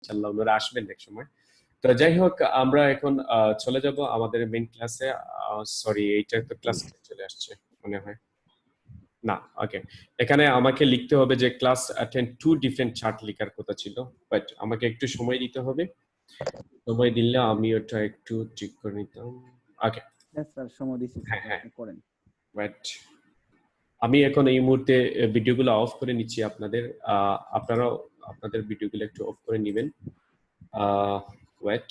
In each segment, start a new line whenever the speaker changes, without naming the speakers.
ইনশাআল্লাহ ওনারা আসবেন এক সময়। তো যাই হোক, আমরা এখন চলে যাব আমাদের মেইন ক্লাসে। সরি, এইটা তো ক্লাস চলে আসছে মনে হয় না। ওকে, এখানে আমাকে লিখতে হবে যে ক্লাস 10 টু ডিফারেন্ট চার্ট লেখার কথা ছিল, বাট আমাকে একটু সময় দিতে হবে। সময় দিলে আমি ওটা একটু ঠিক করে নিতাম। ওকে
স্যার সময় দিচ্ছি,
হ্যাঁ
আপনি করেন।
বাট আমি এখন এই মুহূর্তে ভিডিওগুলো অফ করে নিচ্ছি আপনাদের। আপনারাও আপনাদের ভিডিওগুলো একটু অফ করে নেবেন। ওয়েট,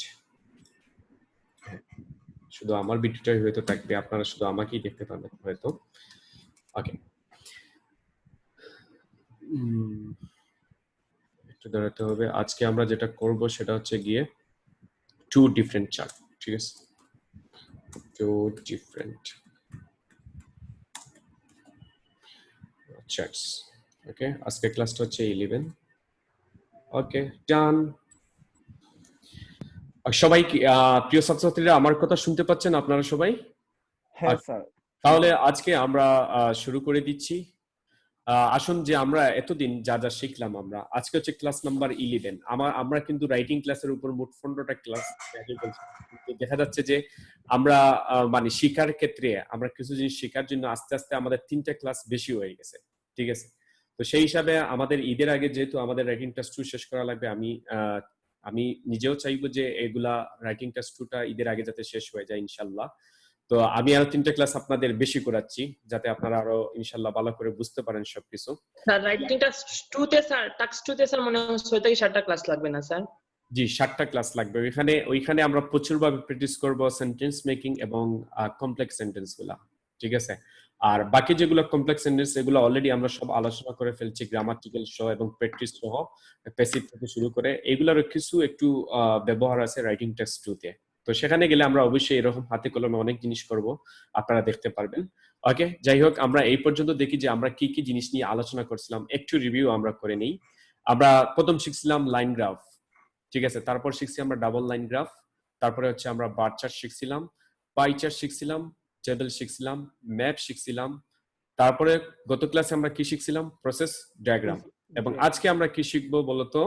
শুধু আমার ভিডিওটাই হয়তো থাকবে, আপনারা শুধু আমাকেই দেখতে পাবেন হয়তো। ওকে, একটু দাঁড়াতে হবে। আজকে আমরা যেটা করব সেটা হচ্ছে গিয়ে টু ডিফারেন্ট চার্ট, ঠিক আছে? Two different charts. ওকে, আজকে ক্লাসটা হচ্ছে 11। ওকে ডান। সবাই কি প্রিয় ছাত্রছাত্রীরা আমার কথা শুনতে পাচ্ছেন আপনারা সবাই?
হ্যাঁ স্যার।
তাহলে আজকে আমরা শুরু করে দিচ্ছি। আসুন, যে আমরা এতদিন যা যা শিখলাম, আমরা আজকে হচ্ছে ক্লাস নাম্বার 11। আমরা কিন্তু রাইটিং ক্লাসের উপর মোট 15টা ক্লাস দেখা যাচ্ছে যে আমরা মানে শিক্ষার ক্ষেত্রে আমরা কিছু জিনিস শেখার জন্য আস্তে আস্তে আমাদের 3টা ক্লাস বেশি হয়ে গেছে, ঠিক আছে? তো সেই হিসাবে আমাদের ঈদের আগে যেহেতু আমাদের রাইটিং টেস্ট 2 শেষ করা লাগবে, আমি নিজেও চাইবো যে এগুলা রাইটিং টেস্ট 2টা ঈদের আগে যাতে শেষ হয়ে যায় ইনশাল্লাহ। তো আমি আরো 3টা ক্লাস আপনাদের বেশি করাচ্ছি যাতে আপনারা আরো ইনশাআল্লাহ ভালো করে বুঝতে পারেন সবকিছু।
স্যার রাইটিং টাস্ক 2 তে স্যার মনে হয় 6 থেকে 7টা ক্লাস লাগবে না স্যার?
জি, 7টা ক্লাস লাগবে। ওইখানে আমরা প্রচুরভাবে প্র্যাকটিস করব সেন্টেন্স মেকিং এবং কমপ্লেক্স সেন্টেন্স গুলা, ঠিক আছে? আর বাকি যেগুলো কমপ্লেক্স সেন্টেন্স এগুলো অলরেডি আমরা সব আলোচনা করে ফেলছি, গ্রামাটিক্যাল সহ এবং প্র্যাকটিস সহ, প্যাসিভ থেকে শুরু করে। এগুলোর কিছু একটু ব্যবহার আছে রাইটিং টেস্ট 2 তে। তো সেখানে গেলে আমরা অবশ্যই এরকম হাতে কলমে অনেক জিনিস করব, আপনারা দেখতে পারবেন। ওকে, যাই হোক, আমরা এই পর্যন্ত দেখি যে আমরা কি কি জিনিস নিয়ে আলোচনা করছিলাম, একটু রিভিউ আমরা করে নিই। আমরা প্রথম শিখছিলাম লাইন গ্রাফ, ঠিক আছে? তারপর শিখছি আমরা ডাবল লাইন গ্রাফ, তারপরে হচ্ছে আমরা বার চার্ট শিখছিলাম, পাই চার্ট শিখছিলাম, টেবিল শিখছিলাম, ম্যাপ শিখছিলাম। তারপরে গত ক্লাসে আমরা কি শিখছিলাম? Process diagram. এবং আজকে আমরা কি শিখবো বলতো?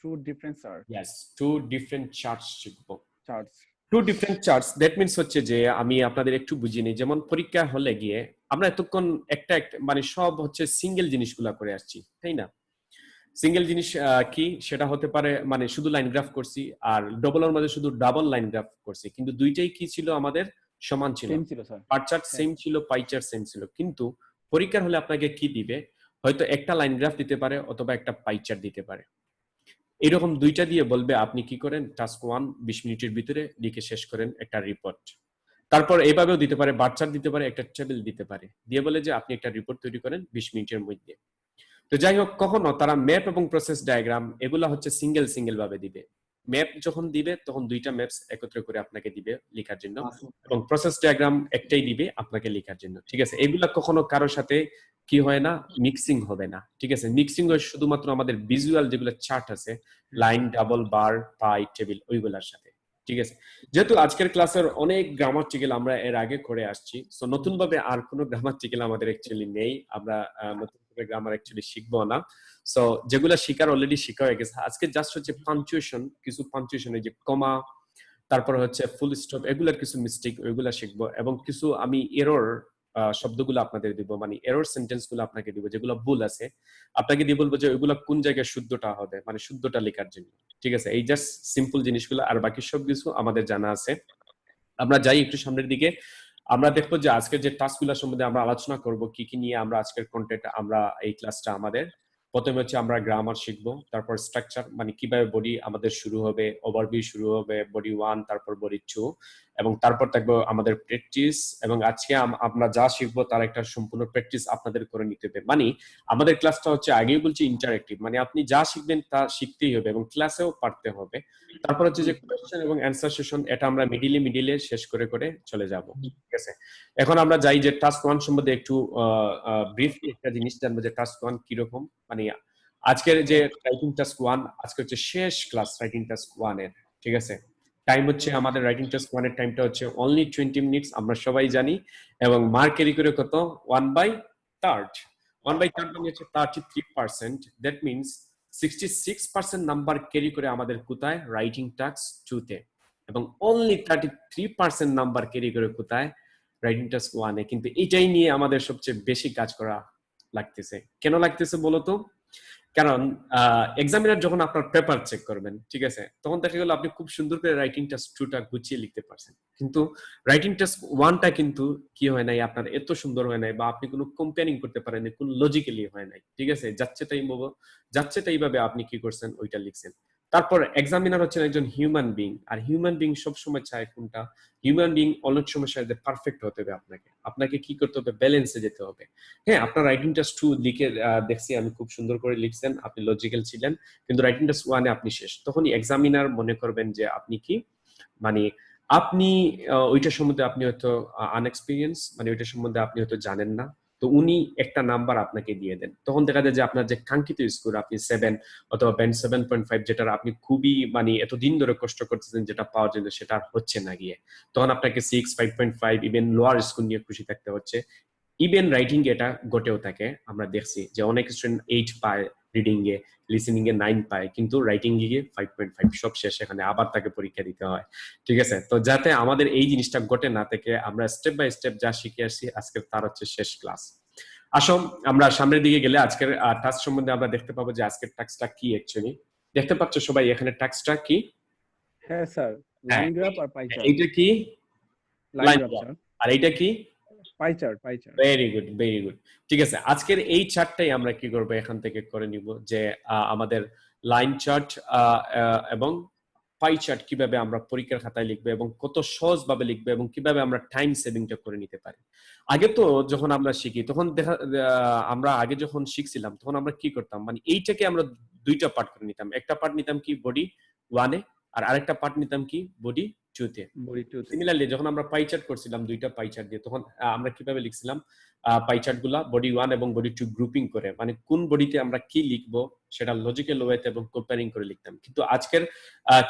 Two different chart.
Yes, two different charts শিখবো।
Charts,
two different charts, that means হচ্ছে যে আমি আপনাদের একটু বুঝিয়ে নিই। যেমন পরীক্ষা হলে গিয়ে আমরা এতক্ষণ একটা মানে সব হচ্ছে সিঙ্গেল জিনিসগুলা করে আসছি, তাই না? সিঙ্গেল জিনিস কি সেটা হতে পারে, মানে শুধু লাইন গ্রাফ করছি, আর ডবলের মধ্যে শুধু ডাবল লাইন গ্রাফ করছি, কিন্তু দুইটাই কি ছিল আমাদের? সমান ছিল।
সেম ছিল স্যার।
বার চার্ট সেম ছিল, পাই চার্ট সেম ছিল। কিন্তু পরীক্ষার হলে আপনাকে কি দিবে? হয়তো একটা লাইন গ্রাফ দিতে পারে অথবা একটা পাই চার্ট দিতে পারে। এরকম দুইটা দিয়ে বলবে আপনি কি করেন, টাস্ক 1 20 মিনিটের ভিতরে লিখে শেষ করেন একটা রিপোর্ট। তারপর এইভাবেও দিতে পারে, বার চার্ট দিতে পারে, একটা টেবিল দিতে পারে, দিয়ে বলে যে আপনি একটা রিপোর্ট তৈরি করেন 20 মিনিটের মধ্যে। তো যাই হোক, কখনো তারা ম্যাপ এবং প্রসেস ডায়াগ্রাম এগুলা হচ্ছে সিঙ্গেল ভাবে দিবে। ম্যাপ যখন দিবে তখন দুইটা ম্যাপস একত্র করে আপনাকে দিবে লেখার জন্য, এবং প্রসেস ডায়াগ্রাম একটাই দিবে আপনাকে লেখার জন্য, ঠিক আছে? এগুলা কখনো কারোর সাথে কি হয় না, মিক্সিং হবে না, ঠিক আছে? মিক্সিং হয় শুধুমাত্র আমাদের ভিজুয়াল যেগুলো চার্ট আছে, লাইন, ডাবল, বার, পাই, টেবিল, ওইগুলার সাথে, ঠিক আছে? যেহেতু আজকের ক্লাসের অনেক গ্রামাটিক্যাল আমরা এর আগে করে আসছি, সো নতুন ভাবে আর কোনো গ্রামাটিক্যাল আমাদের অ্যাকচুয়ালি নেই। আমরা নতুন করে গ্রামার অ্যাকচুয়ালি শিখবো না। সো যেগুলা শিকার অলরেডি শিখা হয়ে গেছে। আজকে জাস্ট হচ্ছে পাঞ্চুয়েশন, কিছু পাঞ্চুয়েশন, এই যে কমা, তারপর হচ্ছে ফুল স্টপ, এগুলার কিছু মিস্টেক ওইগুলা শিখবো, এবং কিছু আমি এরর শব্দগুলো আপনাদের দিব, মানে এরর সেন্টেন্স গুলো আপনাকে দিব, যেগুলো ভুল আছে আপনাকে দিয়ে বলবো যে ওইগুলা কোন জায়গায় শুদ্ধটা হবে, মানে শুদ্ধটা লেখার জন্য, ঠিক আছে? এই জাস্ট সিম্পল জিনিসগুলো, আর বাকি সব কিছু আমাদের জানা আছে। আমরা যাই একটু সামনের দিকে। আমরা দেখবো যে আজকের যে টাস্কগুলো সম্বন্ধে আমরা আলোচনা করব, কি কি নিয়ে আমরা আজকের কন্টেন্ট, আমরা এই ক্লাসটা আমাদের প্রথমে হচ্ছে আমরা গ্রামার শিখবো, তারপর স্ট্রাকচার, মানে কিভাবে বডি আমাদের শুরু হবে, ওভারভিউ শুরু হবে, বডি 1, তারপর বডি 2, এবং তারপর থাকবে আমাদের প্র্যাকটিস। এবং আজকে আমরা যা শিখবো তার একটা সম্পূর্ণ প্র্যাকটিস আপনাদের করে নিতে হবে। মানে আমাদের ক্লাসটা হচ্ছে, আগেই বলছি, ইন্টারেক্টিভ, মানে আপনি যা শিখবেন তা শিখতেই হবে এবং ক্লাসেও পারতে হবে। তারপর হচ্ছে যে কোয়েশ্চেন এবং অ্যান্সার সেশন, এটা আমরা মিডিলে শেষ করে চলে যাব, ঠিক আছে? এখন আমরা যাই যে টাস্ক 1 সম্বন্ধে একটু ব্রিফলি একটা জিনিস জানবো, যে টাস্ক 1 কিরকম। মানে আজকের যে রাইটিং টাস্ক 1, আজকে হচ্ছে শেষ ক্লাস রাইটিং টাস্ক 1 এর, ঠিক আছে? টাইম হচ্ছে আমাদের রাইটিং টাস্ক 1 এর টাইমটা হচ্ছে অনলি 20 মিনিটস, আমরা সবাই জানি। এবং মার্ক ক্যারি করে কত? 1/3 মানে হচ্ছে 33%। দ্যাট মিনস 66% নাম্বার ক্যারি করে আমাদের কোথায় রাইটিং টাস্ক 2 তে, এবং অনলি 33% নাম্বার ক্যারি করে কোথায় রাইটিং টাস্ক 1 এ। কিন্তু এটাই নিয়ে আমাদের সবচেয়ে বেশি কাজ করা লাগতেছে। কেন লাগতেছে বলতো? কারণ এক্সামিনার যখন আপনার পেপার চেক করবেন, ঠিক আছে, তখন দেখা গেল আপনি খুব সুন্দর করে রাইটিং টাস্ক 2টা গুছিয়ে লিখতে পারছেন, কিন্তু রাইটিং টাস্ক 1টা কিন্তু কি হয় নাই, আপনার এত সুন্দর হয় নাই, বা আপনি কোনো কম্পেয়ারিং করতে পারেন না, কোনো লজিক্যালি হয় নাই, ঠিক আছে, যাচ্ছে তাই ভাবে আপনি কি করছেন ওইটা লিখছেন। তারপর এক্সামিনার হচ্ছেন একজন হিউম্যান বিং, আর হিউম্যান বিং সবসময় চায় কোনটা, হিউম্যান বিং অনেক সময় চায় যে পারফেক্ট হতে হবে, আপনাকে কি করতে হবে, ব্যালেন্সে যেতে হবে। হ্যাঁ, আপনার রাইটিং টাস্ক 2 লিখে দেখছি আমি খুব সুন্দর করে লিখছেন, আপনি লজিক্যাল ছিলেন, কিন্তু রাইটিং টাস্ক 1 এ আপনি শেষ। তখনই এক্সামিনার মনে করবেন যে আপনি কি, মানে আপনি ওইটার সম্বন্ধে আপনি হয়তো আনএক্সপিরিয়েন্স, মানে ওইটার সম্বন্ধে আপনি হয়তো জানেন না, তো উনি একটা নাম্বার আপনাকে দিয়ে দেন। তখন দেখা যায় যে আপনার যে কাঙ্ক্ষিত স্কোর, আপনি 7 অথবা ব্যান্ড 7.5, যেটা আপনি খুবই মানে এতদিন ধরে কষ্ট করতেছেন যেটা পাওয়ার জন্য, সেটা আর হচ্ছে না গিয়ে, তখন আপনাকে 6, 5.5 ইভেন লোয়ার স্কোর নিয়ে খুশি থাকতে হচ্ছে। ইভেন রাইটিং এটা ঘটেও থাকে, আমরা দেখছি যে অনেক স্টুডেন্ট 8 পায় রিডিং এ, লিসেনিং এ 9 পায়, কিন্তু রাইটিং এ 5.5 সব শেষ, এখানে আবার তাকে পরীক্ষা দিতে হয়, ঠিক আছে। তো যাতে আমাদের এই জিনিসটা ঘটে না থেকে, আমরা স্টেপ বাই স্টেপ যা শিখে আসছি আজকের তার হচ্ছে শেষ ক্লাস। আসো আমরা সামনের দিকে গেলে আজকের টাস্ক সম্বন্ধে আমরা দেখতে পাবো যে আজকের টাস্কটা কি অ্যাকচুয়ালি। দেখতে পাচ্ছ সবাই এখানে টাস্কটা কি?
হ্যাঁ স্যার,
হ্যাঁ,
লাইন গ্রাফ আর পাই চার্ট।
এইটা কি?
Line
line
graph
graph.
Sir,
আর এইটা কি?
Pie chart, pie chart.
Very good, very good. ঠিক আছে, আজকের এই চার্টটাই আমরা কি করব, এখান থেকে করে নিব যে আমাদের লাইন চার্ট এবং পাই চার্ট কিভাবে আমরা পরীক্ষার খাতায় লিখবো, এবং কত সহজ ভাবে লিখবো, এবং কিভাবে আমরা টাইম সেভিংটা করে নিতে পারি। আগে তো যখন আমরা শিখি তখন আমরা আগে যখন শিখছিলাম তখন আমরা কি করতাম, মানে এইটাকে আমরা দুইটা পার্ট করে নিতাম। একটা পার্ট নিতাম কি বডি 1 এ, আর আরেকটা পার্ট নিতাম কি বডি 2 তে।
বডি 2 তে।
সিমিলারলি যখন আমরা পাই চার্ট করছিলাম, দুইটা পাই চার্ট দিয়ে, তখন আমরা কিভাবে লিখছিলাম পাই চার্ট গুলা বডি 1 এবং বডি 2 গ্রুপিং করে, মানে কোন বডিতে আমরা কি লিখবো সেটা লজিক্যাল ওয়েতে এবং কম্পেয়ারিং করে লিখতাম। কিন্তু আজকের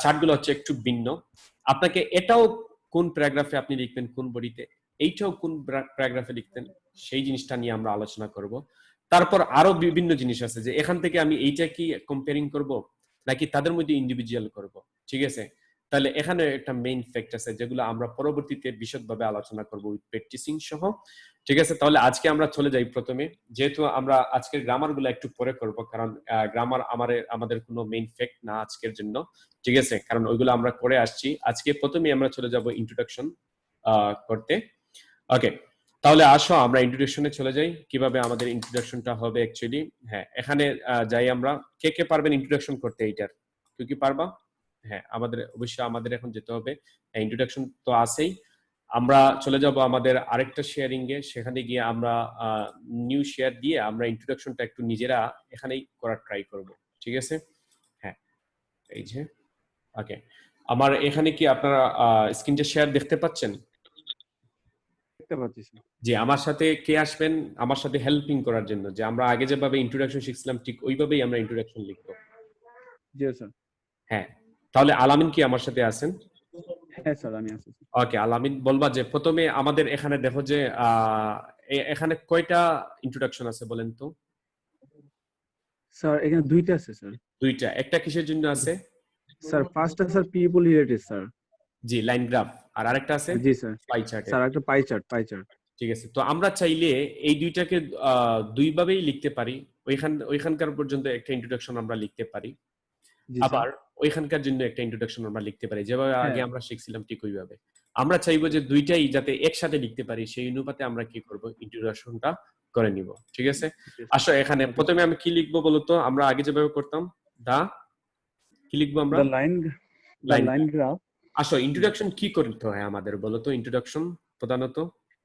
চার্ট গুলো হচ্ছে একটু ভিন্ন। আপনাকে এটাও কোন প্যারাগ্রাফে আপনি লিখবেন, কোন বডিতে, এইটাও কোন প্যারাগ্রাফে লিখতেন, সেই জিনিসটা নিয়ে আমরা আলোচনা করব। তারপর আরো বিভিন্ন জিনিস আছে যে এখান থেকে আমি এইটা কি কম্পেয়ারিং করব নাকি তাদের মধ্যে ইন্ডিভিজুয়াল করব, ঠিক আছে। তাহলে এখানে একটা মেইন ফ্যাক্ট আছে যেগুলো আমরা পরবর্তীতে বিশদভাবে আলোচনা করব উইথ প্র্যাকটিসিং সহ, ঠিক আছে। তাহলে আজকে আমরা চলে যাই প্রথমে, যেহেতু আমরা আজকের গ্রামার গুলো একটু পরে করব, কারণ গ্রামার আমাদের কোনো মেইন ফ্যাক্ট না আজকের জন্য, ঠিক আছে, কারণ ওইগুলো আমরা করে আসছি। আজকে প্রথমে আমরা চলে যাব ইন্ট্রোডাকশন করতে। ওকে, তাহলে আসো আমরা ইন্ট্রোডাকশনে চলে যাই, কিভাবে আমাদের ইন্ট্রোডাকশনটা হবে অ্যাকচুয়ালি। হ্যাঁ, এখানে যাই আমরা, কে কে পারবেন ইন্ট্রোডাকশন করতে এইটার? তুই কি পারবা? হ্যাঁ, অবশ্যই আমাদের এখন যেতে হবে, ইন্ট্রোডাকশন তো আছেই। আমরা চলে যাব আমাদের আরেকটা শেয়ারিং এ, সেখানে গিয়ে আমরা নিউ শেয়ার দিয়ে আমরা ইন্ট্রোডাকশনটা একটু নিজেরা এখানেই করার ট্রাই করব, ঠিক আছে। হ্যাঁ, এই যে ওকে, আমার এখানে কি আপনারা স্ক্রিনটা শেয়ার দেখতে পাচ্ছেন?
দেখতে পাচ্ছি স্যার।
যে আমার সাথে কে আসবেন আমার সাথে হেল্পিং করার জন্য, যে আমরা আগে যেভাবে ইন্ট্রোডাকশন শিখছিলাম ঠিক ওইভাবেই আমরা ইন্ট্রোডাকশন লিখবো।
জি স্যার।
হ্যাঁ, তাহলে আলামিন কি আমার সাথে আছেন?
হ্যাঁ স্যার, আমি আছি।
ওকে, আলামিন বলবা যে প্রথমে আমাদের এখানে দেখো যে এখানে কয়টা ইন্ট্রোডাকশন আছে বলেন তো?
স্যার এখানে দুইটা আছে স্যার।
দুইটা। একটা কিসের জন্য আছে?
স্যার ফার্স্টটা স্যার পিপল রিলেটেড স্যার।
জি, লাইন গ্রাফ। আর আরেকটা আছে
জি স্যার।
পাই চার্টে।
স্যার একটা পাই চার্ট, পাই চার্ট।
ঠিক আছে, তো আমরা চাইলে এই দুইটাকে দুইভাবেই লিখতে পারি। ওইখানকার পর্যন্ত একটা ইন্ট্রোডাকশন আমরা লিখতে পারি,
জি
আবার
স্যার।
ওইখানকার জন্য একটা ইন্ট্রোডাকশন আমরা লিখতে পারি, যেভাবে আগে
হ্যাঁ।
আমরা শিখছিলাম ঠিক ওইভাবে। আমরা চাইবো যে দুইটাই যাতে একসাথে লিখতে পারি, সেই অনুপাতে আমরা কি করব, ইন্ট্রোডাকশনটা করে নিব, ঠিক আছে। আসো এখানে প্রথমে আমি কি লিখবো বলতো, আমরা আগে যেভাবে করতাম, কি লিখবো আমরা?
The line graph.
আসো ইন্ট্রোডাকশন কি করতে হয় আমাদের বলতো, ইন্ট্রোডাকশন প্রধানত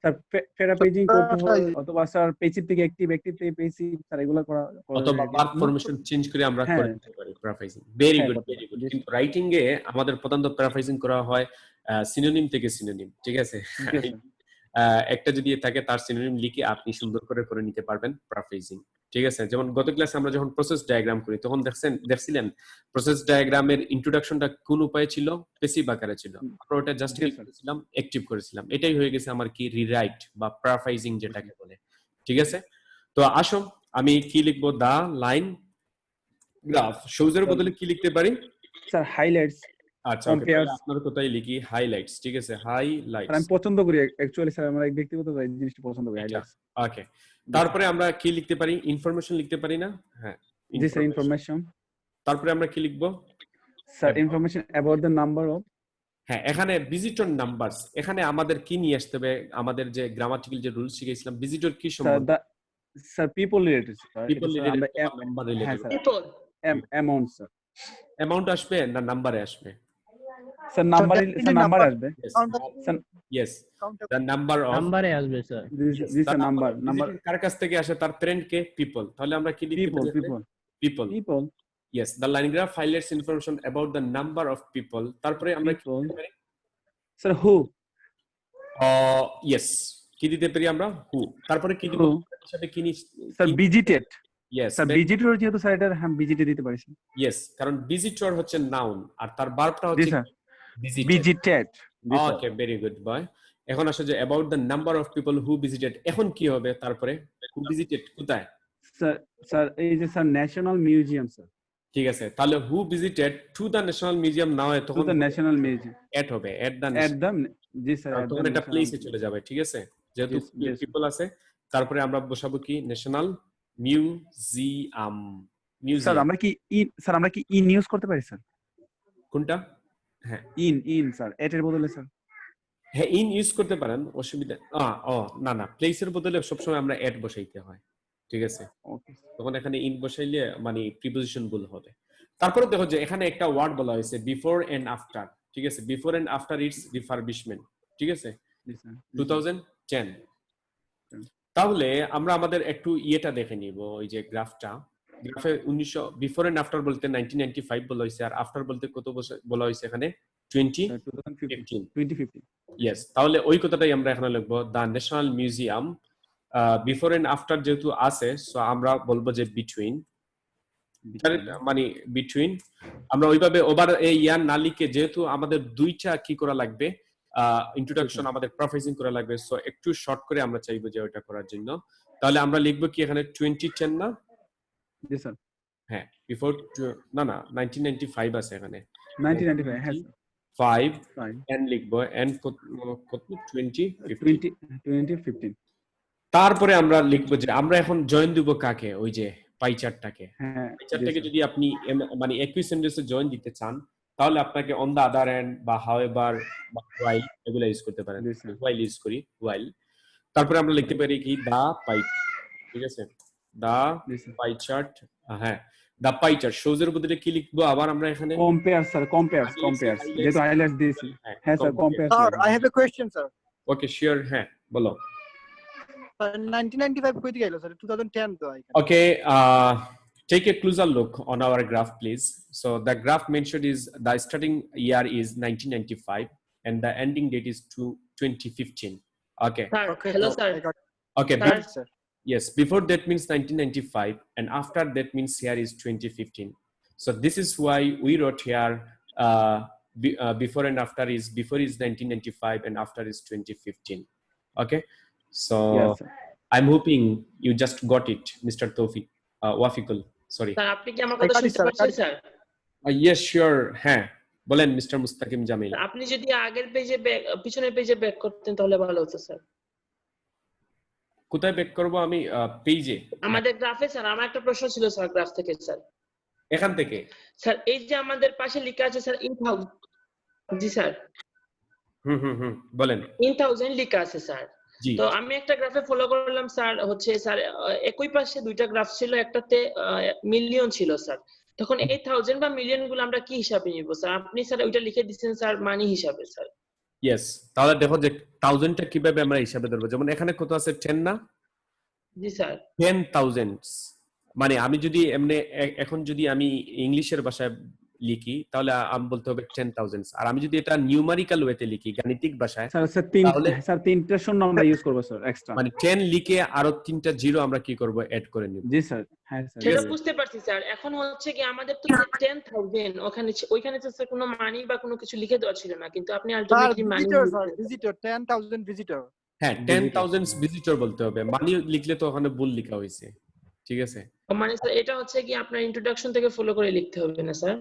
স্যার প্যারা পেজিং করতে হয়, অথবা স্যার পেজিং থেকে অ্যাক্টিভ থেকে পেসিভ, স্যার এগুলো করা
অথবা ভার্ব ফরমেশন চেঞ্জ করে আমরা করে দিতে পারি প্যারাফ্রাইজিং। Very good, very good. কিন্তু রাইটিং এ আমাদের প্রধানত প্যারাফ্রাইজিং করা হয় সিনোনিম থেকে সিনোনিম, ঠিক আছে। একটা যদি থাকে তার সিনোনিম লিখে আপনি সুন্দর করে করে নিতে পারবেন প্যারাফ্রাইজিং, ঠিক আছে। যেমন গত ক্লাসে আমরা যখন প্রসেস ডায়াগ্রাম করি তখন দেখছিলেন প্রসেস ডায়াগ্রামের ইন্ট্রোডাকশনটা কোন উপায়ে ছিল, প্যাসিভ আকারে ছিল। আমরা ওটা জাস্ট কি করেছিলাম, অ্যাক্টিভ করেছিলাম। এটাই হয়ে গেছে আমার কি রিরাইট বা প্যারাফ্রাইজিং যেটাকে বলে, ঠিক আছে। তো আসো আমি কি লিখবো, দা লাইন গ্রাফ শোজ এর বদলে কি লিখতে পারি?
স্যার হাইলাইটস,
আচ্ছা ওকে, তাহলে
কম্পেয়ার্স।
আপনার কোথায় লিখি হাইলাইটস, ঠিক আছে
স্যার
হাইলাইটস।
আমি পছন্দ করি অ্যাকচুয়ালি স্যার, আমরা ব্যক্তিগত এই জিনিসটা পছন্দ করি,
এটা
হাইলাইটস।
ওকে। তারপরে আমরা কি লিখতে পারি? ইনফরমেশন লিখতে পারি না? হ্যাঁ
জি স্যার,
ইনফরমেশন।
ইনফরমেশন।
তারপরে আমরা কি লিখবো?
Sir
About-
information about the number of.
হ্যাঁ এখানে ভিজিটর নাম্বারস, এখানে আমাদের কি নিয়ে আসতে হবে? আমাদের যে গ্রামাটিক্যাল যে রুলস শিখেছিলাম, ভিজিটর কি
স্যার
সম্বন্ধে?
The sir people related sir,
people
এটা স্যার আমরা
রিলেটেড, নাম্বার
হ্যাঁ
related.
Sir,
people.
Amount sir.
Amount আসবে না নাম্বারে আসবে?
Sir
So
number,
definitely
sir number
number
আসবে
Yes.
count the
sir.
Yes.
count the
The number of
নাম্বারে আসবে স্যার।
জি স্যার, নাম্বার
visitor কার কাছ থেকে আসে? তার ফ্রেন্ড কে? পিপল। তাহলে আমরা কি লিখতে
পিপল,
পারি?
People,
people.
People,
Yes, the line graph highlights information about the number of people. তারপরে আমরা কি
People.
দিতে পারি?
স্যার হু,
Yes, কি দিতে পারি আমরা? Who। তারপরে কি দিব?
Who.
হিসাবে কি
sir visited.
Yes,
sir visitor যেহেতু স্যার এটা হ্যাঁ ভিজিটে দিতে পারি স্যার।
yes, কারণ visitor হচ্ছে নাউন আর তার ভার্বটা হচ্ছে
sir
visited।
Visited.
Okay, very good boy. এখন আসে যে about the number of people who visited, এখন কি হবে তারপরে? Who visited কোথায়?
স্যার স্যার এই যে স্যার ন্যাশনাল মিউজিয়াম স্যার,
ঠিক আছে, তাহলে who visited to the national museum না হয়
টু
তখন
দ্য ন্যাশনাল মিউজিয়াম
at হবে at the
এট দ্য, জি স্যার
আর
এট
তখন
দ্য
একটা প্লেসে চলে যাবে, ঠিক আছে, যেহেতু
Yes, yes.
পিপল আছে। তারপরে আমরা বসাবো কি? National museum.
স্যার
মিউজিয়াম
আমরা কি ইন, স্যার আমরা কি ইন ইউজ করতে পারি স্যার?
কোনটা? হ্যাঁ
ইন স্যার এট এর বদলে স্যার।
হ্যাঁ ইন ইউজ করতে পারেন, অসুবিধা না না, প্লেসের বদলে সবসময় আমরা এট বসাইতে হয়, ঠিক আছে।
ওকে
তখন এখানে ইন বসাইলে মানে প্রিপোজিশন ভুল হবে। তারপরে দেখো যে এখানে একটা ওয়ার্ড বলা হয়েছে বিফোর এন্ড আফটার, ঠিক আছে, before and after it's refurbishment, ঠিক আছে,
জি স্যার।
2010। তাহলে আমরা আমাদের একটু ইয়েটা দেখে নিব, ওই যে গ্রাফে 1900 বিফোর এন্ড আফটার বলতে 1995 বলা হয়েছে, আর আফটার বলতে কত বছর বলা হয়েছে এখানে? 2015।
2015।
ইয়েস, তাহলে ওই কথাটাই আমরা এখানে লিখবো, the national museum before and after যেহেতু আছে, সো আমরা বলবো যে বিটুইন, মানে বিটুইন। আমরা ওইভাবে ওভার এই ইয়ার না লিখে, যেহেতু আমাদের দুইটা কি করা লাগবে, ইন্ট্রোডাকশন আমাদের প্রফেসিং করা লাগবে, সো একটু শর্ট করে আমরা চাইবো যে ওটা করার জন্য। তাহলে আমরা লিখবো কি এখানে 2010 না?
জি স্যার
হ্যাঁ বিফোর, না না 1995 আছে এখানে,
1995 হ্যাঁ স্যার।
5
Fine.
এন্ড লিখবো, এন্ড কত 2015।
2015
তারপরে আমরা লিখবো যে আমরা এখন জয়েন দিব কাকে? ওই যে পাই চার্টটাকে।
হ্যাঁ
পাই চার্টটাকে যদি আপনি মানে একই সেন্টেন্সে জয়েন দিতে চান, তাহলে আপনাকে অন দা আদার এন্ড বা হাউএভার বা হোয়াইল এগুলো ইউজ করতে পারেন।
জি স্যার।
হোয়াইল ইউজ করি, হোয়াইল। তারপরে আমরা লিখতে পারি কি? দা পাই, ঠিক আছে, দা
জি স্যার।
Pie chart. হ্যাঁ দা পাই চার্ট শোজ এর বদলে কি লিখবো আবার আমরা এখানে?
কম্পেয়ার স্যার, কম্পেয়ার যেহেতু হাইলাইটস দিয়েছি। হ্যাঁ sir compare.
Sir, I have a question, sir.
Okay sure, হ্যাঁ বলো।
1995 কই থেকে আইলো স্যার? 2010 তো আইছে।
Okay, take a closer look on our graph, please. So the graph mentioned is the starting year is 1995 and the ending date is 2015. Okay.
Sir
Okay,
hello
sir,
sir.
Okay.
Sir.
Yes, sir.
Yes. Before that means 1995, and after that means here is 2015. So this is why we wrote here before and after is before is 1995 and after is 2015. Okay. So
Yes sir.
I'm hoping you just got it, Mr. Tawfiq. Wafiqul. Sorry.
Sir আপনি কি আমার কথা
কাটি,
শুনতে
sir,
পাচ্ছেন
কাটি।
Sir?
Yes, sure. হ্যাঁ বলেন মিস্টার মুস্তাকিম জামিল।
আপনি যদি আগের পেজে পিছনের পেজে ব্যাক করতেন তাহলে ভালো হতো স্যার।
কোথায় ব্যাক করব আমি? পেজে
আমাদের গ্রাফে স্যার আমার একটা প্রশ্ন ছিল স্যার গ্রাফ থেকে স্যার।
এখান থেকে?
স্যার এই যে আমাদের পাশে লেখা আছে sir in thousand, G sir
বলেন।
ইন থাউজেন্ড লেখা আছে স্যার।
জি
তো আমি একটা গ্রাফে ফলো করলাম স্যার, হচ্ছে স্যার একই পাশে দুইটা গ্রাফ ছিল, একটাতে মিলিয়ন ছিল স্যার। তখন এই থাউজেন্ড বা মিলিয়ন গুলো আমরা কি হিসাবে নিব স্যার? আপনি স্যার ওইটা লিখে দিচ্ছেন স্যার মানি হিসাবে স্যার।
ইয়েস, তাহলে দেখো যে 1000টা কিভাবে আমরা হিসাবে ধরবো। যেমন এখানে কত আছে? 10 না?
জি স্যার
10,000 মানে আমি যদি এমনি এখন যদি আমি ইংলিশের ভাষায় লিখি তাহলে আমি বলতে হবে 10,000, আর আমি যদি এটা নিউমারিক্যাল ওয়েতে লিখি গাণিতিক ভাষায়,
স্যার তিনটা শূন্য আমরা ইউজ করব স্যার এক্সট্রা।
মানে 10 লিখে আরো 3টা জিরো আমরা কি করব? অ্যাড করে নিব।
জি স্যার। হ্যাঁ স্যার
সেটা বুঝতে পারছি স্যার। এখন হচ্ছে কি আমাদের তো 10,000 ওইখানে তো স্যার কোনো মানি বা কোনো কিছু লিখে দেওয়া ছিল না, কিন্তু আপনি
Sir,
আলটিমেটলি মানি
visitor, sir, visitor, 10,000 visitor.
হ্যাঁ 10,000 ভিজিটর বলতে হবে, মানি লিখলে তো ওখানে ভুল লেখা হয়েছে, ঠিক আছে।
মানে স্যার এটা হচ্ছে কি আপনার ইন্ট্রোডাকশন থেকে ফলো করে লিখতে হবে না স্যার?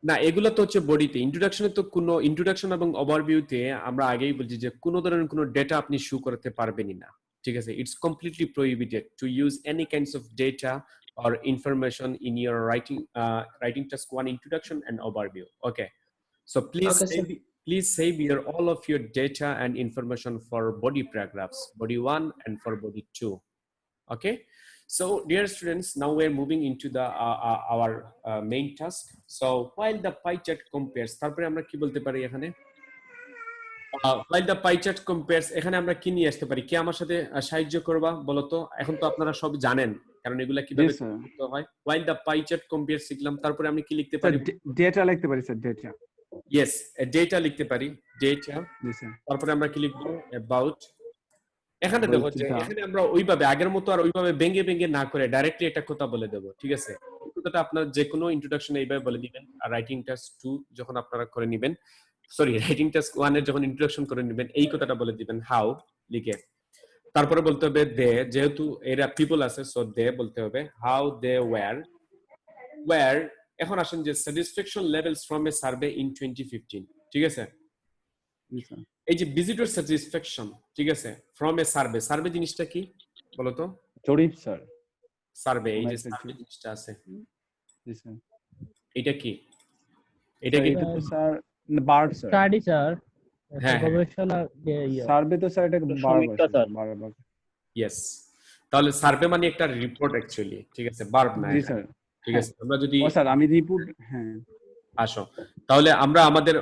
না, এগুলো তো হচ্ছে বডিতে। ইন্ট্রোডাকশনে তো কোনো ইন্ট্রোডাকশন এবং ওভারভিউতে আমরা আগেই বলছি যে কোনো ধরনের কোনো ডেটা আপনি শো করতে পারবেনই না, ঠিক আছে? It's completely prohibited to use any kinds of data or information in your writing task 1 introduction and overview. Okay, so
Okay, sir.
please save your all of your data and information for body paragraphs, body 1 and for body 2. Okay, so dear students, now we're moving into the our main task. So while the pie chart compares, তারপরে আমরা কি বলতে পারি এখানে? while the pie chart compares, এখানে আমরা কি নিয়ে আসতে পারি? কি আমার সাথে সাহায্য করবা বলো তো? এখন তো আপনারা সব জানেন, কারণ এগুলা কিভাবে
Yes, sir.
করতে হয়। while the pie chart compares শিখলাম, তারপরে আমি কি লিখতে
স্যার
পারি?
ডেটা লিখতে পারি স্যার, ডেটা।
yes, data লিখতে পারি, data।
জি স্যার।
তারপরে আমরা কি লিখবো? about। এখানে
About
দেখো যে
the-
এখানে আমরা ওইভাবে আগের মতো আর ওইভাবে ভেঙে ভেঙে না করে ডাইরেক্টলি একটা কথা বলে দেবো, ঠিক আছে? এই কথাটা আপনার যে কোনো ইন্ট্রোডাকশনে এইভাবে বলে দিবেন। আর রাইটিং টাস্ক 2 যখন আপনারা করে নেবেন, সরি রাইটিং টাস্ক 1 এর যখন ইন্ট্রোডাকশন করে নেবেন, এই কথাটা বলে দিবেন হাউ লিখে। তারপরে বলতে হবে দে, যেহেতু এরা পিপল আছে সো দে বলতে হবে হাউ দে ওয়্যার। এখন আসেন যে satisfaction levels from a survey in 2015, ঠিক আছে?
জি স্যার।
এই যে ভিজিটর স্যাটিসফ্যাকশন, ঠিক আছে, ফ্রম এ সার্ভে। সার্ভে জিনিসটা কি বলতো?
জরিপ স্যার।
সার্ভে, এই যে
Online
সার্ভে
search.
জিনিসটা আছে,
জি স্যার।
এটা কি? এটা কি?
Sir bird sir.
Study sir,
হ্যাঁ, হ্যাঁ।
গবেষণা
সার্ভে তো স্যার এটা বার্ড
সমীক্ষা স্যার।
বারবার।
ইয়েস, তাহলে সার্ভে মানে একটা রিপোর্ট অ্যাকচুয়ালি, ঠিক আছে, ভার্ব না
জি
এটা,
স্যার।
ঠিক আছে? আমরা যদি
ও স্যার আমি রিপোর্ট, হ্যাঁ
আসো, তাহলে আমরা আমাদের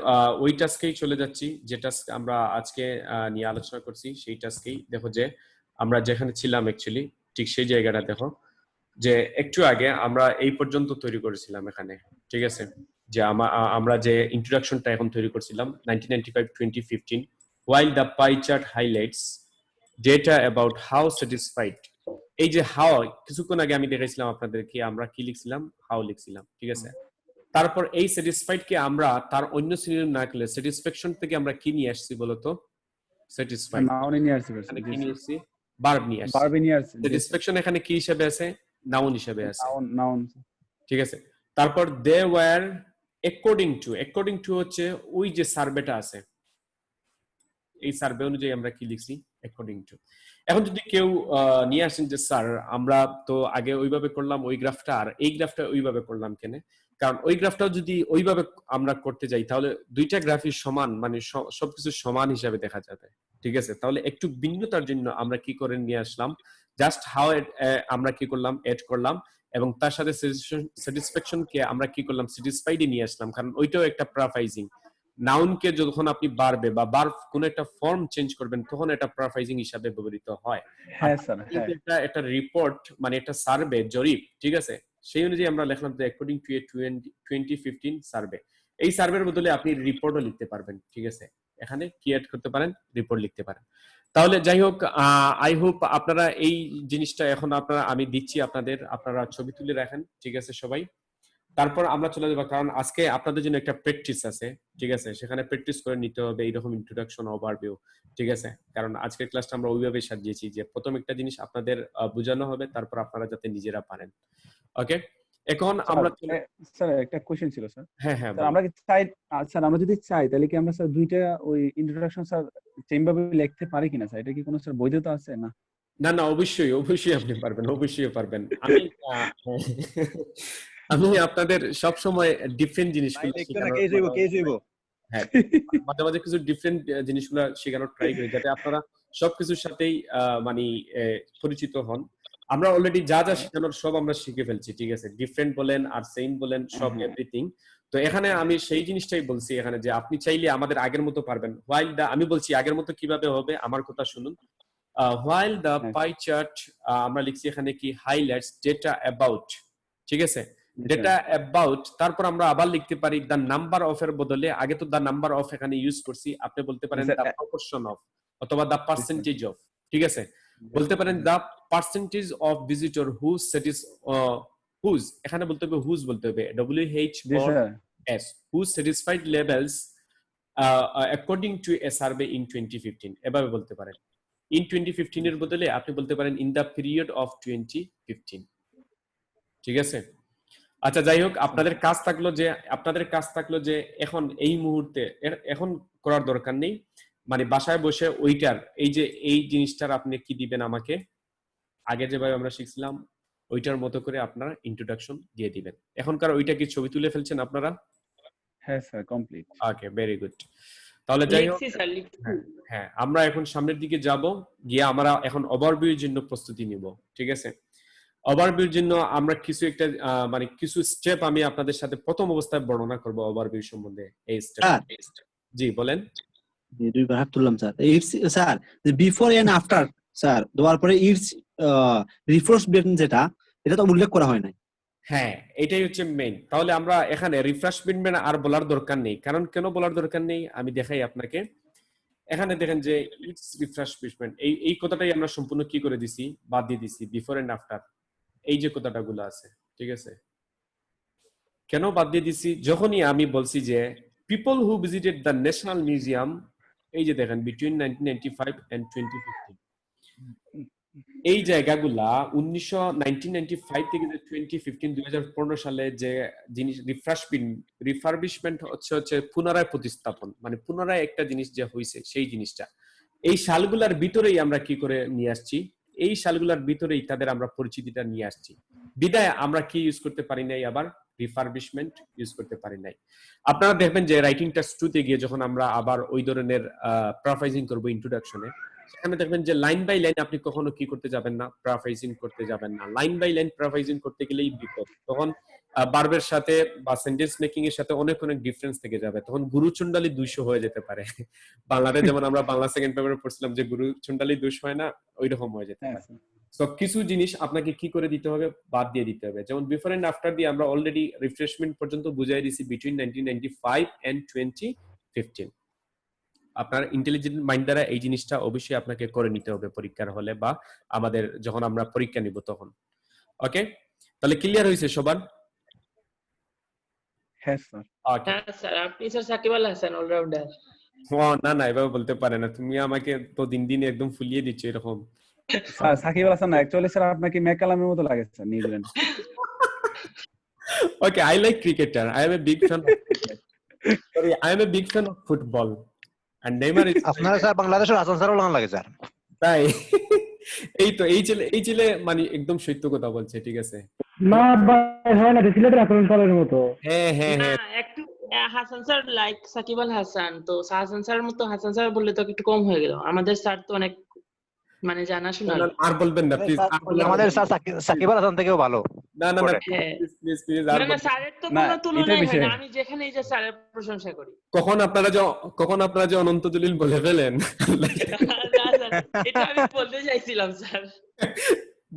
ওই টাস্কেই চলে যাচ্ছি যে টাস্ক আমরা আজকে নিয়ে আলোচনা করছি, সেই টাস্কেই। দেখো যে আমরা যেখানে ছিলাম অ্যাকচুয়ালি ঠিক সেই জায়গাটা দেখো যে একটু আগে আমরা এই পর্যন্ত তৈরি করেছিলাম এখানে, ঠিক আছে? যে আমরা যে ইন্ট্রোডাকশনটা এখন তৈরি করছিলাম 1995-2015, while the pie chart highlights data about how satisfied। এই যে হাউ, কিছুক্ষণ আগে আমি দেখাইছিলাম আপনাদেরকে আমরা কি লিখছিলাম, হাউ লিখছিলাম, ঠিক আছে? তারপর এই স্যাটিসফাইড কে আমরা তার অন্য সিনোনিম না করলে স্যাটিসফ্যাকশন থেকে আমরা কি নিয়ে আসছি বলতো? স্যাটিসফাইড।
নাউন নিয়ে আসছে
এখানে
স্যার।
কি নিয়ে আসছি? ভার্ব নিয়ে আসছি।
ভার্ব নিয়ে আসছে।
স্যাটিসফ্যাকশন এখানে কি হিসেবে আছে? নাউন হিসেবে আছে,
নাউন।
ঠিক আছে? তারপর দে ওয়্যার অ্যাকর্ডিং টু হচ্ছে ওই যে সার্ভেটা আছে, এই সার্ভে অনুযায়ী আমরা কি লিখছি? According to. এখন যদি কেউ নিয়ে আসেন যে স্যার আমরা তো আগে ওইভাবে করলাম ওই গ্রাফটা, আর এই গ্রাফটা ওইভাবে করলাম কেন? কারণ ওই গ্রাফটাও যদি ওইভাবে আমরা করতে যাই তাহলে দুইটা গ্রাফই সমান, মানে সবকিছু সমান হিসাবে দেখা যাবে, ঠিক আছে? তাহলে একটু ভিন্নতার জন্য আমরা কি করে নিয়ে আসলাম, জাস্ট হাউ আমরা কি করলাম, এড করলাম, এবং তার সাথে স্যাটিসফ্যাকশন কে আমরা কি করলাম, স্যাটিসফাইডে নিয়ে আসলাম, কারণ ওইটাও একটা প্যারাফ্রাইজিং। নাউনকে যখন আপনি বাড়বে বা বার্ব কোন একটা ফর্ম চেঞ্জ করবেন তখন এটা প্যারাফ্রাইজিং হিসাবে ব্যবহৃত হয়।
হ্যাঁ স্যার, হ্যাঁ।
এটা রিপোর্ট মানে একটা সার্ভে, জরিপ, ঠিক আছে? সেই অনুযায়ী আমরা লিখলাম যে অ্যাকর্ডিং টু এ 2015 সার্ভে। এই সার্ভের বদলে আপনি রিপোর্টও লিখতে পারবেন, ঠিক আছে? এখানে কি এড করতে পারেন, রিপোর্ট লিখতে পারেন। তাহলে যাই হোক, আই হোপ আপনারা এই জিনিসটা এখন আমি দিচ্ছি আপনাদের, আপনারা ছবি তুলে রাখেন, ঠিক আছে সবাই? তারপর আমরা চলে যাবো, কারণ আজকে আপনাদের জন্য একটা প্র্যাকটিস আছে, ঠিক আছে? সেখানে প্র্যাকটিস করে নিতে হবে এইরকম ইন্ট্রোডাকশন, ওভারভিউ, ঠিক আছে? কারণ আজকের ক্লাসটা আমরা ওইভাবে সাজিয়েছি যে প্রথম একটা জিনিস আপনাদের বোঝানো হবে, তারপর আপনারা যাতে নিজেরা পারেন। ওকে, এখন আমরা
স্যার একটা কোশ্চেন ছিল স্যার।
হ্যাঁ, হ্যাঁ,
স্যার আমরা কি চাই, স্যার আমরা যদি চাই তাহলে কি আমরা স্যার দুইটা ওই ইন্ট্রোডাকশন স্যার সেম ভাবে লিখতে পারি কিনা স্যার? এটা কি কোনো স্যার বৈধতা আছে না?
না না, অবশ্যই আপনি পারবেন, অবশ্যই পারবেন। আমি আপনাদের সব সময় ডিফারেন্ট জিনিসগুলো হ্যাঁ, মাঝে মাঝে কিছু ডিফারেন্ট জিনিসগুলো শেখানোর ট্রাই করি যাতে আপনারা সবকিছুর সাথেই মানে পরিচিত হন। আমরা অলরেডি যা যা শেখানোর সব আমরা শিখে ফেলছি, ঠিক আছে? ডিফারেন্ট বলেন আর সেম বলেন, সব এভরিথিং। তো এখানে আমি সেই জিনিসটাই বলছি এখানে যে আপনি চাইলে আমাদের আগের মতো পারবেন। আমি বলছি আগের মতো কিভাবে হবে, আমার কথা শুনুন। while the pie chart আমরা লিখছি এখানে কি highlights data about, ঠিক আছে? ডেটা অ্যাবাউট, তারপর আমরা আবার লিখতে পারি দ্য নাম্বার অফ এর বদলে, আগে তো দ্য নাম্বার অফ এখানে ইউজ করছি, আপনি বলতে পারেন দ্য প্রপোর্শন অফ অথবা দ্য পার্সেন্টেজ অফ, ঠিক আছে? বলতে পারেন the percentage of visitor whose, এখানে বলতে হবে হুজ, বলতে হবে WH or S, whose satisfied levels according to a survey in 2015, এভাবে বলতে পারেন। in 2015 এর বদলে আপনি বলতে পারেন in the period of 2015, ঠিক আছে? আচ্ছা যাই হোক, আপনাদের কাজ থাকলো যে এখন এই মুহূর্তে এখন করার দরকার নেই, মানে বাসায় বসে ওইটার এই জিনিসটার আপনি কি দিবেন আমাকে, আগে যেভাবে আমরা শিখছিলাম ওইটার মতো করে আপনারা ইন্ট্রোডাকশন দিয়ে দিবেন। এখনকার ওইটা কি ছবি তুলে ফেলছেন আপনারা?
হ্যাঁ স্যার, কমপ্লিট।
ওকে, ভেরি গুড। তাহলে যাই হোক,
লিখছি স্যার, লিখছি।
হ্যাঁ আমরা এখন সামনের দিকে যাব, গিয়ে আমরা এখন ওভারভিউর জন্য প্রস্তুতি নিব। ঠিক আছে, ওভারভিউর জন্য আমরা কিছু একটা মানে কিছু স্টেপ আমি আপনাদের সাথে প্রথম অবস্থায় বর্ণনা করব ওভারভিউ সম্বন্ধে। এই স্টেপ, জি বলেন।
দুই ভাগ তুললাম sir. It's sir before and after sir দেওয়ার পরে ইটস রিফ্রেশমেন্ট যেটা, এটা তো উল্লেখ করা হয় নাই।
হ্যাঁ, এটাই হচ্ছে মেইন। তাহলে আমরা এখানে রিফ্রেশমেন্ট আর বলার দরকার নেই। কারণ কেন বলার দরকার নেই আমি দেখাই আপনাকে। এখানে দেখেন যে ইটস রিফ্রেশমেন্ট, এই কথাটাই আমরা সম্পূর্ণ কি করে দিছি, বাদ দিয়ে দিছি বিফোর এন্ড আফটার। এই যে কথাটাগুলো আছে, ঠিক আছে, কেন বাদ দিয়ে দিছি? যখনই আমি বলছি যে people who visited the national museum, এই যে দেখেন বিটুইন 1995 এন্ড 2015, এই জায়গাগুলা 1995 থেকে 2015 সালে যে জিনিস রিফারবিশমেন্ট হচ্ছে পুনরায় প্রতিস্থাপন, মানে পুনরায় একটা জিনিস যে হয়েছে সেই জিনিসটা, এই সালগুলার ভিতরেই আমরা কি করে নিয়ে আসছি, এই সালগুলার ভিতরেই তাদের আমরা পরিচিতিটা নিয়ে আসছি। বিদায় আমরা কি ইউজ করতে পারি নাই, আবার রিফারবিশমেন্ট ইউজ করতে পারি নাই। আপনারা দেখবেন যে রাইটিং টেস্ট 2 তে গিয়ে যখন আমরা আবার ওই ধরনের প্যারাফ্রাইজিং করব ইন্ট্রোডাকশনে, সেখানে দেখবেন যে লাইন বাই লাইন আপনি কখনো কি করতে যাবেন না, প্যারাফ্রাইজিং করতে যাবেন না। লাইন বাই লাইন প্যারাফ্রাইজিং করতে গেলেই বিপদ, তখন ভার্বের সাথে বা সেন্টেন্স মেকিং এর সাথে অনেক ডিফারেন্স থেকে যাবে, তখন গুরু চন্ডালি 200 হয়ে যেতে পারে। বাংলাতে যেমন আমরা বাংলা সেকেন্ড পেপারে পড়ছিলাম যে গুরু চন্ডালি 200 হয় না, ওই রকম হয়ে যেতে
হ্যাঁ
পারে।
স্যার।
সো কিছু জিনিস আপনাকে কি করে দিতে হবে, বাদ দিয়ে দিতে হবে। যেমন বিফোর এন্ড আফটার দিয়ে আমরা অলরেডি রিফ্রেশমেন্ট পর্যন্ত বুঝাই দিয়েছি বিটুইন 1995 এন্ড 2015। আপনার ইন্টেলিজেন্ট মাইন্ড দ্বারা এই জিনিসটা অবশ্যই আপনাকে করে নিতে হবে পরীক্ষার হলে বা আমাদের যখন আমরা পরীক্ষা নিব তখন। ওকে, তাহলে ক্লিয়ার হয়েছে সবার?
হ্যাঁ স্যার।
ওকে,
হ্যাঁ স্যার, আপনি স্যার সাকিব আল হাসান অলরাউন্ডার।
না না এভাবে বলতে পারে না, তুমি আমাকে তো দিন দিন একদম ফুলিয়ে দিচ্ছ এরকম।
স্যার সাকিব আল হাসান না, অ্যাকচুয়ালি স্যার আপনাকে ম্যাকালামের মতো লাগে sir, New Zealand.
Okay, I like cricketer. I am a big fan of cricket. Sorry, I am a big fan of football. And Neymar is
আপনারা স্যার বাংলাদেশের হাসান স্যারও লাগান লাগে স্যার।
তাই। এই ছেলে মানে একদম সত্য কথা বলছে, ঠিক আছে।
না ভাই, হয় না, সিলেটের হাসান স্যারের মতো।
হ্যাঁ হ্যাঁ
না,
হ্যাঁ,
একটু হাসান স্যার লাইক সাকিব আল হাসান, তো হাসান স্যারের মতো হাসান স্যার বললে তো একটু কম হয়ে গেল। আমাদের স্যার তো অনেক মানে জানাশোনা।
আর বলবেন না প্লিজ।
আমাদের স্যার সাকিব আল হাসান থেকেও ভালো।
না না না
হ্যাঁ।
প্লিজ প্লিজ
না না, স্যারের তো
না,
কোনো
এটা
তুলনাই হয়
বিষয়।
না। আমি যেখানে এই যে স্যারের প্রশংসা করি।
কখন আপনারা যে অনন্ত জলিল বলে ফেলেন।
না, স্যার, এটা আমি বলতে চাইছিলাম স্যার।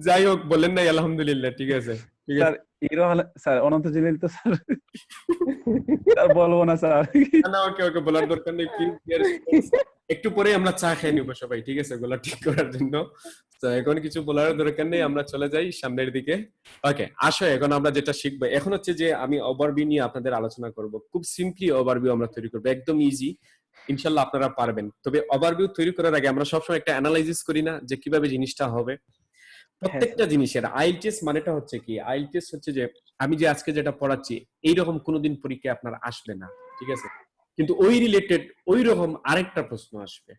যাই হোক, বলেন নাই আলহামদুলিল্লাহ, ঠিক আছে ঠিক
স্যার
আছে।
হিরো স্যার অনন্ত জলিল তো স্যার, স্যার বলবো না স্যার।
না ওকে ওকে, বলার দরকার নেই প্লিজ। একটু পরে আমরা চা খেয়ে নিব সবাই, ঠিক আছে, গলা ঠিক করার জন্য। তো এখন কিছু বলার দরকার নেই, আমরা চলে যাই সামনের দিকে। ওকে, আসো এখন আমরা যেটা শিখবো এখন হচ্ছে যে আমি ওভারভিউ নিয়ে আপনাদের আলোচনা করব। খুব সিম্পলি ওভারভিউ আমরা তৈরি করবো, একদম ইজি, ইনশাল্লাহ আপনারা পারবেন। তবে ওভারভিউ তৈরি করার আগে আমরা সবসময় একটা অ্যানালাইসিস করি না যে কিভাবে জিনিসটা হবে। প্রত্যেকটা জিনিসের আইএলটিএস মানেটা হচ্ছে কি, আইএলটিএস হচ্ছে যে আমি যে আজকে যেটা পড়াচ্ছি এইরকম কোনোদিন পরীক্ষা আপনার আসবে না, ঠিক আছে, কিন্তু ওই রিলেটেড ওই রকম আরেকটা প্রশ্ন আসবে।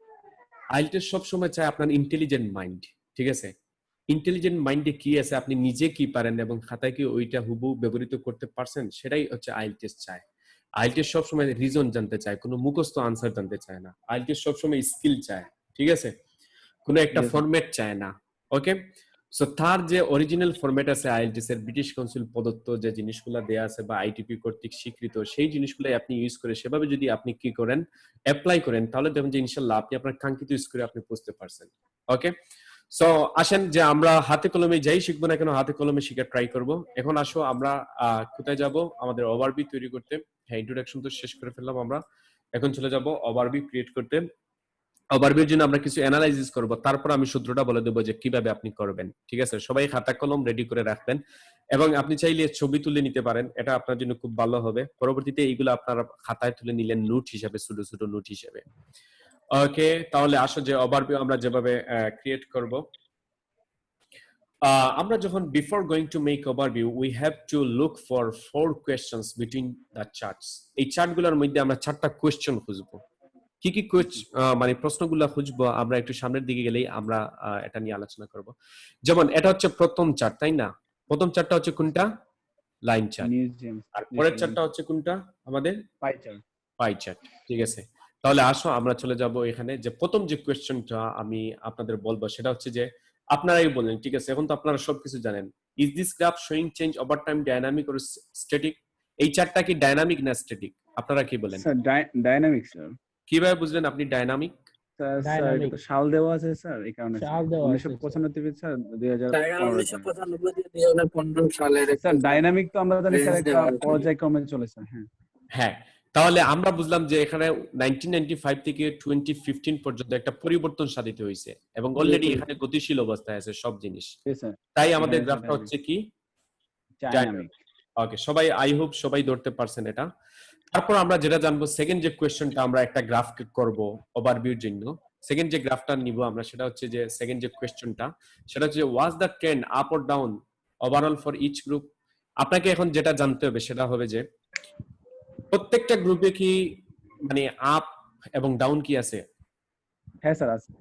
আইএলটিএস সবসময় চায় আপনার ইন্টেলিজেন্ট মাইন্ড, ঠিক আছে। ইন্টেলিজেন্ট মাইন্ডে কি আছে, আপনি নিজে কি পারেন এবং খাতায় কি ওইটা হুবহু ব্যবহৃত করতে পারছেন, সেটাই হচ্ছে আইএলটিএস চায়। আইএলটিএস সবসময় রিজন জানতে চায়, কোনো মুখস্থ আনসার জানতে চায় না। আইএলটিএস সবসময় স্কিল চায়, ঠিক আছে, কোনো একটা ফরম্যাট চায় না। ওকে, সো তার যে অরিজিনাল ফরম্যাট আছে আইএলটিএস এর, ব্রিটিশ কাউন্সিল প্রদত্ত যে জিনিসগুলো দেয়া আছে বা আইটিপি কর্তৃক স্বীকৃত, সেই জিনিসগুলাই আপনি ইউজ করে সেভাবে যদি আপনি কি করেন, অ্যাপ্লাই করেন, তাহলে দেখবেন যে ইনশাআল্লাহ আপনি আপনার কাঙ্ক্ষিত স্কোরে আপনি পৌঁছতে পারছেন। ওকে, সো আসেন যে আমরা হাতে কলমে যাই শিখবো না কেন, হাতে কলমে শিখে ট্রাই করব। এখন আসো আমরা কোথায় যাব, আমাদের ওভারভিউ তৈরি করতে। হ্যাঁ, ইন্ট্রোডাকশন তো শেষ করে ফেললাম আমরা, এখন চলে যাব ওভারভিউ ক্রিয়েট করতে। ওভারভিউর জন্য আমরা কিছু অ্যানালাইসিস করব, তারপর আমি সূত্রটা বলে দেবো যে কিভাবে আপনি করবেন, ঠিক আছে। সবাই খাতা কলম রেডি করে রাখবেন এবং আপনি চাইলে ছবি তুলে নিতে পারেন, এটা আপনার জন্য খুব ভালো হবে। পরবর্তীতে এইগুলো আপনারা খাতায় তুলে নিলেন নোট হিসাবে, ছোট ছোট নোট হিসাবে। ওকে, তাহলে আসো যে ওভারভিউ আমরা যেভাবে ক্রিয়েট করব। আমরা যখন before going to make overview we have to look for 4 questions between the charts. এই চার্টগুলোর মধ্যে আমরা 4টা কোয়েশ্চেন খুঁজবো। কি কি মানে প্রশ্নগুলো খুঁজবো আমরা একটু সামনের দিকে গেলেই আমরা এটা নিয়ে আলোচনা করব। যেমন এটা হচ্ছে প্রথম চার্ট, তাই না? প্রথম চার্টটা হচ্ছে কোনটা? Line chart.
মিউজিয়াম
আর পরের চার্টটা হচ্ছে কোনটা আমাদের?
পাই চার্ট।
Pie chart. ঠিক আছে, তাহলে আসো আমরা চলে যাব এখানে। যে প্রথম যে কোয়েশ্চেনটা আমি আপনাদের বলবো সেটা হচ্ছে যে আপনারাই বলেন, ঠিক আছে? এখন তো আপনারা সবকিছু জানেন। Is this graph showing change over time, dynamic or static? এই চার্টটা কি ডায়নামিক না স্ট্যাটিক? আপনারা কি বলেন?
Sir dynamic sir.
কিভাবে বুঝলেন আপনি ডায়নামিক?
Sir
Dynamic.
এটা তো সাল দেওয়া আছে স্যার, এই কারণে
সাল দেওয়া আছে,
1995 স্যার 2015
1995 সালের
স্যার। ডাইনামিক তো আমরা জানি স্যার
range
একটা
দেওয়া আছে।
পর্যায়ক্রমে চলে স্যার। হ্যাঁ
হ্যাঁ, তাহলে আমরা বুঝলাম যে এখানে 1995 থেকে 2015 পর্যন্ত একটা পরিবর্তন সাধিত হয়েছে এবং অলরেডি এখানে গতিশীল অবস্থায় আছে সব জিনিস।
ঠিক স্যার,
তাই আমাদের
এখানে
গ্রাফটা
dynamic।
হচ্ছে কি?
ডাইনামিক।
ওকে, সবাই আই হোপ সবাই ধরতে পারছেন এটা। তারপর আমরা যেটা জানবো, সেকেন্ড যে কোয়েশ্চেনটা আমরা একটা গ্রাফ করব ওভারভিউর জন্য। সেকেন্ড যে গ্রাফটা নিব আমরা সেটা হচ্ছে যে সেকেন্ড যে কোয়েশ্চেনটা সেটা হচ্ছে was the trend up or down overall for each group. আপনাকে এখন যেটা জানতে হবে সেটা হবে যে প্রত্যেকটা গ্রুপে কি মানে আপ এবং ডাউন কি আছে?
হ্যাঁ স্যার আছে।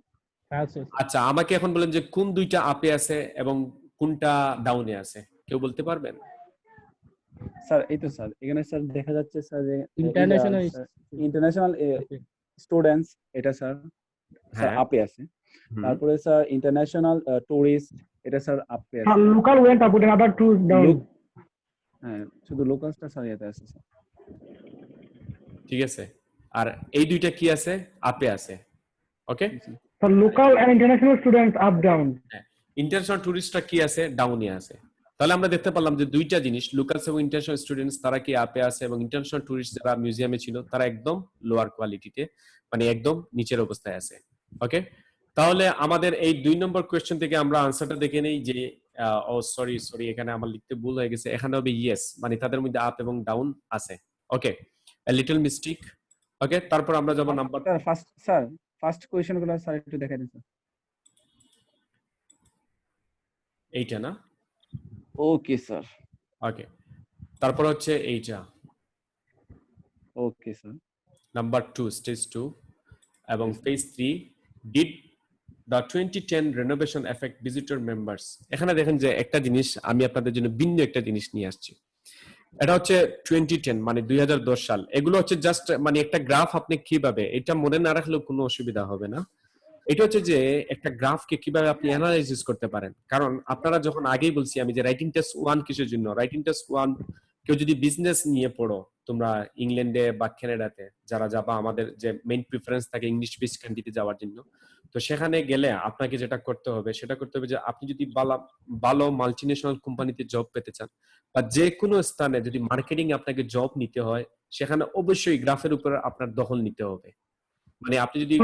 আচ্ছা, আমাকে এখন বলেন যে কোন দুইটা আপে আছে এবং কোনটা ডাউনে আছে, কেউ বলতে পারবেন?
স্যার এই তো স্যার এখানে স্যার দেখা যাচ্ছে স্যার যে
International
স্টুডেন্টস এটা স্যার
হ্যাঁ,
আপে আছে।
হুম।
তারপরে স্যার ইন্টারন্যাশনাল টুরিস্ট এটা স্যার আপে আছে।
local went up with another two down.
হ্যাঁ, শুধু লোকালসটা স্যার এতে আছে স্যার।
ঠিক আছে, আর এই দুইটা কি আছে? আপে আছে। Okay,
So local and international students up down.
International টুরিস্টরা কি আছে? ডাউনে আছে। তাহলে আমরা দেখতে পারলাম যে দুইটা জিনিস, লোকালস এবং ইন্টারন্যাশনাল স্টুডেন্টস তারা কি আপে আছে এবং ইন্টারন্যাশনাল টুরিস্ট যারা মিউজিয়ামে ছিল তারা একদম লোয়ার কোয়ালিটিতে, মানে একদম নিচের অবস্থায় আছে। ওকে, তাহলে আমাদের এই 2 নম্বর কোয়েশ্চেন থেকে আমরা আনসারটা দেখে নেই যে ও সরি এখানে আমার লিখতে ভুল হয়ে গেছে। এখানে হবে ইয়েস, মানে তাদের মধ্যে আপ এবং ডাউন আছে। ওকে, a little mistake. ওকে, তারপর আমরা যাব নাম্বার
স্যার ফার্স্ট কোয়েশ্চেনগুলো স্যার একটু দেখাই দিন স্যার।
এইটা না?
Okay sir.
ওকে, তারপর হচ্ছে এইটা
ওকে স্যার।
নাম্বার 2 স্টেজ 2 এবং phase 3 did the 2010 renovation effect visitor members. এখানে দেখেন যে একটা জিনিস আমি আপনাদের জন্য ভিন্ন একটা জিনিস নিয়ে আসছি। এটা হচ্ছে 2010 মানে 2010 সাল। এগুলো হচ্ছে জাস্ট মানে একটা গ্রাফ, আপনি কিভাবে এটা মনে না রাখলেও কোনো অসুবিধা হবে না। এটা হচ্ছে যে একটা গ্রাফকে কিভাবে আপনি অ্যানালাইসিস করতে পারেন। কারণ আপনারা যখন আগেই বলছি আমি যে রাইটিং টেস্ট 1 কিসের জন্য, রাইটিং টেস্ট 1 কেউ যদি বিজনেস নিয়ে পড়ো তোমরা ইংল্যান্ডে বা কানাডাতে যারা যাবা, আমাদের যে মেইন প্রিফারেন্স থাকে ইংলিশ বেস কান্ট্রিতে যাওয়ার জন্য, তো সেখানে গেলে আপনাকে যেটা করতে হবে সেটা করতে হবে যে আপনি যদি ভালো মাল্টিন্যাশনাল কোম্পানিতে জব পেতে চান বা যে কোনো স্থানে যদি মার্কেটিং আপনাকে জব নিতে হয়, সেখানে অবশ্যই গ্রাফের উপর আপনার দখল নিতে হবে। মানে আপনি যদি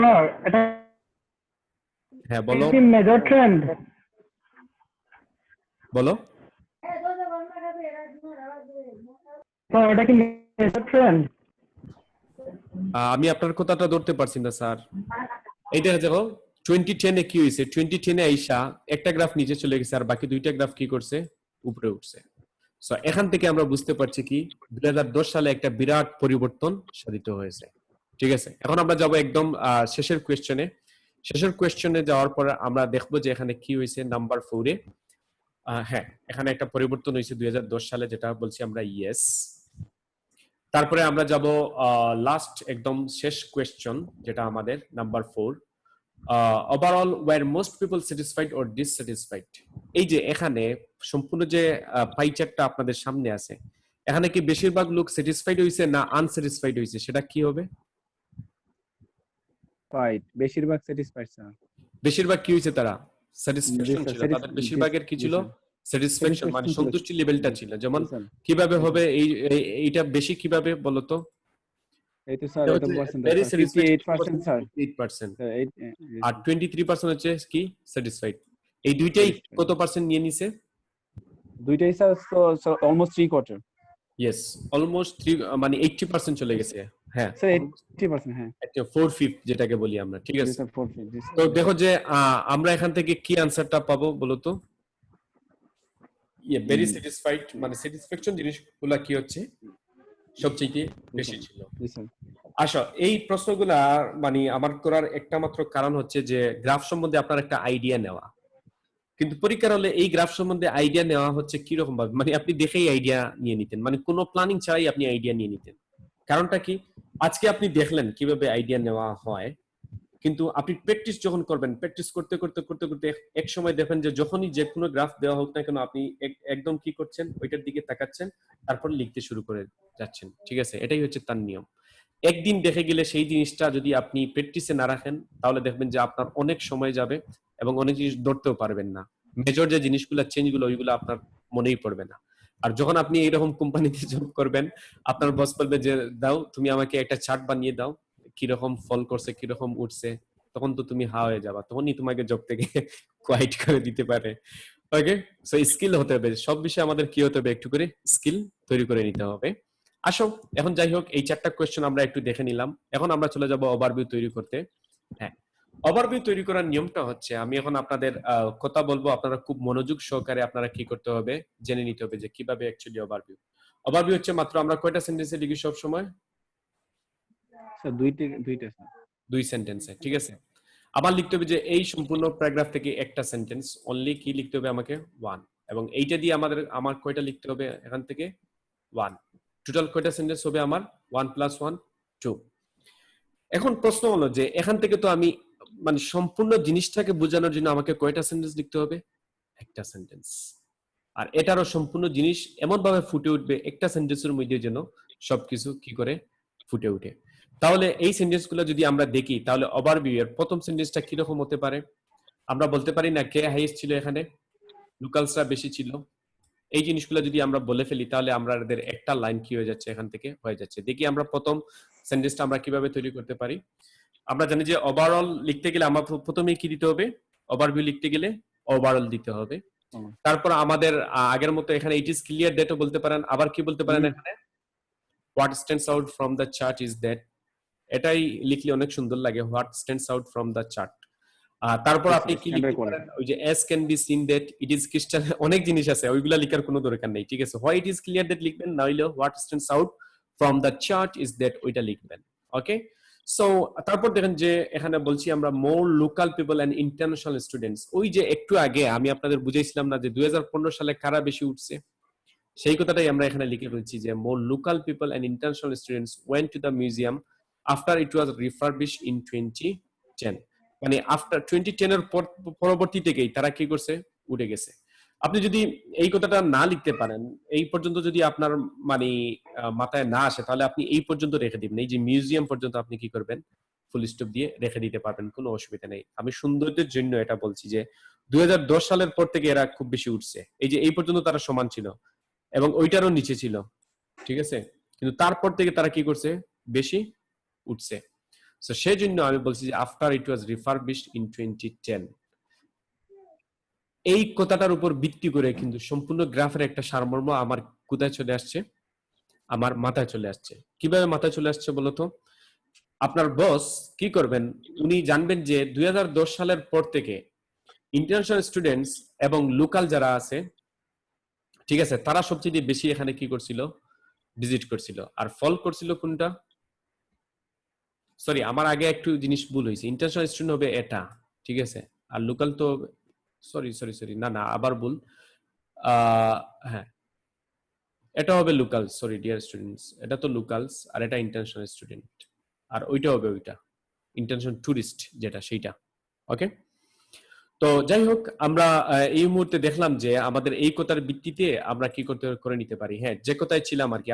হ্যাঁ বলো
Major trend.
বলো
So এটা কি major trend?
আমি আপনার কথাটা ধরতে পারছি না স্যার। এইটা দেখো 2010 এ কি হয়েছে, 2010 এ আইসা একটা গ্রাফ নিচে চলে গেছে আর বাকি দুইটা গ্রাফ কি করছে? উপরে উঠছে। সো এখান থেকে আমরা বুঝতে পারছি কি 2010 সালে একটা বিরাট পরিবর্তন সাধিত হয়েছে। ঠিক আছে, এখন আমরা যাব একদম শেষের কোয়েশ্চেনে। শেষের কোয়েশ্চেনে যাওয়ার পর আমরা দেখবো যে এখানে কি হয়েছে নাম্বার 4 এ। হ্যাঁ, এখানে একটা পরিবর্তন হয়েছে 2010 সালে, যেটা বলছি আমরা ইয়েস। তারপরে আমরা যাব লাস্ট একদম শেষ কোয়েশ্চন, যেটা আমাদের number 4। Overall were most people satisfied or dissatisfied. এই যে এখানে সম্পূর্ণ যে পাই চার্টটা আপনাদের সামনে আছে, এখানে কি বেশিরভাগ লোক স্যাটিসফাইড হয়েছে না আনস্যাটিসফাইড হয়েছে, সেটা কি হবে?
বেশিরভাগ স্যাটিসফাইড স্যার।
বেশিরভাগ কি হয়েছে? তারা স্যাটিসফ্যাকশন ছিল, তাদের বেশিরভাগের কি ছিল? স্যাটিসফ্যাকশন, মানে সন্তুষ্টি লেভেলটা ছিল। যেমন কিভাবে হবে এইটা বেশি কিভাবে বলতো?
এই তো স্যার এটা বলছেন 58% স্যার,
8%, আর 23% হচ্ছে কি স্যাটিসফাইড। এই দুইটাই কত পার্সেন্ট নিয়ে নিছে?
দুইটাই স্যার তো অলমোস্ট 3/4।
ইয়েস, অলমোস্ট 3 মানে 80% চলে গেছে। হ্যাঁ
স্যার 80%। হ্যাঁ,
4/5 যেটাকে বলি আমরা। ঠিক আছে,
স্যার 4/5।
তো দেখো যে আমরা এখান থেকে কি আনসারটা পাবো বলো তো? ভেরি স্যাটিসফাইড, মানে স্যাটিসফ্যাকশন জিনিসগুলা কি হচ্ছে সবচেয়ে বেশি ছিল।
জি স্যার।
আচ্ছা, এই প্রশ্নগুলা মানে আমার করার একটা মাত্র কারণ হচ্ছে যে গ্রাফ সম্বন্ধে আপনার একটা আইডিয়া নেওয়া, কিন্তু পরীক্ষার হলে এই গ্রাফ সম্বন্ধে আইডিয়া নেওয়া হচ্ছে কিরকম ভাবে, মানে আপনি দেখেই আইডিয়া নিয়ে নিতেন, মানে কোনো প্ল্যানিং ছাড়াই আপনি আইডিয়া নিয়ে নিতেন। কারণটা কি, আজকে আপনি দেখলেন কিভাবে আইডিয়া নেওয়া হয়, কিন্তু আপনি প্র্যাকটিস যখন করবেন, প্র্যাকটিস করতে করতে করতে করতে এক সময় দেখবেন যে যখনই যে কোনো গ্রাফ দেওয়া হোক না কেন আপনি একদম কি করছেন, ওইটার দিকে তাকাচ্ছেন, তারপর লিখতে শুরু করে যাচ্ছেন। ঠিক আছে, এটাই হচ্ছে তার নিয়ম। একদিন দেখে গেলে সেই জিনিসটা যদি আপনি প্র্যাকটিসে না রাখেন, তাহলে দেখবেন যে আপনার অনেক সময় যাবে এবং অনেক জিনিস ধরতেও পারবেন না। মেজর যে জিনিসগুলো চেঞ্জগুলো ওইগুলো আপনার মনেই পড়বে না। আর যখন আপনি এইরকম কোম্পানিতে জব করবেন, আপনার বস বলবে যে দাও তুমি আমাকে একটা চার্ট বানিয়ে দাও, কিরকম ফল করছে, কিরকম উঠছে, তখন তো তুমি হা হয়ে যাবা, তখনই তোমাকে জব থেকে কোয়াইট করে দিতে পারে। ওকে, সো স্কিল হতে হবে, সব বিষয়ে আমাদের কি হতে হবে, একটু করে স্কিল তৈরি করে নিতে হবে। আসো, এখন যাই হোক, এই 4টা কোয়েশ্চেন আমরা একটু দেখে নিলাম। এখন আমরা চলে যাব ওভারভিউ তৈরি করতে। হ্যাঁ, ওভারভিউ তৈরি করার নিয়মটা হচ্ছে, আমি এখন আপনাদের কথা বলবো, আপনারা খুব মনোযোগ সহকারে আপনারা কি করতে হবে, জেনে নিতে হবে যে কিভাবে অ্যাকচুয়ালি ওভারভিউ। ওভারভিউ হচ্ছে মাত্র আমরা কয়টা সেন্টেন্সে লিখি সব সময়?
স্যার দুইটা স্যার।
2 সেন্টেন্সে, ঠিক আছে। আবার লিখতে হবে যে এই সম্পূর্ণ প্যারাগ্রাফ থেকে একটা সেন্টেন্স অনলি কি লিখতে হবে আমাকে 1, এবং এইটা দিয়ে আমার কয়টা লিখতে হবে এখান থেকে 1। টোটাল কয়টা সেন্টেন্স হবে আমার? 1 + 1 2। এখন প্রশ্ন হলো যে এখান থেকে তো আমি মানে সম্পূর্ণ জিনিসটাকে বোঝানোর জন্য আমাকে কয়টা সেন্টেন্স লিখতে হবে? একটা সেন্টেন্স। আর এটারও সম্পূর্ণ জিনিস এমন ভাবে ফুটে উঠবে একটা সেন্টেন্সের মধ্যে যেন সবকিছু কি করে ফুটে উঠে। তাহলে এই সেন্টেন্সগুলো যদি আমরা দেখি, তাহলে ওভারভিউ এর প্রথম সেন্টেন্সটা কি রকম হতে পারে? আমরা বলতে পারি না কে হাইয়েস্ট ছিল এখানে? লোকালসরা বেশি ছিল। এই জিনিসগুলো যদি আমরা বলে ফেলি, তাহলে আমাদের একটা লাইন কি হয়ে যাচ্ছে, এখান থেকে হয়ে যাচ্ছে। দেখি আমরা প্রথম সেন্টেন্সটা আমরা কিভাবে তৈরি করতে পারি। আমরা জানি যে ওভারঅল লিখতে গেলে আমার প্রথমেই কি দিতে হবে? ওভারভিউ লিখতে গেলে ওভারঅল দিতে হবে। তারপর আমাদের আগের মতো এখানে ইট ইজ ক্লিয়ার দ্যাটও বলতে পারেন। আবার কি বলতে পারেন এখানে? What stands out from the chart is that. এটাই লিখলে অনেক সুন্দর লাগে, what stands out from the chart. তারপর আপনি কি লিখতে পারেন? ওই যে as can be seen that it is crystal, অনেক জিনিস আছে, ওইগুলা লিখার কোনো দরকার নেই। ঠিক আছে, why it is clear that লিখবেন, না হইলে what stands out from the chart is that ওইটা লিখবেন। ওকে, সো তারপর দেখেন যে এখানে বলছি আমরা more local people and international students। ওই যে একটু আগে আমি আপনাদের বুঝাইছিলাম না যে 2015 সালে কারা বেশি উঠছে, সেই কথাটাই আমরা এখানে লিখে ফেলছি যে more local people and international students went to the museum after it was refurbished in 2010। মানে আফটার 2010 এর পরবর্তী থেকেই তারা কি করছে, উঠে গেছে। আপনি যদি এই কথাটা না লিখতে পারেন, এই পর্যন্ত যদি আপনার মানে মাথায় না আসে, তাহলে আপনি এই পর্যন্ত রেখে দিবেন। এই যে মিউজিয়াম পর্যন্ত আপনি কি করবেন, ফুল স্টপ দিয়ে রেখে দিতে পারবেন, কোনো অসুবিধা নেই। আমি সৌন্দর্যের জন্য এটা বলছি যে 2010 সালের পর থেকে এরা খুব বেশি উঠছে। এই যে এই পর্যন্ত তারা সমান ছিল এবং ওইটারও নিচে ছিল, ঠিক আছে, কিন্তু তারপর থেকে তারা কি করছে, বেশি উঠছে। সো সেই জন্য আমি বলছি যে after it was refurbished in 2010। এই কথাটার উপর ভিত্তি করে কিন্তু সম্পূর্ণ গ্রাফের একটা সারমর্ম আমার কোথায় চলে আসছে, আমার মাথায় চলে আসছে। কিভাবে মাথায় চলে আসছে বলতো? আপনার বস কি করবেন, উনি জানবেন যে 2010 সালের পর থেকে ইন্টারন্যাশনাল স্টুডেন্টস এবং লোকাল যারা আছে, ঠিক আছে, তারা সবচেয়ে বেশি এখানে কি করছিল, ভিজিট করছিল। আর ফল করছিল কোনটা? সরি, আমার আগে একটু জিনিস ভুল হয়েছে, ইন্টারন্যাশনাল স্টুডেন্ট হবে এটা, ঠিক আছে, আর লোকাল তো সরি সরি সরি না না আবার ভুল। হ্যাঁ, এটা হবে লোকাল, সরি ডিয়ার স্টুডেন্টস, এটা তো লোকালস আর এটা ইন্টারন্যাশনাল স্টুডেন্ট, আর ওইটা হবে ওইটা ইন্টারন্যাশনাল টুরিস্ট যেটা, সেইটা। ওকে, তো যাই হোক, আমরা এই মুহূর্তে দেখলাম যে আমাদের এই কথার ভিত্তিতে আমরা কি করতে করে নিতে পারি। হ্যাঁ, যে কথায় ছিলাম আর কি,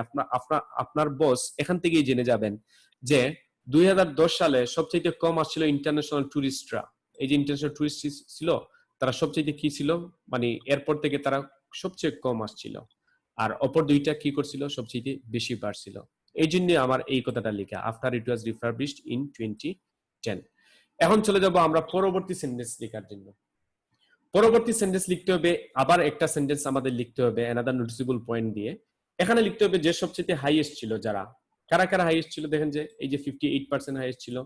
আপনার বস এখান থেকেই জেনে যাবেন যে 2010 সালে সবচেয়ে কম আসছিল ইন্টারন্যাশনাল টুরিস্টরা। এই যে ইন্টারন্যাশনাল টুরিস্ট ছিল, তারা সবচেয়ে কি ছিল, মানে এরপর থেকে তারা সবচেয়ে কম আসছিল, আর অপর দুইটা কি করছিল, সবচেয়ে বেশি বাড়ছিল। এই জন্য আমার এই কথাটা লেখা, after it was refurbished in 2010। এখন চলে যাব আমরা পরবর্তী সেন্টেন্স লেখার জন্য। পরবর্তী সেন্টেন্স লিখতে হবে, আবার একটা সেন্টেন্স আমাদের লিখতে হবে অ্যানাদার নোটিসেবল পয়েন্ট দিয়ে। এখানে লিখতে হবে যে সবচেয়ে হাইয়েস্ট ছিল, যারা কারা কারা হাইয়েস্ট ছিল। দেখেন যে এই যে 58% হাইয়েস্ট ছিল,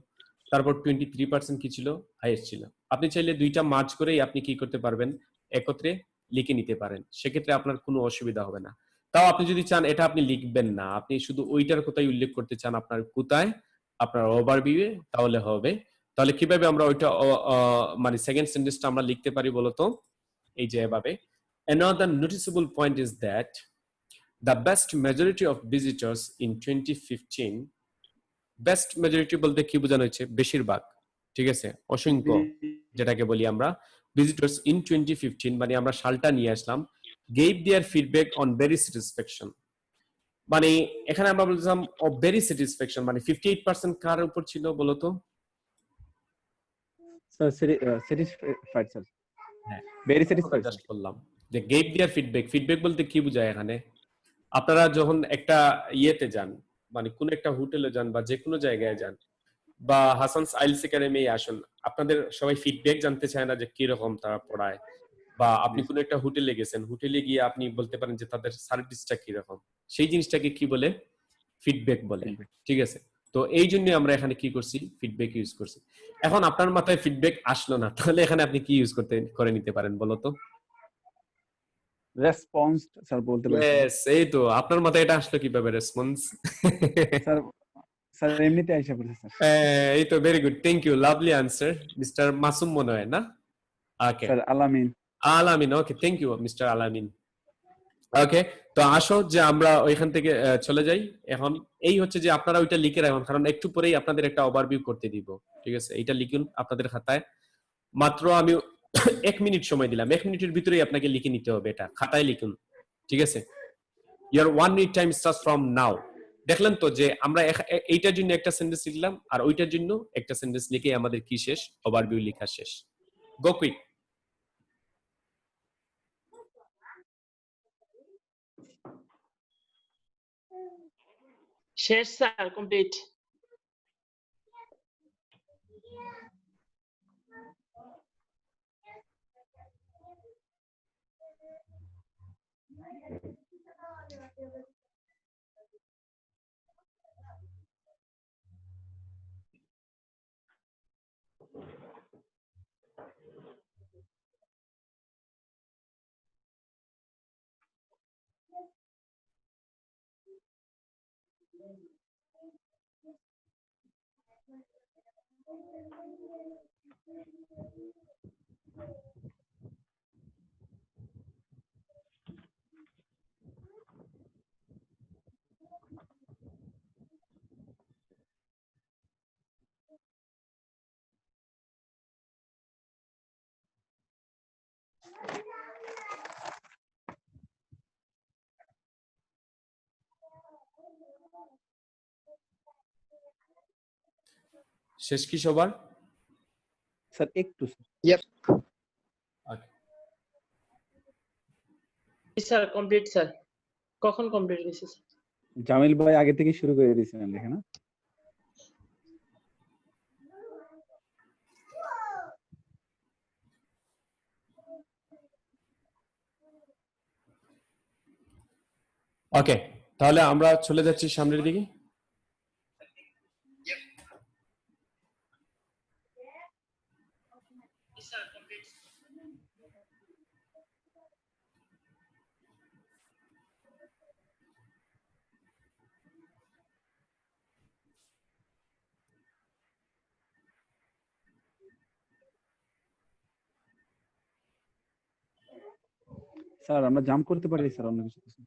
তারপর 23% কি ছিল, হাইয়েস্ট ছিল। আপনি চাইলে দুইটা মার্জ করেই আপনি কি করতে পারবেন, একত্রে লিখে নিতে পারেন, সেক্ষেত্রে আপনার কোনো অসুবিধা হবে না। তাও আপনি যদি চান এটা আপনি লিখবেন না, আপনি শুধু ওইটার কথাই উল্লেখ করতে চান আপনার কোথায়, আপনার ওভারভিউয়ে, তাহলে হবে। তাহলে কিভাবে আমরা ওইটা মানে সেকেন্ড সেন্টেন্সটা আমরা লিখতে পারি বলতো, এই যে এভাবে, another noticeable point is that the best majority of visitors in 2015, best majority বলতে কি বোঝানো হচ্ছে, বেশিরভাগ, ঠিক আছে, অসংখ্য যেটাকে বলি আমরা, ভিজিটর্স ইন 2015 মানে আমরা সালটা নিয়ে আসলাম, gave their feedback on very satisfaction, মানে এখানে আমরা বলছিলাম of very satisfaction, মানে 58% কার উপর ছিল বলতো?
স্যার স্যাটিসফাইড স্যার,
হ্যাঁ,
ভেরি স্যাটিসফাইড।
জাস্ট বললাম যে gave their feedback, ফিডব্যাক বলতে কি বোঝায় এখানে? আপনারা যখন একটা ইয়েতে যান, মানে কোন একটা হোটেলে যান বা যে কোনো জায়গায় যান, বা হাসানস আইলস একাডেমি আসুন, আপনাদের সবাই ফিডব্যাক জানতে চায় না যে কি রকম তারা পড়ায়, বা আপনি কোন একটা হোটেলে গেছেন, হোটেলে গিয়ে আপনি বলতে পারেন যে তাদের সার্ভিসটা কি রকম, সেই জিনিসটাকে কি বলে? ফিডব্যাক বলে, ঠিক আছে। তো এই জন্য আমরা এখানে কি করছি? ফিডব্যাক ইউজ করছি। এখন আপনার মাথায় ফিডব্যাক আসলো না, তাহলে এখানে আপনি কি ইউজ করে নিতে পারেন বলো তো?
রেসপন্স স্যার বলতে পারি।
ইয়েস, এই তো, আপনার মাথায় এটা আসলো কিভাবে, রেসপন্স?
স্যার স্যার এমনিতে আইসা পড়ছে স্যার।
এই তো, very good, thank you, lovely answer, mister Masum মনে হয় না? ওকে,
স্যার আলামিন।
আলামিন, ওকে, থ্যাংক ইউ মিস্টার আলামিন। ওকে, তো আসো যে আমরা ওইখান থেকে চলে যাই। এখন এই হচ্ছে যে আপনারা ওইটা লিখে রাখুন, কারণ একটু পরেই আপনাদের একটা ওভারভিউ করতে দিব, ঠিক আছে। এইটা লিখুন আপনাদের খাতায়, মাত্র আমি 1 মিনিট সময় দিলাম, 1 মিনিটের ভিতরেই আপনাকে লিখে নিতে হবে, এটা খাতায় লিখুন, ঠিক আছে। ইয়ার 1 minute time starts from now. দেখলেন তো যে আমরা এইটার জন্য একটা সেন্টেন্স লিখলাম, আর ওইটার জন্য একটা সেন্টেন্স লিখে আমাদের কি শেষ? ওভারভিউ লেখা শেষ। গো কুইক।
শেষ স্যার, কমপ্লিট।
শেষ কি সবার?
স্যার একটু স্যার।
Sir complete sir. কখন কমপ্লিট হয়েছে স্যার?
জামিল ভাই আগে থেকে শুরু করে দিয়েছিলেন লেখা না?
ওকে, তাহলে আমরা চলে যাচ্ছি সামনের দিকে।
স্যার আমরা জাম্প করতে পারি স্যার অন্য কিছু?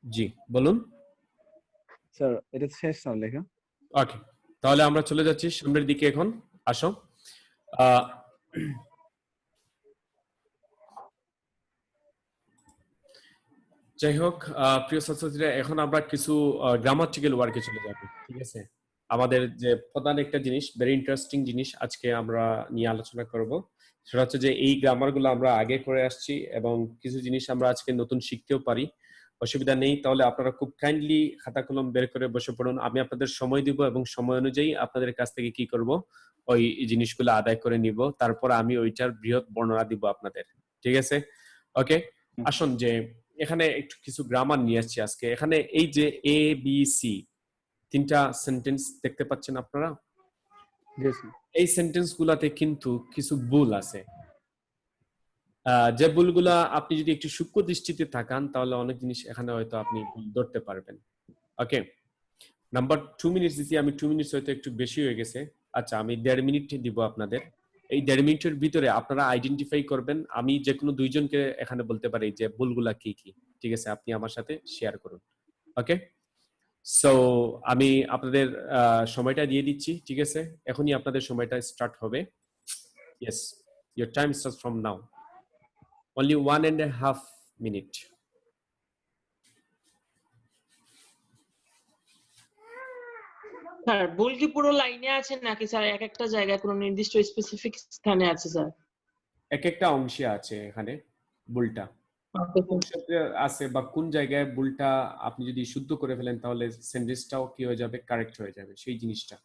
জি বলুন।
স্যার এটা শেষ স্যার লেখা।
ওকে, তাহলে আমরা চলে যাচ্ছি সামনের দিকে। এখন আসো, যাই হোক, প্রিয় ছাত্রছাত্রীরা, এখন আমরা কিছু গ্রামাটিক্যাল ওয়ার্কে চলে যাব, ঠিক আছে। আমাদের যে প্রধান একটা জিনিস, ভেরি ইন্টারেস্টিং জিনিস আজকে আমরা নিয়ে আলোচনা করব, সেটা হচ্ছে যে এই গ্রামারগুলো আমরা আগে করে আসছি এবং কিছু জিনিস আমরা আজকে নতুন শিখতেও পারি, অসুবিধা নেই। তাহলে আপনারা খুব কাইন্ডলি খাতা কলম বের করে বসে পড়ুন, আমি আপনাদের সময় দিব এবং সময় অনুযায়ী আপনাদের কাছ থেকে কি করব, ওই জিনিসগুলো আদায় করে নিব, তারপর আমি ওইটার বৃহৎ বর্ণনা দিব আপনাদের, ঠিক আছে। ওকে, আসুন যে এখানে একটু কিছু গ্রামার নিয়ে আসছি আজকে। এখানে এই যে এ বি সি তিনটা সেন্টেন্স দেখতে পাচ্ছেন আপনারা, এই সেন্টেন্স গুলাতে কিন্তু কিছু ভুল আছে। যে ভুলগুলা আপনি যদি একটু সূক্ষ্ম দৃষ্টিতে তাকান তাহলে অনেক জিনিস এখানে হয়তো আপনি ভুল ধরতে পারবেন। ওকে, নাম্বার 2 মিনিটস দিচ্ছি আমি, 2 মিনিটস হয়তো একটু বেশি হয়ে গেছে। আচ্ছা, আমি 1.5 মিনিট দিব আপনাদের। এই 1.5 মিনিটের ভিতরে আপনারা আইডেন্টিফাই করবেন। আমি যে কোনো দুইজনকে এখানে বলতে পারি যে ভুলগুলা কি কি, ঠিক আছে? আপনি আমার সাথে শেয়ার করুন। ওকে, সো আমি আপনাদের সময়টা দিয়ে দিচ্ছি, ঠিক আছে? এখনই আপনাদের সময়টা স্টার্ট হবে। Yes, your time starts from now. Only 1.5 minute.
Sir ভুল কি পুরো লাইনে আছে নাকি স্যার এক একটা জায়গায় কোনো নির্দিষ্ট স্পেসিফিক স্থানে আছে স্যার?
এক একটা অংশে আছে এখানে ভুলটা আছে, বা কোন জায়গায় ভুলটা আপনি যদি শুদ্ধ করে ফেলেন তাহলে সেন্টেন্সটাও কি হয়ে যাবে, কারেক্ট হয়ে যাবে, সেই জিনিসটা।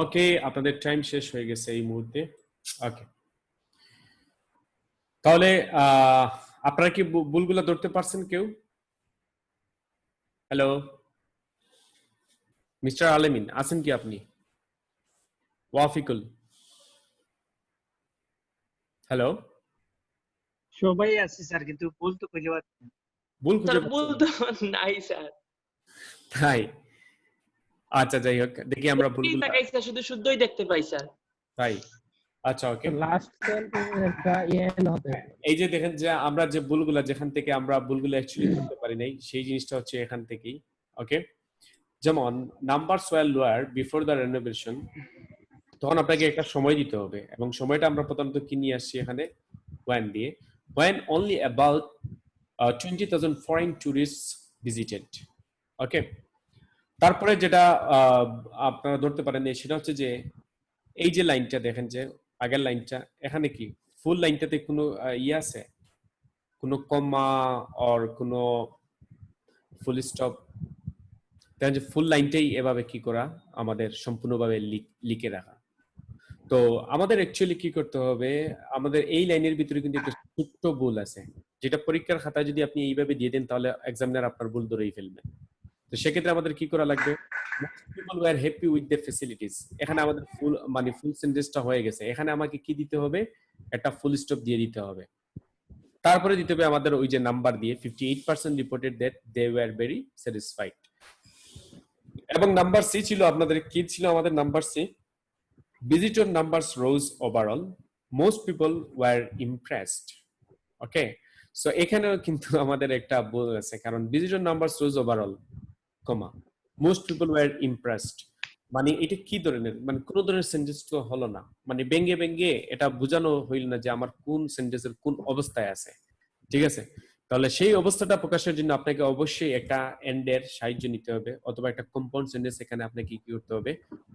ওকে, আপনাদের টাইম শেষ হয়ে গেছে এই মুহূর্তে। ওকে, তাহলে আপনারা কি ভুলগুলো ধরতে পারছেন কেউ? হ্যালো মিস্টার আলেমিন, আছেন কি আপনি? ওয়াফিকুল, হ্যালো।
সবাই আছে স্যার, কিন্তু ভুল তো খুঁজে পাচ্ছি না।
ভুল খুঁজে
স্যার ভুল তো নাই স্যার।
তাই? আচ্ছা, যাই হোক, দেখি আমরা ভুলগুলো।
তাকাই স্যার, শুধু শুদ্ধই দেখতে পাই স্যার।
তাই? আচ্ছা, ওকে।
লাস্ট একটা ইএল হবে।
এই যে দেখেন যে আমরা যে ভুলগুলা, যেখান থেকে আমরা ভুলগুলো অ্যাকচুয়ালি করতে পারি নাই, সেই জিনিসটা হচ্ছে এখান থেকেই। ওকে, যেমন numbers were lower before the renovation, তখন আপনাকে একটা সময় দিতে হবে, এবং সময়টা আমরা প্রথমত কি নিয়ে আসছি এখানে, when দিয়ে, when only about 20,000 foreign tourists visited. ওকে, তারপরে যেটা আপনারা ধরতে পারেন সেটা হচ্ছে যে এই যে লাইনটা দেখেন, যে আগের লাইনটা, এখানে কি ফুল লাইনটাতে কোনো ইয়ে আছে, কোনো কমা অর কোনো ফুল স্টপ? দেখেন যে ফুল লাইনটাই এভাবে কি করা, আমাদের সম্পূর্ণভাবে লিখে রাখা। তো আমাদের অ্যাকচুয়ালি কি করতে হবে, আমাদের এই লাইনের ভিতরে কিন্তু একটা ছোট্ট ভুল আছে, যেটা পরীক্ষার খাতায় যদি আপনি এইভাবে দিয়ে দেন তাহলে এক্সামিনার আপনার ভুল ধরেই ফেলবে। তো সেক্ষেত্রে আমাদের কি করা লাগবে, people were happy with the facilities, এখানে আমাদের ফুল মানে ফুল সেন্টেন্সটা হয়ে গেছে, এখানে আমাকে কি দিতে হবে, একটা ফুল স্টপ দিয়ে দিতে হবে। তারপরে দিতে হবে আমাদের ওই যে নাম্বার দিয়ে 58% reported that they were very satisfied. এবং নাম্বার সি ছিল, আপনাদের কি ছিল আমাদের number C, visitor numbers rose overall, most people were impressed. Okay, so এখানেও কিন্তু আমাদের একটা ভুল আছে, কারণ visitor numbers rose overall, comma, most people were impressed, মানে এটা কি ধরনের, মানে কোন ধরনের সেন্টেন্স তো হলো না, মানে ব্যঙ্গে ব্যঙ্গে এটা বোঝানো হইল না যে আমার কোন সেন্টেন্সের কোন অবস্থায় আছে, ঠিক আছে? তাহলে সেই অবস্থাটা প্রকাশের জন্য আপনাকে অবশ্যই একটা এন্ড এর সাহায্য নিতে হবে, অথবা একটা কম্পাউন্ড সেন্টেন্স এখানে আপনাকে কি করতে হবে,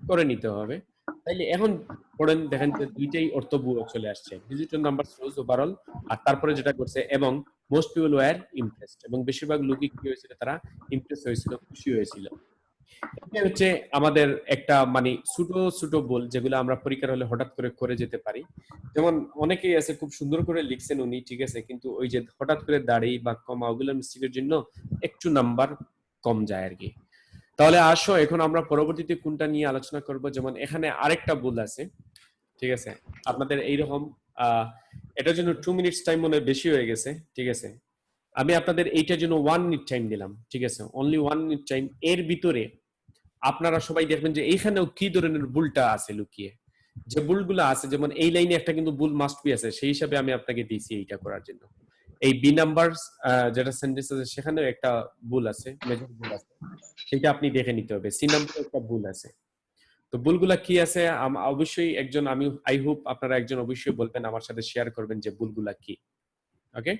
করে নিতে হবে। তাইলে এখন পড়েন, দেখেন যে দুইটাই অর্থবহ চলে আসছে, ভিজিটর নাম্বার রোজ ওভারঅল, আর তারপরে যেটা করছে এবং মোস্ট পিপল ওয়্যার ইমপ্রেসড, এবং বেশিরভাগ লোকই কি হয়েছিল, তারা ইমপ্রেস হয়েছিল, খুশি হয়েছিল। এটা হচ্ছে আমাদের একটা মানে ছোট ছোট ভুল যেগুলো আমরা পরীক্ষার হলে হঠাৎ করে করে যেতে পারি। যেমন অনেকেই আছে খুব সুন্দর করে লিখছেন উনি, ঠিক আছে, কিন্তু ওই যে হঠাৎ করে দাড়ি বা কমা ওগুলো মিস্টেকের জন্য একটু নাম্বার কম যায় আর কি। তাহলে আসো এখন আমরা পরবর্তীতে কোনটা নিয়ে আলোচনা করব। যেমন এখানে আরেকটা ভুল আছে, ঠিক আছে, আপনাদের এইরকম এটার জন্য 2 মিনিটস টাইম মনে হয় বেশি হয়ে গেছে, ঠিক আছে। আমি আপনাদের এইটার জন্য 1 মিনিট টাইম দিলাম, ঠিক আছে, অনলি 1 মিনিট টাইম। এর ভিতরে আপনারা সবাই দেখবেন যে এইখানেও কি ধরনের ভুলটা আছে লুকিয়ে। যে ভুলগুলো আছে, যেমন এই লাইনে একটা কিন্তু ভুল মাস্ট বি আছে, সেই হিসাবে আমি আপনাকে দিয়েছি এইটা করার জন্য। এই বি নাম্বার যেটা সেন্টেন্স আছে সেখানেও একটা ভুল আছে, মেজর ভুল আছে, সেটা আপনি দেখে নিতে হবে। সি নাম্বারে একটা ভুল আছে। তো ভুলগুলা কি আছে অবশ্যই একজন, আমি আই হোপ আপনারা একজন অবশ্যই বলবেন, আমার সাথে শেয়ার করবেন যে ভুলগুলা কি। ওকে,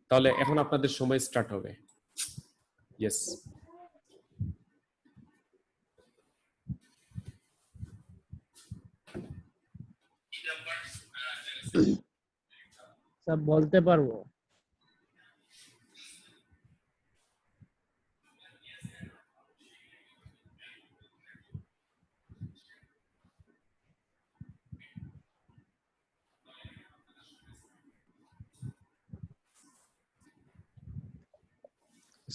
তাহলে এখন আপনাদের সময় স্টার্ট হবে। ইয়েস,
স্যার বলতে পারবো।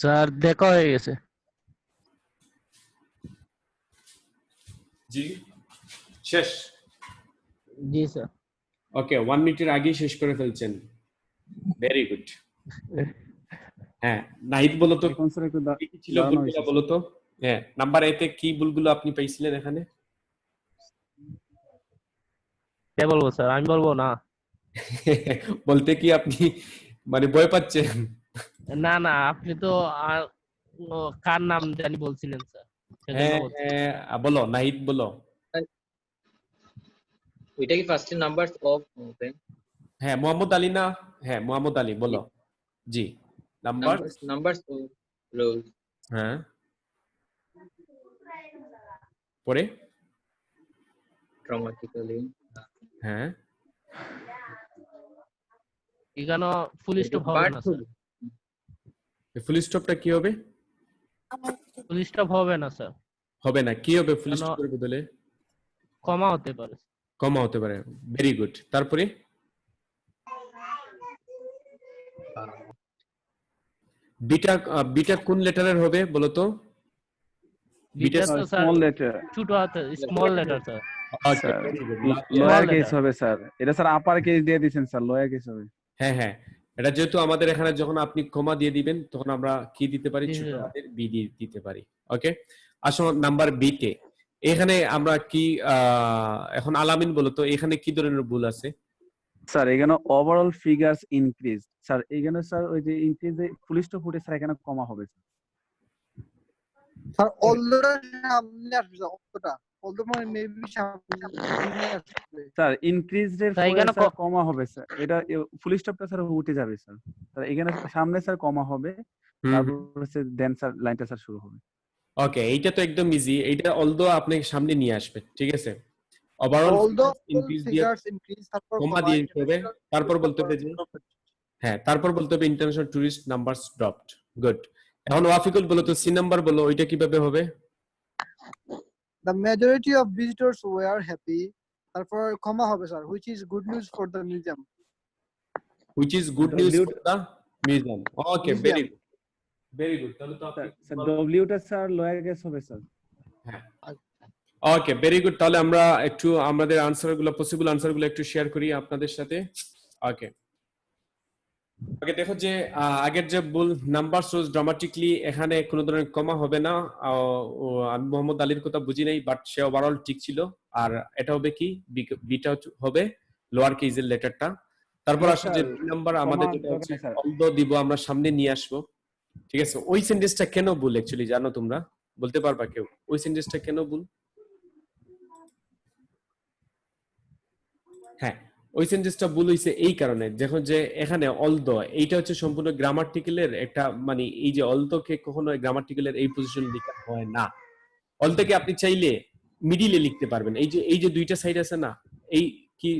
স্যার দেখা হয়ে গেছে।
জি শেষ।
জি স্যার।
ওকে, 1 মিনিটের আগেই শেষ করে ফেলছেন, ভেরি গুড। হ্যাঁ, নাহিদ বলো তো
এখন স্যার একটু
কি কি ছিল
দাঁড়ানো
ভুলগুলো
হয়েছে
বলো তো। হ্যাঁ, নাম্বার এতে কি ভুলগুলো আপনি পাইছিলেন এখানে?
কে বলবো স্যার? আমি বলবো না।
বলতে কি আপনি মানে ভয় পাচ্ছেন?
না না, আপনি তো কার নাম জানি বলছিলেন স্যার, সেজন্য
হ্যাঁ
বলছি।
হ্যাঁ, বলো নাহিদ বলো।
এটা কি ফার্স্ট নাম্বার অফ ওপেন?
হ্যাঁ, মোহাম্মদ আলী না? হ্যাঁ, মোহাম্মদ আলী বলো। জি, নাম্বার।
Numbers of rose.
হ্যাঁ, পরে
গ্রামাটিক্যালি।
হ্যাঁ,
এখানে ফুল স্টপ হবে না স্যার।
ফুল স্টপটা কি হবে?
ফুল স্টপ হবে না স্যার,
হবে না, কি হবে ফুল
কেন?
স্টপের বদলে?
কমা হতে পারে।
কমা হতে পারে, ভেরি গুড। তারপরে বিটা, বিটা কোন লেটারের হবে বলো তো?
বিটা তো স্যার
স্মল লেটার
ছোট হাতে, small letter sir.
Sir,
Okay,
lower
letter.
Case হবে স্যার। এটা স্যার আপার কেস দিয়ে দিয়েছেন স্যার, লোয়ার কেস হবে।
হ্যাঁ হ্যাঁ, এটা যেহেতু আমাদের এখানে যখন আপনি কমা দিয়ে দিবেন তখন আমরা কি দিতে পারি?
জি,
ছোট
স্যার।
হাতের বি দিয়ে দিতে পারি। ওকে, আসো নাম্বার বি তে। এখানে আমরা কি এখন আলামিন বলো তো এখানে কি ধরনের ভুল আছে?
স্যার এখানে ওভারঅল ফিগারস ইনক্রিজ। স্যার এখানে স্যার ওই যে ইনক্রিজে ফুল স্টপ উঠে স্যার এখানে কমা হবে স্যার।
স্যার অলরেডি সামনে আসবে স্যার, অতটা অলরেডি মানে মেবি সামনে আসবে।
স্যার ইনক্রিজ এর
স্যার,
পরে
এখানে
স্যার কমা হবে স্যার। এটা ফুল স্টপটা স্যার উঠে যাবে স্যার। স্যার এখানে সামনে স্যার কমা হবে, তারপর হচ্ছে দেন স্যার লাইনটা স্যার শুরু হবে।
ওকে, এইটা তো একদম ইজি। এইটা অলদো আপনি সামনে নিয়ে আসবেন, ঠিক আছে। ওভারঅল
অলদো
ইনক্রিজ দিয়ে
ফিগারস ইনক্রিজ, তারপর
কমা দিয়ে দিতে হবে, তারপর বলতে হবে যে হ্যাঁ, তারপর বলতে হবে international tourist numbers dropped. Good. এখন ওয়াফিকুল বলো তো সি নাম্বার বলো, ওইটা কিভাবে হবে?
the majority of visitors were happy, তারপর কমা হবে sir, which is good news for the museum.
which is good news
W-
for the museum. Okay,
Museum.
very good, very good. তাহলে তো আপনি
স্যার ডব্লিউটা স্যার লোয়ার কেস হবে sir.
হ্যাঁ, ওকে, very good. তাহলে আমরা একটু আমাদের আনসারগুলো, পসিবল আনসারগুলো একটু শেয়ার করি আপনাদের সাথে। ওকে ওকে, দেখো যে আগের যে ভুল নাম্বার সোজ ড্রামাটিকলি, এখানে কোনো ধরনের কমা হবে না। আমি মোহাম্মদ আলীর কথা বুঝি নাই, বাট সে ওভারঅল ঠিক ছিল। আর এটা হবে কি, বিটা হবে লোয়ার কেসের লেটারটা। তারপর আসলে যে দুই নাম্বার আমাদের যেটা হচ্ছে অলদো দিব, আমরা সামনে নিয়ে আসবো, ঠিক আছে। ওই সেন্টেন্সটা কেন ভুল অ্যাকচুয়ালি জানো তোমরা? বলতে পারবা কেউ ওই সেন্টেন্সটা কেন ভুল? হ্যাঁ, ওই সেন্টেন্সটা ভুল হইছে এই কারণে, দেখো যে এখানে অলদো এইটা হচ্ছে সম্পূর্ণ গ্রামাটিক্যালের একটা মানে, এই যে অলদোকে কখনো গ্রামাটিক্যালের এই পজিশন লেখা হয় না। অলদোকে আপনি চাইলে মিডিলে লিখতে পারবেন। এই যে দুইটা সাইড আছে না, এই কি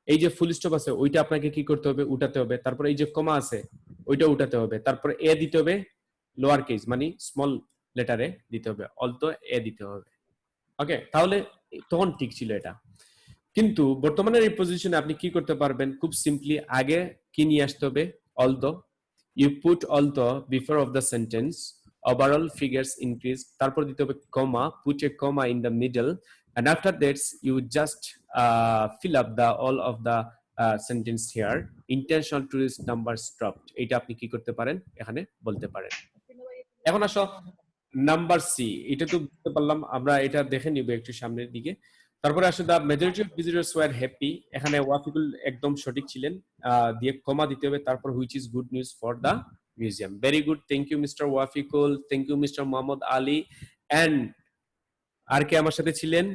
এই যে ফুল স্টপ আছে ওইটা আপনাকে কি করতে হবে? উঠাতে হবে। তারপর এই যে কমা আছে ওইটা উঠাতে হবে। তারপর এ দিতে হবে লোয়ার কেস মানে স্মল লেটারে দিতে হবে, অলতো এ দিতে হবে। ওকে, তাহলে তখন ঠিক ছিল এটা। কিন্তু বর্তমানের এই পজিশনে আপনি কি করতে পারবেন, খুব সিম্পলি আগে কি নিয়ে আসতে হবে, although. You put although before of the sentence, overall figures increase, তারপর দিতে হবে comma, put a comma in the middle, and after that you just fill up the all of the sentence here, intentional tourist numbers dropped, এটা আপনি কি করতে পারেন এখানে বলতে পারেন। এখন আসো নাম্বার সি, এটা তো বুঝতে পারলাম, আমরা এটা দেখে নিব একটু সামনের দিকে। তারপরে আসলে the majority of visitors were happy, এখানে ওয়াফিকুল একদম সঠিক ছিলেন, দিয়ে কমা দিতে হবে, তারপর which is good news for the museum. Very good, thank you mister Wafiqul, thank you mister Mohammad Ali. And আর কে আমার সাথে ছিলেন?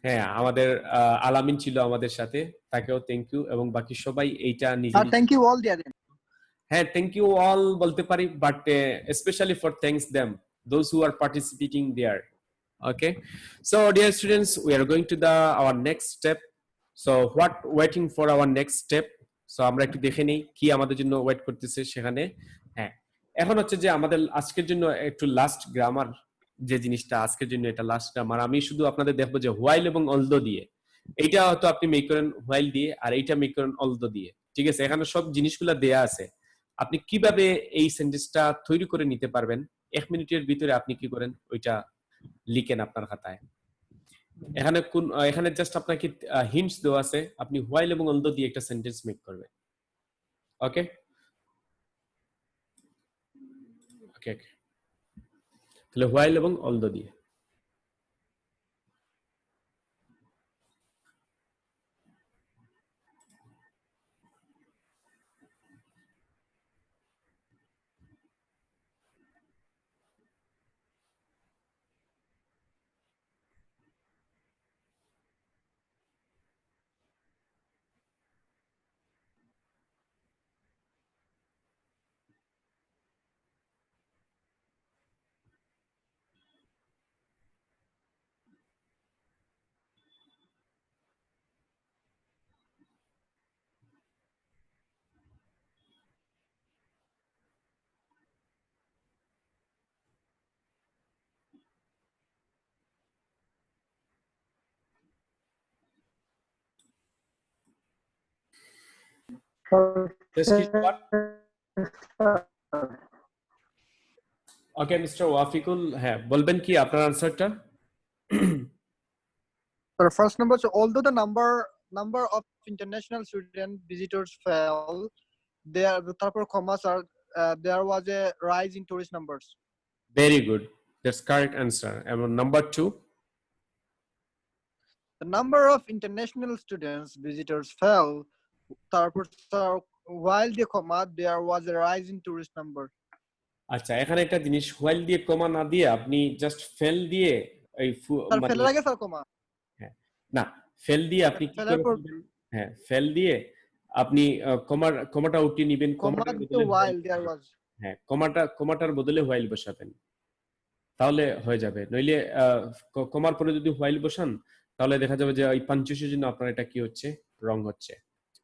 হ্যাঁ, আমাদের আলামিন ছিল আমাদের সাথে, তাকেও থ্যাংক ইউ, এবং বাকি সবাই এইটা নিজে
Sir, thank you all, dear.
হ্যাঁ থ্যাংক ইউ অল বলতে পারি, but specially for thanks them those who are participating there. Okay, so dear students, we are going to the our next step. So what waiting for our next step, so আমরা একটু দেখে নিই কি আমাদের জন্য wait করতেছে সেখানে। হ্যাঁ, এখন হচ্ছে যে আমাদের আজকের জন্য একটু লাস্ট গ্রামার, যে জিনিসটা আজকের জন্য এটা লাস্ট গ্রামার। আমি শুধু আপনাদের দেখবো যে হোয়াইল এবং অলদো দিয়ে, এইটা হয়তো আপনি মেক করেন হোয়াইল দিয়ে, আর এইটা মেক করেন অলদো দিয়ে, ঠিক আছে? এখানে সব জিনিসগুলো দেয়া আছে, আপনি কিভাবে এই সেন্টেন্সটা তৈরি করে নিতে পারবেন 1 মিনিটের ভিতরে আপনি কি করেন ওইটা লিখেন আপনার খাতায়। এখানে জাস্ট আপনাকে হিন্টস দেওয়া আছে, আপনি হোয়াইল এবং অলদো দিয়ে একটা সেন্টেন্স মেক করবেন। ওকে ওকে, তাহলে হোয়াইল এবং অলদো দিয়ে। ওকে মিস্টার ওয়াফিকুল, হ্যাঁ বলবেন কি আপনার আনসারটা?
So the first number, so although the number of international student visitors fell, there the proper commas are there was a rise in tourist numbers.
Very good, that's correct answer. And number 2,
The number of international students visitors fell, while the comma there was a rise in tourist number.
আচ্ছা এখানে একটা জিনিস, while দিয়ে কমা না দিয়ে আপনি just fail দিয়ে এই
Sir, fell লাগে sir comma.
না, ফেল দিয়ে আপনি কি করবেন, হ্যাঁ ফেল দিয়ে আপনি কমাটা উঠিয়ে নেবেন,
Comma to while there was.
হ্যাঁ কমাটার বদলে হোয়াইল বসাবেন, তাহলে হয়ে যাবে। নইলে কমার পরে যদি হোয়াইল বসান তাহলে দেখা যাবে যে ওই পাঞ্চুয়েশনের জন্য আপনার এটা কি হচ্ছে, রং হচ্ছে।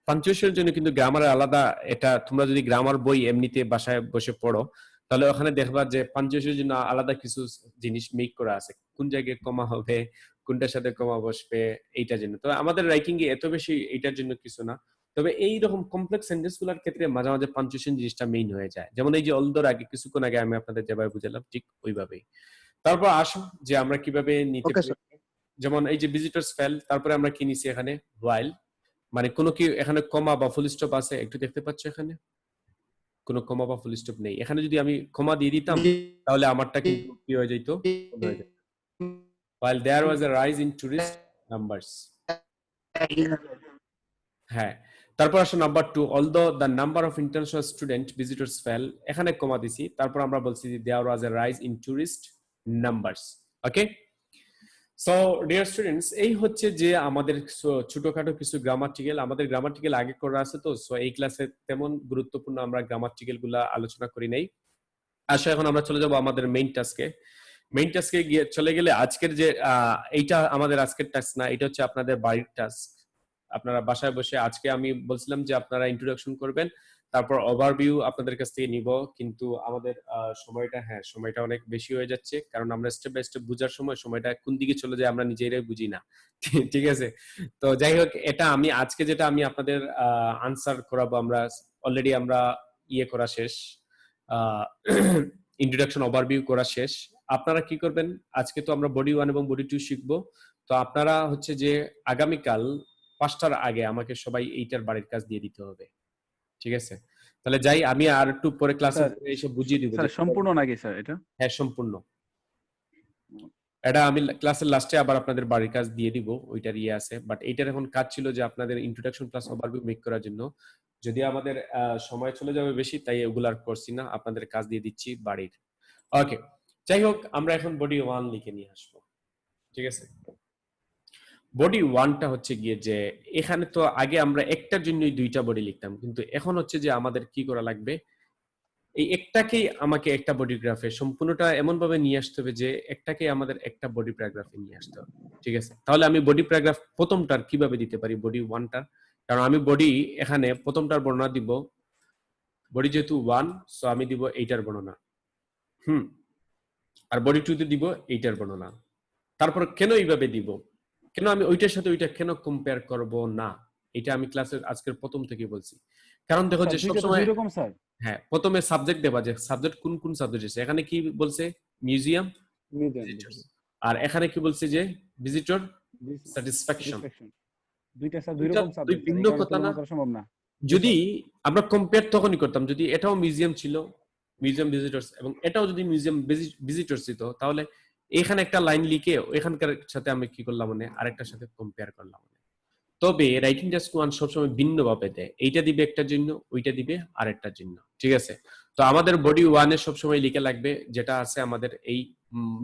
পাঞ্চুয়েশনের জন্য কিন্তু গ্রামারের আলাদা, এটা তোমরা যদি গ্রামার বই এমনিতে বাসায় বসে পড়ো তাহলে ওখানে দেখবা যে পাঞ্চুয়েশনের জন্য আলাদা কিছু জিনিস মেক করা আছে, কোন জায়গায় কমা হবে, কোনটার সাথে কমা বসবে, এইটার জন্য। তো আমাদের রাইটিং এ এত বেশি এইটার জন্য কিছু না, তবে এই রকম কমপ্লেক্স সেন্টেন্স গুলোর ক্ষেত্রে মাঝে মাঝে পাঞ্চুয়েশন জিনিসটা মেইন হয়ে যায়। যেমন এই যে অলদোর আগে কিছুক্ষণ আগে আমি আপনাদের যেভাবে বুঝালাম ঠিক ওইভাবেই। তারপর আসো যে আমরা কিভাবে নিতে পারি, যেমন এই যে ভিজিটর্স ফেল, তারপরে আমরা কি নিছি এখানে হোয়াইল, মানে কোনো কি এখানে কমা বা ফুল স্টপ আছে একটু দেখতে পাচ্ছ, এখানে কোনো কমা বা ফুল স্টপ নেই। এখানে যদি আমি কমা দিয়ে দিতাম তাহলে আমারটা কিন্তু কি হয়ে যেত, while there was a rise in tourist numbers. হ্যাঁ, তারপর আসো number 2, although the number of international student visitors fell, এখানে কমা দিছি, তারপর আমরা বলছি যে there was a rise in tourist numbers. Okay, so dear students, এই হচ্ছে যে আমাদের ছোটখাটো কিছু গ্রামাটিক্যাল, আমাদের গ্রামাটিক্যাল আগে করা আছে, তো সো এই ক্লাসে তেমন গুরুত্বপূর্ণ আমরা গ্রামাটিক্যাল গুলা আলোচনা করি নাই। আসলে এখন আমরা চলে যাব আমাদের মেইন টাস্কে। মেইন টাস্কে গিয়ে চলে গেলে আজকের যে এইটা আমাদের আজকের টাস্ক না, এটা হচ্ছে আপনাদের বাড়ির টাস্ক। আপনারা বাসায় বসে, আজকে আমি বলছিলাম যে আপনারা ইন্ট্রোডাকশন করবেন, তারপর ওভারভিউ আপনাদের কাছ থেকে নিব, কিন্তু আমাদের সময়টা অনেক বেশি হয়ে যাচ্ছে, কারণ আমরা স্টেপ বাই স্টেপ বোঝার সময় সময়টা কোন দিকে চলে যায় আমরা নিজেরাই বুঝি না। ঠিক আছে, তো যাই হোক, এটা আমি আজকে যেটা আমি আপনাদের আনসার করাবো, আমরা অলরেডি আমরা করা শেষ, ইন্ট্রোডাকশন ওভারভিউ করা শেষ। আপনারা কি করবেন, আজকে তো আমরা বডি 1 এবং বডি 2 শিখবো, তো আপনারা হচ্ছে যে আগামীকাল 5টার আগে আমাকে সবাই এইটার বাড়ির কাজ দিয়ে দিতে হবে, ঠিক আছে? তাহলে যাই, আমি আর একটু পরে ক্লাসে এসে বুঝিয়ে দিব।
স্যার সম্পূর্ণ নাকি স্যার এটা?
হ্যাঁ সম্পূর্ণ, এটা আমি ক্লাসের লাস্টে আবার আপনাদের বাড়ির কাজ দিয়ে দিব, ওইটার আছে। বাট এইটার এখন কাজ ছিল যে আপনাদের ইন্ট্রোডাকশন প্লাস ওভারভিউ মেক করার জন্য। যদি আমাদের সময় চলে যাবে বেশি, তাই এগুলো আর করছি না, আপনাদের কাজ দিয়ে দিচ্ছি বাড়ির। ওকে, যাই হোক, আমরা এখন বডি 1 লিখে নিয়ে আসবো, ঠিক আছে? বডি 1টা হচ্ছে গিয়ে যে এখানে তো আগে আমরা একটার জন্যই 2টা বডি লিখতাম, কিন্তু এখন হচ্ছে যে আমাদের কি করা লাগবে, এই একটাকেই আমাকে একটা বডি গ্রাফে সম্পূর্ণটা এমন ভাবে নিয়ে আসতে হবে যে একটাকে আমাদের একটা বডি প্যারাগ্রাফে নিয়ে আসতে হবে, ঠিক আছে? তাহলে আমি বডি প্যারাগ্রাফ প্রথমটার কিভাবে দিতে পারি, বডি 1টা, কারণ আমি বডি এখানে প্রথমটার বর্ণনা দিব, বডি যেহেতু 1, সো আমি দিব এইটার বর্ণনা, আর বডি 2 তে দিব এইটার বর্ণনা। তারপর কেন এইভাবে দিব, কেন আমি ওইটার সাথে ওইটা কেন কম্পেয়ার করব না, এটা আমি ক্লাসের আজকের প্রথম থেকে বলছি। কারণ দেখো যে সবসময়
এরকম স্যার,
হ্যাঁ, প্রথমে সাবজেক্ট দেবা যে সাবজেক্ট কোন কোন সাবজেক্ট আছে, এখানে কি বলছে মিউজিয়াম, আর এখানে কি বলছে যে ভিজিটর স্যাটিসফ্যাকশন।
দুইটা স্যার দুই রকম সাবজেক্ট,
ভিন্ন কথা না,
সম্ভব না।
যদি আমরা কম্পেয়ার তখনই করতাম যদি এটাও মিউজিয়াম ছিল, মিউজিয়াম ভিজিটরস, এবং এটাও যদি মিউজিয়াম ভিজিটরস ছিল, তাহলে এখানে একটা লাইন লিখে এখানকার সাথে আমি কি করলাম মানে আরেকটার সাথে কম্পেয়ার করলাম। তবে রাইটিং টাস্ক 1 সবসময় ভিন্ন ভাবে দেয়, এইটা দিবে একটার জন্য, ওইটা দিবে আরেকটার জন্য, ঠিক আছে? তো আমাদের বডি 1 এ সবসময় লিখে লাগবে যেটা আছে আমাদের এই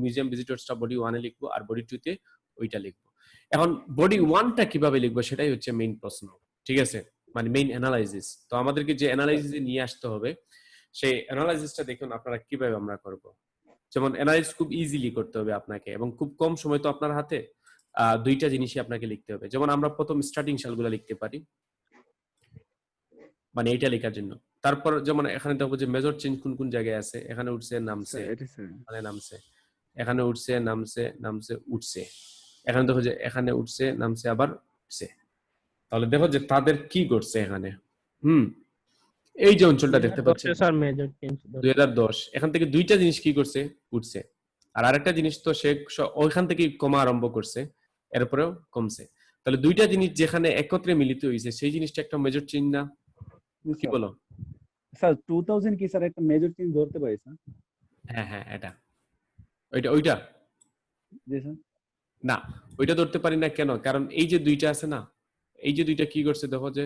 মিউজিয়াম ভিজিটরসটা বডি 1 এ লিখবো, আর বডি 2 তে ওইটা লিখবো। এখন বডি 1টা কিভাবে লিখবো সেটাই হচ্ছে মেইন প্রশ্ন, ঠিক আছে? মানে মেইন অ্যানালাইসিস। তো আমাদেরকে যে অ্যানালাইসিসে নিয়ে আসতে হবে, সেই অ্যানালাইসিসটা দেখুন আপনারা কিভাবে আমরা করব। যেমন অ্যানালাইসিস খুব ইজিলি করতে হবে আপনাকে, এবং খুব কম সময় তো আপনার হাতে, দুইটা জিনিসই আপনাকে লিখতে হবে। যেমন আমরা প্রথম স্টার্টিং সালগুলো লিখতে পারি, মানে এটা লেখার জন্য। তারপর যেমন এখানে দেখো যে মেজর চেঞ্জ কোন কোন জায়গায় আছে, এখানে উঠছে নামছে, এখানে নামছে, এখানে উঠছে নামছে, নামছে উঠছে, এখানে দেখো যে এখানে উঠছে নামছে আবার উঠছে। তাহলে দেখো যে তাদের কি করছে এখানে, এই যে অঞ্চলটা দেখতে পাচ্ছেন
স্যার মেজর চেঞ্জ
2010, এখান থেকে দুইটা জিনিস কি করছে, উঠছে, আর আরেকটা জিনিস তো সে ওইখান থেকে কমা আরম্ভ করছে, এরপরেও কমছে। তাহলে দুইটা জিনিস যেখানে একত্রে মিলিত হয়েছে সেই জিনিসটা একটা মেজর চেঞ্জ না, কি বলো?
স্যার 2000 কি স্যার একটা মেজর চেঞ্জ ধরতে পারি স্যার?
হ্যাঁ হ্যাঁ, এটা ওইটা
জি স্যার।
না, ওইটা ধরতে পারি না কেন, কারণ এই যে দুইটা আছে না, এই যে দুইটা কি করছে দেখো যে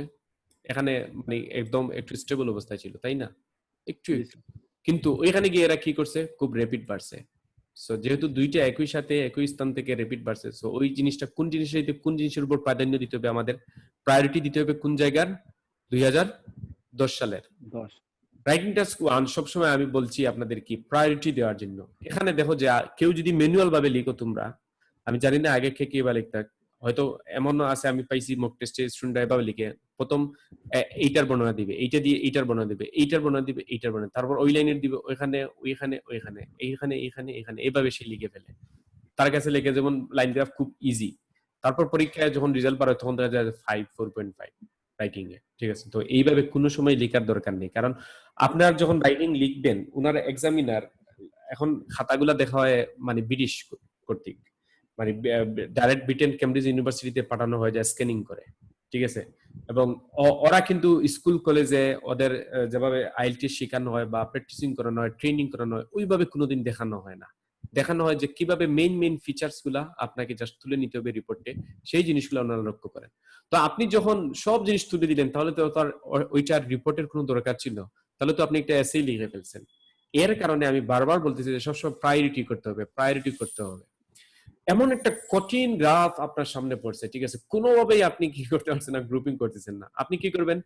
এখানে মানে একদম একটু স্টেবল অবস্থায় ছিল, তাই না? একটু কিন্তু ওইখানে গিয়ে এরা কি করছে, খুব র্যাপিড বাড়ছে। সো যেহেতু দুইটা একই সাথে একই স্থান থেকে র্যাপিড বাড়ছে, সো ওই জিনিসটা কোন জিনিসের উপর প্রাধান্য দিতে হবে, আমাদের প্রায়োরিটি দিতে হবে কোন জায়গার, 2010 সালের। রাইটিং টাস্ক 1 সবসময় আমি বলছি আপনাদের কি প্রায়োরিটি দেওয়ার জন্য। এখানে দেখো যে কেউ যদি ম্যানুয়াল ভাবে লিখো তোমরা, আমি জানি না আগে কে বা লিখতা, হয়তো এমনও আছে আমি পাইছি মক টেস্টে স্টুডেন্টরা এভাবে লিখে প্রথম এইটার বর্ণনা দিবে, এইটা দিয়ে এইটার বর্ণনা দিবে, এইটার বর্ণনা দিবে, এইটার বর্ণনা, তারপর ওই লাইনের দিবে ওইখানে ওইখানে ওইখানে এইখানে এইখানে এখানে, এইভাবে সে লিখে ফেলে। তার কাছে লিখে যেমন লাইন গ্রাফ খুব ইজি, তারপর পরীক্ষায় যখন রেজাল্ট পারে তখন দেখা যায় 5 4.5 রাইটিং এ, ঠিক আছে? তো এইভাবে কোনো সময় লেখার দরকার নেই, কারণ আপনার যখন রাইটিং লিখবেন উনার এক্সামিনার, এখন খাতাগুলা দেখা হয় মানে ব্রিটিশ কর্তৃক, মানে ডাইরেক্ট ব্রিটেন কেমব্রিজ ইউনিভার্সিটিতে পাঠানো হয় যায় স্ক্যানিং করে, ঠিক আছে? এবং ওরা কিন্তু স্কুল কলেজে ওদের যেভাবে আইএলটিএস শেখানো হয় বা প্র্যাকটিসিং করানো হয়, ট্রেনিং করানো হয়, ওইভাবে কোনোদিন দেখানো হয় না। দেখানো হয় যে কিভাবে মেইন ফিচার্স গুলা আপনাকে জাস্ট তুলে নিতে হবে রিপোর্টে, সেই জিনিসগুলো ওনারা লক্ষ্য করেন। তো আপনি যখন সব জিনিস তুলে দিলেন তাহলে তো তার ওইটার রিপোর্টের কোনো দরকার ছিল, তাহলে তো আপনি একটা এসেই লিখে ফেলছেন। এর কারণে আমি বারবার বলতেছি যে সবসময় প্রায়োরিটি করতে হবে। এমন একটা কঠিন গ্রাফ আপনার সামনে পড়ছে, ঠিক আছে? কোনোভাবেই আপনি কি করতে পারছেন না, গ্রুপিং করতেছেন না। আপনি কি করবেন,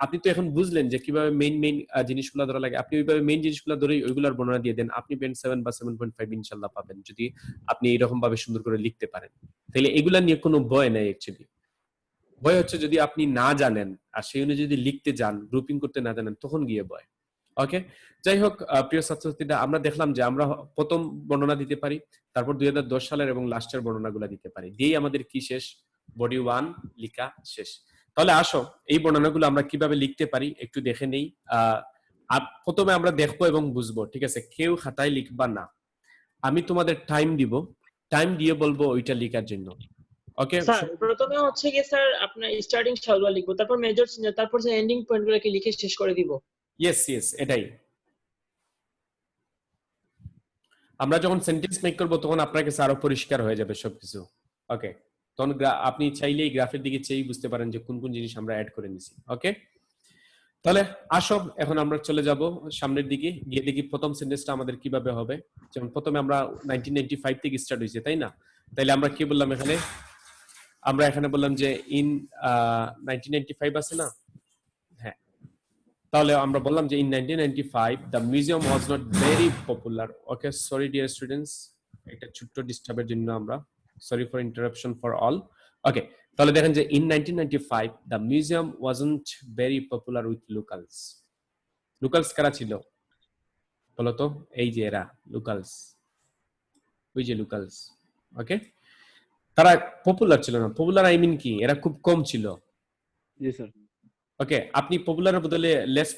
আপনি তো এখন বুঝলেন যে কিভাবে মেইন জিনিসগুলো ধরা লাগে, আপনি ওইভাবে মেইন জিনিসগুলো ধরেই ওইগুলোর বর্ণনা দিয়ে দেন, আপনি বেন 7 বা 7.5 ইনশাআল্লাহ পাবেন, যদি আপনি এরকম ভাবে সুন্দর করে লিখতে পারেন। তাহলে এগুলা নিয়ে কোনো ভয় নাই অ্যাকচুয়ালি। ভয় হচ্ছে যদি আপনি না জানেন আর সেই অনুযায়ী যদি লিখতে যান, গ্রুপিং করতে না জানেন, তখন গিয়ে ভয়। ওকে, যাই হোক প্রিয় ছাত্রছাত্রীরা, আমরা দেখলাম যে আমরা প্রথম বর্ণনা দিতে পারি, তারপর 2010 সালের এবং লাস্টের বর্ণনাগুলো দিতে পারি, দিয়েই আমাদের কি শেষ, বডি 1 লেখা শেষ। তাহলে আসো এই বর্ণনাগুলো আমরা কিভাবে লিখতে পারি একটু দেখে নেই। প্রথমে আমরা দেখবো এবং বুঝবো, ঠিক আছে? কেউ খাতায় লিখবা না, আমি তোমাদের টাইম দিব, টাইম দিয়ে বলবো ওইটা লেখার জন্য। ওকে
স্যার প্রথমে হচ্ছে কি স্যার আপনার স্টার্টিং শব্দগুলো লিখবো, তারপর মেজর চিহ্ন, তারপর যে এন্ডিং পয়েন্টগুলোকে লিখে শেষ করে দিব।
ইয়েস এটাই। আমরা যখন সেন্টেন্স মেক করব তখন আপনার কাছে আরো পরিষ্কার হয়ে যাবে সবকিছু। ওকে, তখন আপনি চাইলেই গ্রাফের দিকে চেয়েই বুঝতে পারেন যে কোন কোন জিনিস আমরা অ্যাড করে নিছি। ওকে, তাহলে আসো এখন আমরা চলে যাব সামনের দিকে, গিয়ে দেখি প্রথম সেন্টেন্সটা আমাদের কিভাবে হবে। যেমন প্রথমে আমরা 1995 থেকে স্টার্ট হয়েছে, তাই না? তাইলে আমরা কি বললাম এখানে, আমরা এখানে বললাম যে ইন 1995 আছে না? হ্যাঁ, তাহলে আমরা বললাম যে in 1995 the museum was not very popular. Okay, sorry dear students, একটা ছোট্ট ডিস্টার্বের জন্য আমরা sorry for interruption for all. Okay, তাহলে দেখেন যে in 1995 the museum wasn't very popular with locals. Locals কারা ছিল বলতো? এই যে এরা লোকালস, ওই যে লোকালস। ওকে, তারা পপুলার ছিল না। পপুলার আই মিন কি, এরা খুব কম ছিল।
জি স্যার।
ওকে, আপনি পপুলারের বদলে লেস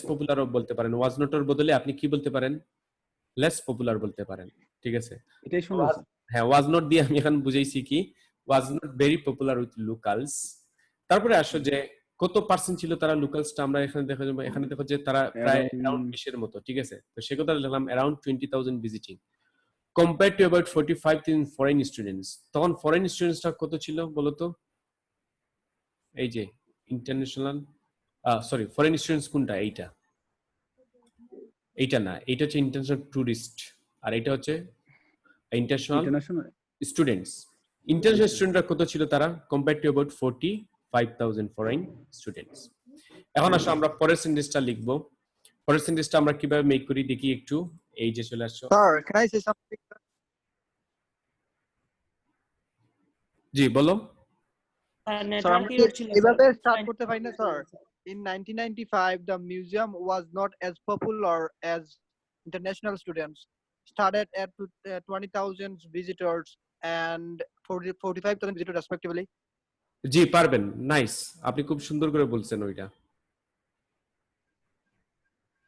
পপুলারও বলতে পারেন, ওয়াজ নটের বদলে আপনি কি বলতে পারেন, লেস পপুলার বলতে পারেন, ঠিক আছে?
এটাই শুনুন স্যার।
হ্যাঁ, ওয়াজ নট দিয়ে আমি এখন বুঝাইছি কি, ওয়াজ not very popular with locals. তারপরে আসো যে কত পার্সেন্ট ছিল তারা লোকালসটা, আমরা এখানে দেখা যাবে, এখানে দেখো যে তারা প্রায় অ্যারাউন্ড 20 এর মতো, ঠিক আছে? তো সে কথা লিখলাম around 20,000 visiting compare to about 45,000 foreign students. তখন ফরেন স্টুডেন্টসটা কত ছিল বলতো? এই যে ইন্টারন্যাশনাল, সরি ফরেন স্টুডেন্টস কোনটা, এইটা না, এইটা হচ্ছে ইন্টারন্যাশনাল টুরিস্ট, আর এটা হচ্ছে ইন্টারন্যাশনাল স্টুডেন্টস। ইন্টারন্যাশনাল স্টুডেন্টরা কত ছিল তারা? Compare to about 45,000 foreign students. এখন আসো আমরা পরের সেন্টেন্সটা লিখবো। পরের সেন্টেন্সটা আমরা কিভাবে মেক করি দেখি একটু। এই যে চলে আসছো।
Sir, can I say something?
জি বলো।
Sir, আমরা এভাবে স্টার্ট করতে পারি না sir. In 1995, the museum was not as popular as international students. Started at 20,000 visitors and 45,000 visitors respectively.
জি পারবেন, নাইস, আপনি খুব সুন্দর করে বলছেন, ওইটা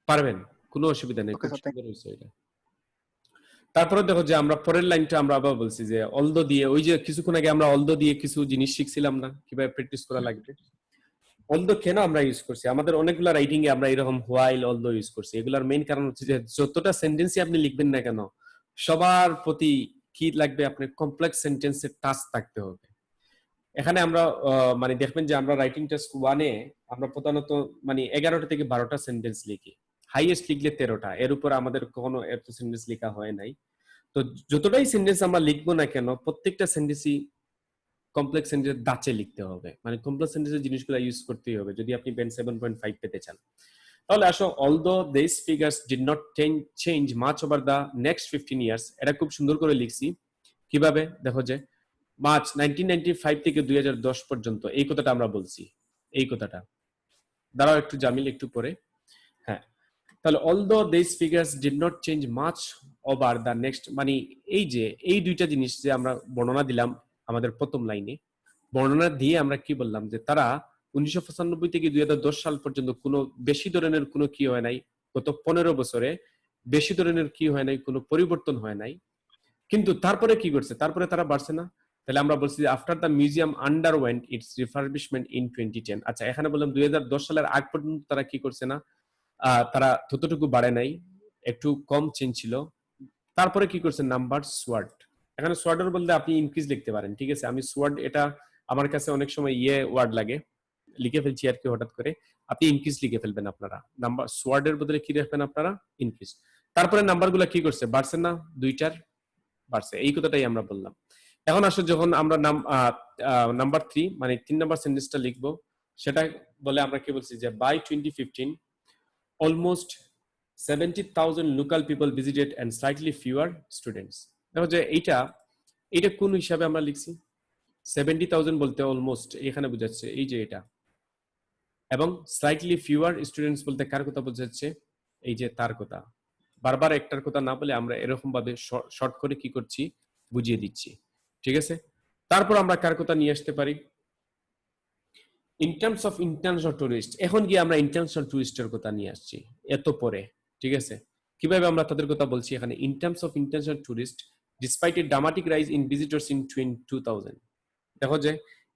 পারবেন, কোনো অসুবিধা নেই, খুব সুন্দর হয়েছে ওইটা। তারপরে দেখো যে আমরা পরের লাইনটা আমরা আবার বলছি যে অলদো দিয়ে, ওই যে কিছুক্ষণ আগে আমরা অলদো দিয়ে কিছু জিনিস শিখছিলাম না কিভাবে প্র্যাকটিস করা লাগবে। অলদো কেন আমরা ইউজ করছি? আমাদের অনেকগুলো রাইটিং এ আমরা এরকম হোয়াইল, অলদো ইউজ করছি। এগুলোর মেইন কারণ হচ্ছে যে যতটা সেন্টেন্সই আপনি লিখবেন না কেন, সবার প্রতি কি লাগবে, আপনার কমপ্লেক্স সেন্টেন্সের টাচ থাকতে হবে। এখানে আমরা মানে দেখবেন যে আমরা রাইটিং টেস্ট 1 এ আমরা প্রধানত মানে 11টা থেকে 12টা সেন্টেন্স লিখি, হাইয়েস্ট লিখলে 13টা, এর উপর আমাদের কখনো এত সেন্টেন্স লেখা হয় নাই। তো যতটাই সেন্টেন্স আমরা লিখবো না কেন, প্রত্যেকটা সেন্টেন্সই কমপ্লেক্স সেন্টেন্স দাঁচে লিখতে হবে, মানে কমপ্লেক্স সেন্টেন্সের জিনিসগুলো ইউজ করতেই হবে যদি আপনি ব্যান্ড 7.5 পেতে চান। তাহলে আসো although these figures did not change much over the next 15 years, এটা খুব সুন্দর করে লিখছি। কিভাবে দেখো যে মার্চ 1995 থেকে 2010 পর্যন্ত এই কথাটা আমরা বলছি, এই কথাটা দাঁড়াও একটু জামিল, একটু পরে। হ্যাঁ, তাহলে although these figures did not change much over the next, মানে এই যে এই দুইটা জিনিস যে আমরা বর্ণনা দিলাম আমাদের প্রথম লাইনে, বর্ণনা দিয়ে আমরা কি বললাম যে তারা 1995 থেকে 2010 সাল পর্যন্ত কোনো বেশি ধরনের কোনো কি হয় নাই, গত 15 বছরে বেশি ধরনের কি হয় নাই, কোনো পরিবর্তন হয় নাই। কিন্তু তারপরে কি করছে? তারপরে তারা বাড়ছে না। তাহলে আমরা বলছি যে after the museum underwent its refurbishment in 2010। আচ্ছা, এখানে বললাম 2010 সালের আগ পর্যন্ত তারা কি করছে না, তারা ততটুকু বাড়ে নাই, একটু কম চেঞ্জ ছিল। তারপরে কি করছে? Number sword. এখানে সোয়ার্ডের বলতে আপনি ইনক্রিজ লিখতে পারেন, ঠিক আছে? আমি সোয়ার্ড, এটা আমার কাছে অনেক সময় ওয়ার্ড লাগে, লিখে ফেলছি আর কি হঠাৎ করে। আপনি ইনক্রিজ লিখে ফেলবেন আপনারা, নাম্বার সোয়ার্ডের বদলে কি রাখবেন আপনারা? ইনক্রিজ। তারপরে নাম্বারগুলো কি করছে? বাড়ছে না, দুইটার বাড়ছে, এই কথাটাই আমরা বললাম। এখন আসো যখন আমরা নাম্বার 3 মানে 3 নাম্বার সেন্টেন্সটা লিখবো, সেটা বলে আমরা কি বলছি যে by 2015 almost 70,000 local people visited and slightly fewer students. দেখো যে এইটা কোন হিসাবে আমরা লিখছি? 70,000 বলতে অলমোস্ট এখানে বোঝাচ্ছে এই যে এটা, এবং স্লাইটলি ফিউয়ার স্টুডেন্টস বলতে কার কথা বোঝাচ্ছে, এই যে তার কথা। বারবার একটার কথা না বলে আমরা এরকম ভাবে শর্ট করে কি করছি বুঝিয়ে দিচ্ছি, ঠিক আছে। তারপর আমরা কার কথা নিয়ে আসতে পারি, in terms of international tourist. এখন গিয়ে আমরা ইন্টারন্যাশনাল টুরিস্টের কথা নিয়ে আসছি এত পরে, ঠিক আছে। কিভাবে আমরা তাদের কথা বলছি এখানে, in terms of international tourist despite a dramatic rise in visitors in 2000। দেখো যে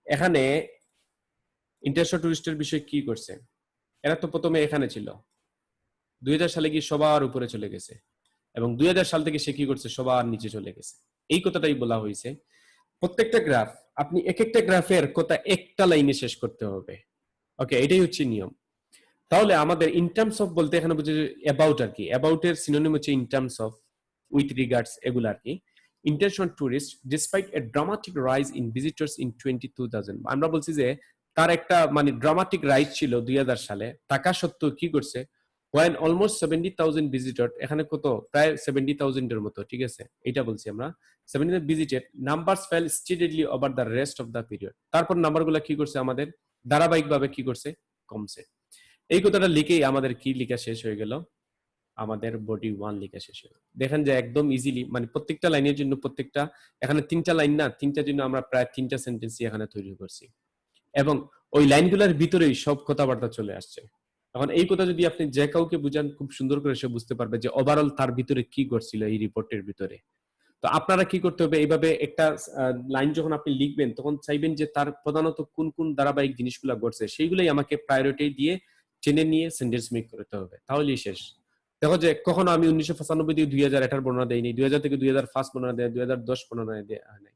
এখানে ইন্টারন্যাশনাল টুরিস্টের বিষয় কি করছে, এরা তো প্রথমে এখানে ছিল, 2000 সালে গিয়ে সবার উপরে চলে গেছে, এবং 2000 সাল থেকে সে কি করছে সবার নিচে চলে গেছে। এই কথাটাই বলা হয়েছে। প্রত্যেকটা গ্রাফ আপনি এক একটা গ্রাফের কথা একটা লাইনে শেষ করতে হবে, ওকে, এটাই হচ্ছে নিয়ম। তাহলে আমাদের ইন টার্মস অফ বলতে এখানে বুঝে অ্যাবাউট আর কি, অ্যাবাউট এর সিনোনিম হচ্ছে in terms of, with regards, এগুলো আর কি। International tourist despite a dramatic rise in visitors in 22,000, আমরা বলছি যে তার একটা মানে ড্রামাটিক রাইজ ছিল 2000 সালে, থাকা সত্ত্বেও কি করছে, when almost 70,000 visited, এখানে কত প্রায় 70,000 এর মতো, ঠিক আছে, এটা বলছি আমরা 70,000 visited, numbers fell steadily over the rest of the period। তারপর নাম্বারগুলো কি করছে আমাদের ধারাবাহিকভাবে কি করছে কমছে। এই কথাটা লিখেই আমাদের কি লেখা শেষ হয়ে গেল, আমাদের বডি 1 লেখা শেষ হয়ে গেল। দেখেন যে একদম ইজিলি, মানে প্রত্যেকটা লাইনের জন্য, প্রত্যেকটা এখানে 3টা লাইন না, 3টার জন্য আমরা প্রায় 3টা সেন্টেন্সই এখানে তৈরি করছি, এবং ওই লাইনগুলোর ভিতরেই সব কথাবার্তা চলে আসছে। এখন এই কথা যদি আপনি যে কাউকে বুঝান খুব সুন্দর করে সে বুঝতে পারবে যে ওভারঅল তার ভিতরে কি ঘটছিল এই রিপোর্টের ভিতরে। তো আপনারা কি করতে হবে, এইভাবে একটা লাইন যখন আপনি লিখবেন তখন চাইবেন যে তার প্রধানত কোন কোন ধারাবাহিক জিনিসগুলো ঘটছে সেইগুলোই আমাকে প্রায়োরিটি দিয়ে টেনে নিয়ে সেন্টেন্স মেক করতে হবে, তাহলেই শেষ। দেখো যে কখনো আমি 1995 থেকে 2000 এটার বর্ণনা দেইনি, 2000 থেকে 2005 বর্ণনা দেয়, 2010 বর্ণনা দেয় নাই।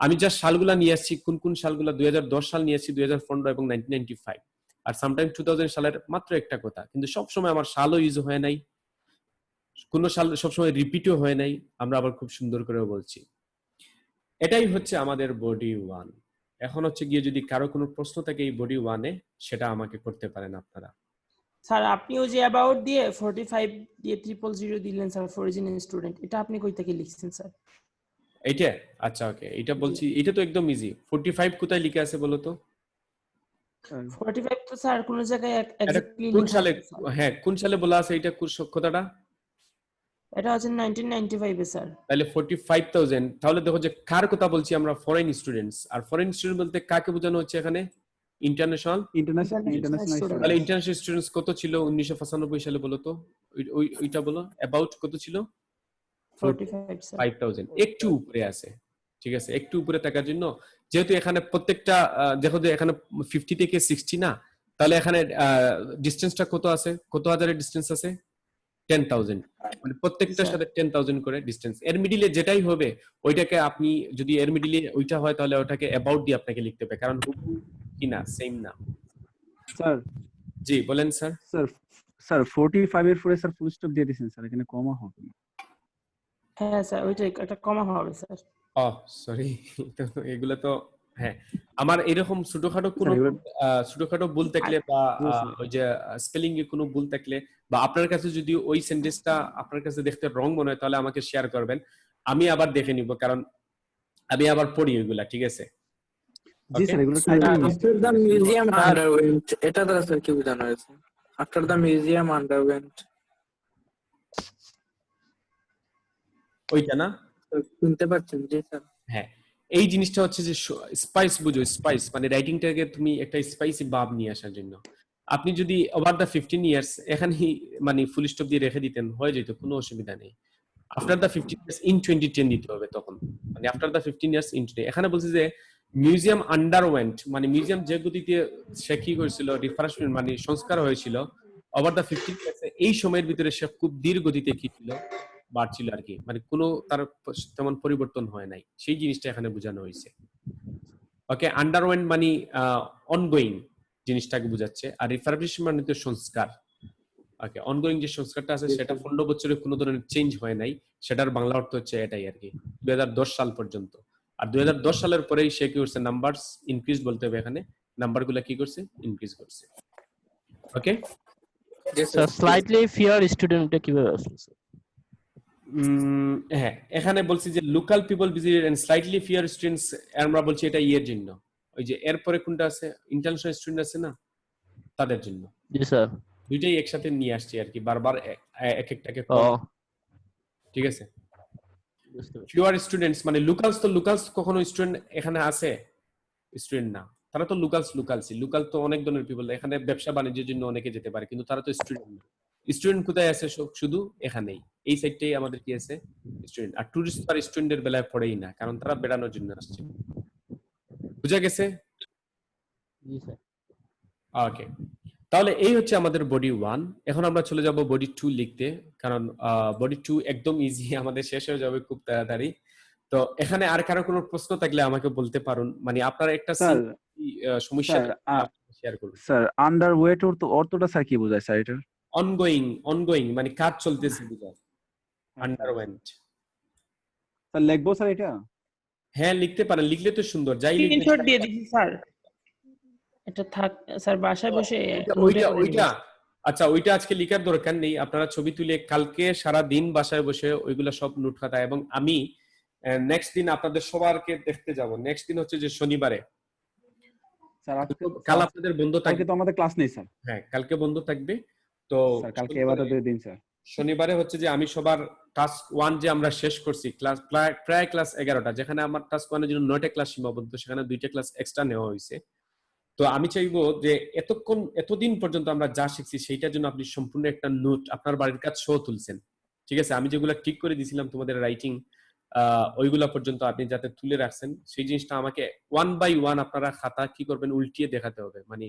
আমি যা সালগুলা নিয়ে আসছি, কোন কোন সালগুলা, 2010 সাল নিয়ে আসছি, 2015 এবং 1995, আর সামটাইম 2000 সালের মাত্র একটা কথা, কিন্তু সবসময় আমার সালও ইউজ হয় নাই, কোন সাল সবসময় রিপিটও হয় নাই, আমরা আবার খুব সুন্দর করে বলছি। এটাই হচ্ছে আমাদের বডি 1। এখন হচ্ছে গিয়ে যদি কারো কোনো প্রশ্ন থাকে এই বডি 1-এ, সেটা আমাকে করতে পারেন আপনারা।
স্যার আপনি ওই যে অ্যাবাউট দিয়ে 45 দিয়ে 000 দিলেন স্যার, ফরিজিন স্টুডেন্ট, এটা আপনি কই থেকে লিখছেন স্যার?
এইটা আচ্ছা ওকে, এটা বলছি, এটা তো একদম ইজি। 45 কোথায় লিখে আছে বলো তো?
45 তো স্যার কোন জায়গায় এক্স্যাক্টলি
কোন সালে, হ্যাঁ কোন সালে বলা আছে এটা কথাটা?
এটা হচ্ছে 1995 এ স্যার।
তাহলে 45,000, তাহলে দেখো যে কার কথা বলছি আমরা, ফরেন স্টুডেন্টস। আর ফরেন স্টুডেন্ট বলতে কাকে বোঝানো হচ্ছে এখানে, ইন্টারন্যাশনাল। তাহলে ইন্টারন্যাশনাল স্টুডেন্টস কত ছিল 1995 সালে বলো তো, ওইটা বলো, অ্যাবাউট কত ছিল? 45,000, একটু উপরে আছে, ঠিক আছে, একটু উপরে থাকার জন্য, যেহেতু এখানে প্রত্যেকটা দেখো যে এখানে 50 থেকে 60 না, তাহলে এখানে ডিসটেন্সটা কত আছে, কত হাজারের ডিসটেন্স আছে, 10,000, মানে প্রত্যেকটার সাথে 10,000 করে ডিসটেন্স। এর মিডিলে যেটাই হবে ওইটাকে আপনি যদি এর মিডিলে ওইটা হয় তাহলে ওটাকে অ্যাবাউট দিয়ে আপনাকে লিখতে হবে, কারণ কি না সেম না।
স্যার
জি বলেন স্যার।
স্যার 45 এর পরে স্যার ফুল স্টপ দিয়ে দিয়েছেন স্যার, এখানে কমা হবে না।
হ্যাঁ স্যার ওইটা একটা কমা হবে স্যার।
ও সরি, এগুলো তো হ্যাঁ আমার এরকম ছোটখাটো ভুল থাকলে বা ওই যে স্পেলিং এ কোনো ভুল থাকলে, বা আপনার কাছে যদি ওই সেন্টেন্সটা আপনার কাছে দেখতে রং মনে হয় তাহলে আমাকে শেয়ার করবেন, আমি আবার দেখে নিব, কারণ আমি আবার পড়ি ওইগুলা, ঠিক আছে।
জি স্যার, এগুলো
আফটার দ্য মিউজিয়াম আন্ডারওয়েন্ট, এটা দ্বারা স্যার কি বোঝানো হয়েছে? আফটার দ্য মিউজিয়াম আন্ডারওয়েন্ট
ওইটা না
শুনতে পাচ্ছেন? জি স্যার।
হ্যাঁ, এই জিনিসটা হচ্ছে যে স্পাইস বুঝো, স্পাইস মানে রাইটিংটাকে তুমি একটা স্পাইসি ভাব নিয়ে আসার জন্য। আপনি যদি ওভার দ্য 15 ইয়ার্স এখানে মানে ফুল স্টপ দিয়ে রেখে দিতেন হয়ে যেত, কোনো অসুবিধা নেই। আফটার দ্য 15 ইয়ার্স ইন 2010 দিতে হবে তখন, মানে আফটার দ্য 15 ইয়ার্স ইন 20। এখানে বলছে যে মিউজিয়াম আন্ডারওয়েন্ট, মানে মিউজিয়াম যে গতিতে সে কি করেছিল, রিফ্রেশমেন্ট মানে সংস্কার হয়েছিল, ওভার দ্য 15 ইয়ার্স এই সময়ের ভিতরে সে খুব ধীর গতিতে কি ছিল, বাড়ছিল আর কি, মানে কোনো তার তেমন পরিবর্তন হয় নাই, সেই জিনিসটা এখানে বোঝানো হয়েছে। ওকে, আন্ডারওয়েন্ট মানে অনগোয়িং জিনিসটাকে বোঝাচ্ছে, আর রিফারবিশমেন্ট মানে তো সংস্কার। ওকে, অনগোয়িং যে সংস্কারটা আছে সেটা 15 বছরে কোনো ধরনের চেঞ্জ হয় নাই, সেটার বাংলা অর্থ হচ্ছে এটাই আর কি, 2010 সাল পর্যন্ত। আর 2010 সালের পরেই সে কি করছে, নাম্বারস ইনক্রিজ বলতে হবে, এখানে নাম্বারগুলো কি করছে, ইনক্রিজ করছে। ওকে
স্যার স্লাইটলি ফিয়ার স্টুডেন্টটা কিভাবে আসলো স্যার?
হ্যাঁ, এখানে বলছি যে local people visited and slightly fewer students, আমরা বলছি এটা ইয়ের জন্য। ওই যে এরপরে কোনটা আছে, ইন্টারন্যাশনাল স্টুডেন্ট আছে না, তাদের জন্য।
জি স্যার।
দুইটাই একসাথে নিয়ে আসছি আর কি, বারবার এক একটাকে
ও
ঠিক আছে।
বুঝতে পারছি।
ফিউয়ার স্টুডেন্টস মানে লোকালস কখনো স্টুডেন্ট এখানে আছে? স্টুডেন্ট না, তারা তো লোকালসই। লোকাল তো অনেক ধরনের পিপল, এখানে ব্যবসা বাণিজ্যের জন্য অনেকে যেতে পারে, কিন্তু তারা তো স্টুডেন্ট না। স্টুডেন্ট কোথায় আছে? শুধু এখানেই, এই সাইডটাই আমাদের কি আছে, স্টুডেন্ট। আর টুরিস্ট আর স্টুডেন্টের বেলায় পড়েই না, কারণ তারা বেড়ানোর জন্য আসছে। বুঝা গেছে?
জি স্যার।
ওকে, তাহলে এই হচ্ছে আমাদের বডি 1। এখন আমরা চলে যাব বডি 2 লিখতে, কারণ বডি 2 একদম ইজি, আমাদের শেষ হয়ে যাবে খুব তাড়াতাড়ি। তো এখানে আর কারো কোনো প্রশ্ন থাকলে আমাকে বলতে পারুন, মানে আপনার একটা
স্যার
সমস্যা
স্যার
শেয়ার করুন।
স্যার আন্ডারওয়েট অর্থটা স্যার কি বোঝায় স্যার এটা?
অনগোয়িং মানে কাজ চলতেছে বুঝায় আন্ডারওয়েন্ট।
স্যার লিখবো স্যার এটা?
হ্যাঁ লিখতে পারেন, লিখলে তো সুন্দর। যাই লিখবেন
স্ক্রিনশট দিয়ে দিছি স্যার, এটা থাক স্যার বাসায় বসে
ওইটা আচ্ছা, ওইটা আজকে লিখার দরকার নেই, আপনারা ছবি তুলে কালকে সারা দিন বাসায় বসে ওইগুলা সব নোট খাতা, এবং আমি নেক্সট দিন আপনাদের সবারকে দেখতে যাব। নেক্সট দিন হচ্ছে যে শনিবারে।
স্যার
কাল আপনাদের বন্ধ থাকবে,
কালকে তো আমাদের ক্লাস নেই স্যার।
হ্যাঁ কালকে বন্ধ থাকবে। তো
স্যার কালকে এবাদতের দিন স্যার।
শনিবারে হচ্ছে যে আমি সবার টাস্ক 1 যে আমরা শেষ করছি, ক্লাস প্রায় ক্লাস 11টা, যেখানে আমার টাস্ক 1 এর জন্য 9টা ক্লাস সীমাবদ্ধ, সেখানে 2টা ক্লাস এক্সট্রা নেওয়া হয়েছে। তো আমি চাইবো যে এতদিন পর্যন্ত আমরা যা শিখছি সেইটার জন্য আপনি সম্পূর্ণ একটা নোট আপনার বাড়ির কাজ সহ তুলছেন, ঠিক আছে? আমি যেগুলো ঠিক করে দিয়েছিলাম তোমাদের রাইটিং, ওইগুলা পর্যন্ত আপনি যাতে তুলে রাখছেন, সেই জিনিসটা আমাকে 1 বাই 1 আপনারা খাতা কি করবেন উল্টিয়ে দেখাতে হবে। মানে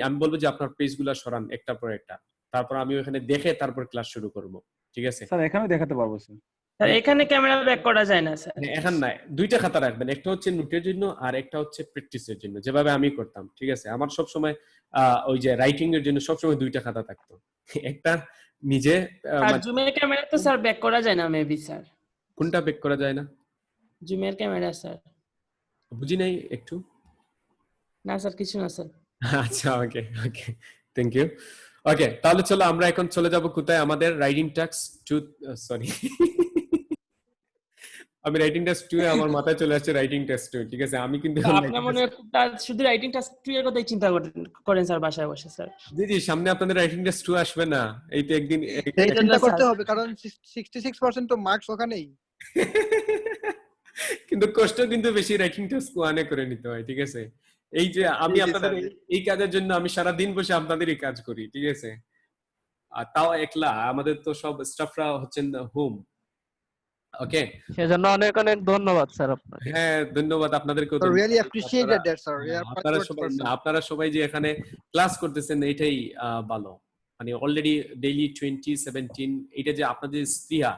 আমি বলবো যে আপনার পেজগুলা সরান একটার পর একটা, তারপর আমি ওখানে দেখে তারপর ক্লাস শুরু করব, ঠিক আছে?
স্যার এখানেও দেখাতে পারবো স্যার।
স্যার এখানে ক্যামেরা ব্যাক করা যায় না স্যার।
এখন না, 2টা খাতা রাখবেন, একটা হচ্ছে নোটের জন্য আর একটা হচ্ছে প্র্যাকটিসের জন্য, যেভাবে আমি করতাম, ঠিক আছে? আমার সব সময় ওই যে রাইটিং এর জন্য সব সময় 2টা খাতা থাকতো, একটা নিজে
আর জুমের ক্যামেরা তো স্যার ব্যাক করা যায় না মেবি স্যার।
কোনটা বেক করা যায় না?
জুমের ক্যামেরা স্যার।
বুঝি নাই একটু।
না স্যার কিছু না স্যার।
আচ্ছা ওকে থ্যাংক ইউ। ওকে, তাহলে চলো আমরা এখন চলে যাব কোথায়, আমাদের রাইটিং টাস্ক 2, সরি আমি রাইটিং টাস্ক 2 আমার মাথায় চলে আসছে রাইটিং টাস্ক 2, ঠিক আছে? আমি কিন্তু
আপনার মনে শুধু রাইটিং টাস্ক 2 এর কথাই চিন্তা করেন স্যার বাসায় বসে স্যার।
জি সামনে আপনাদের রাইটিং টাস্ক 2 আসবে না, এই তো একদিন
চিন্তা করতে হবে, কারণ 66% তো মার্কস ওখানেই।
কিন্তু কষ্ট কিন্তু বেশি রাইটিং টাস্ক 1 এ করে নিতে হয়, ঠিক আছে? এই যে আমি আপনাদের এই কাজের জন্য আমি সারা দিন বসে আপনাদেরই কাজ করি, ঠিক আছে? আর তাও একলা, আমাদের তো সব স্টাফরা হচ্ছেন হোম। ওকে,
সেজন্য অনেক অনেক ধন্যবাদ স্যার আপনাকে।
হ্যাঁ ধন্যবাদ আপনাদেরকেও।
Really appreciated that sir.
আপনারা সবাই যে এখানে ক্লাস করতেছেন এটাই ভালো, মানে অলরেডি ডেইলি 20 17 এটা যে আপনাদের স্পৃহা,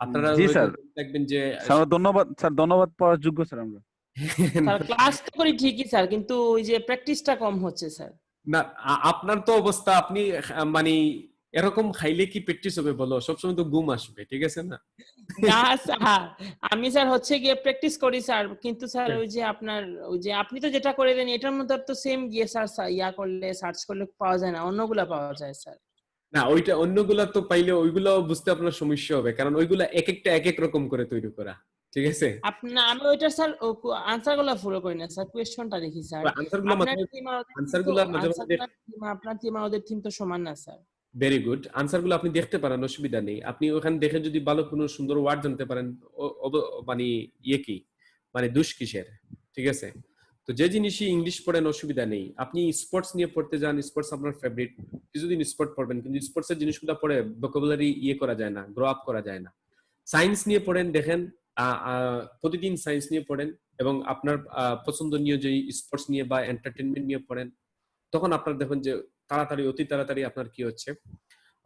আপনারা দেখবেন যে
স্যার ধন্যবাদ পাওয়ার যোগ্য স্যার আমরা।
স্যার ক্লাস তো করি ঠিকই স্যার, কিন্তু ওই যে প্র্যাকটিসটা কম হচ্ছে স্যার।
না আপনার তো অবস্থা, আপনি মানে এরকম খাইলে কি প্র্যাকটিস হবে বলো? সবসময় তো ঘুম আসবে, ঠিক আছে না?
না স্যার, আমি স্যার হচ্ছে গিয়ে প্র্যাকটিস করি স্যার, কিন্তু স্যার ওই যে আপনি তো যেটা করে দেন এটার মধ্যে তো সেম গিয়ে স্যার ইয়া করলে সার্চ করলে পাওয়া যায় না, অন্যগুলা পাওয়া যায় স্যার।
না ওইটা অন্যগুলা তো পাইলে ওইগুলো বুঝতে আপনার সমস্যা হবে, কারণ ওইগুলা এক একটা এক এক রকম করে তৈরি করা, ঠিক আছে?
আমি ওইটা স্যার আনসারগুলো ফলো করি না স্যার, কোয়েশ্চনটা দেখি স্যার। আপনার থিম আর ওদের থিম তো সমান না স্যার।
ভেরি গুড, আনসারগুলো আপনি দেখতে পারেন, অসুবিধা নেই। আপনি ওখানে দেখে যদি ভালো কোনো সুন্দর ওয়ার্ড জানতে পারেন, মানে ইয়ে কি, মানে দুষ কিসের, ঠিক আছে? তো যে জিনিসই ইংলিশ পড়েন অসুবিধা নেই। আপনি স্পোর্টস নিয়ে পড়তে যান, স্পোর্টস আপনার ফেভারিট, কিছুদিন স্পোর্ট পড়বেন, কিন্তু স্পোর্টস এর জিনিসগুলো পড়ে ভোকাবুলারি ইয়ে করা যায় না, গ্রো আপ করা যায় না। সায়েন্স নিয়ে পড়েন, দেখেন প্রতিদিন সায়েন্স নিয়ে পড়েন, এবং আপনার পছন্দনীয় যে স্পোর্টস নিয়ে বা এন্টারটেনমেন্ট নিয়ে পড়েন, তখন আপনার দেখুন যে অতি তাড়াতাড়ি আপনার কি হচ্ছে,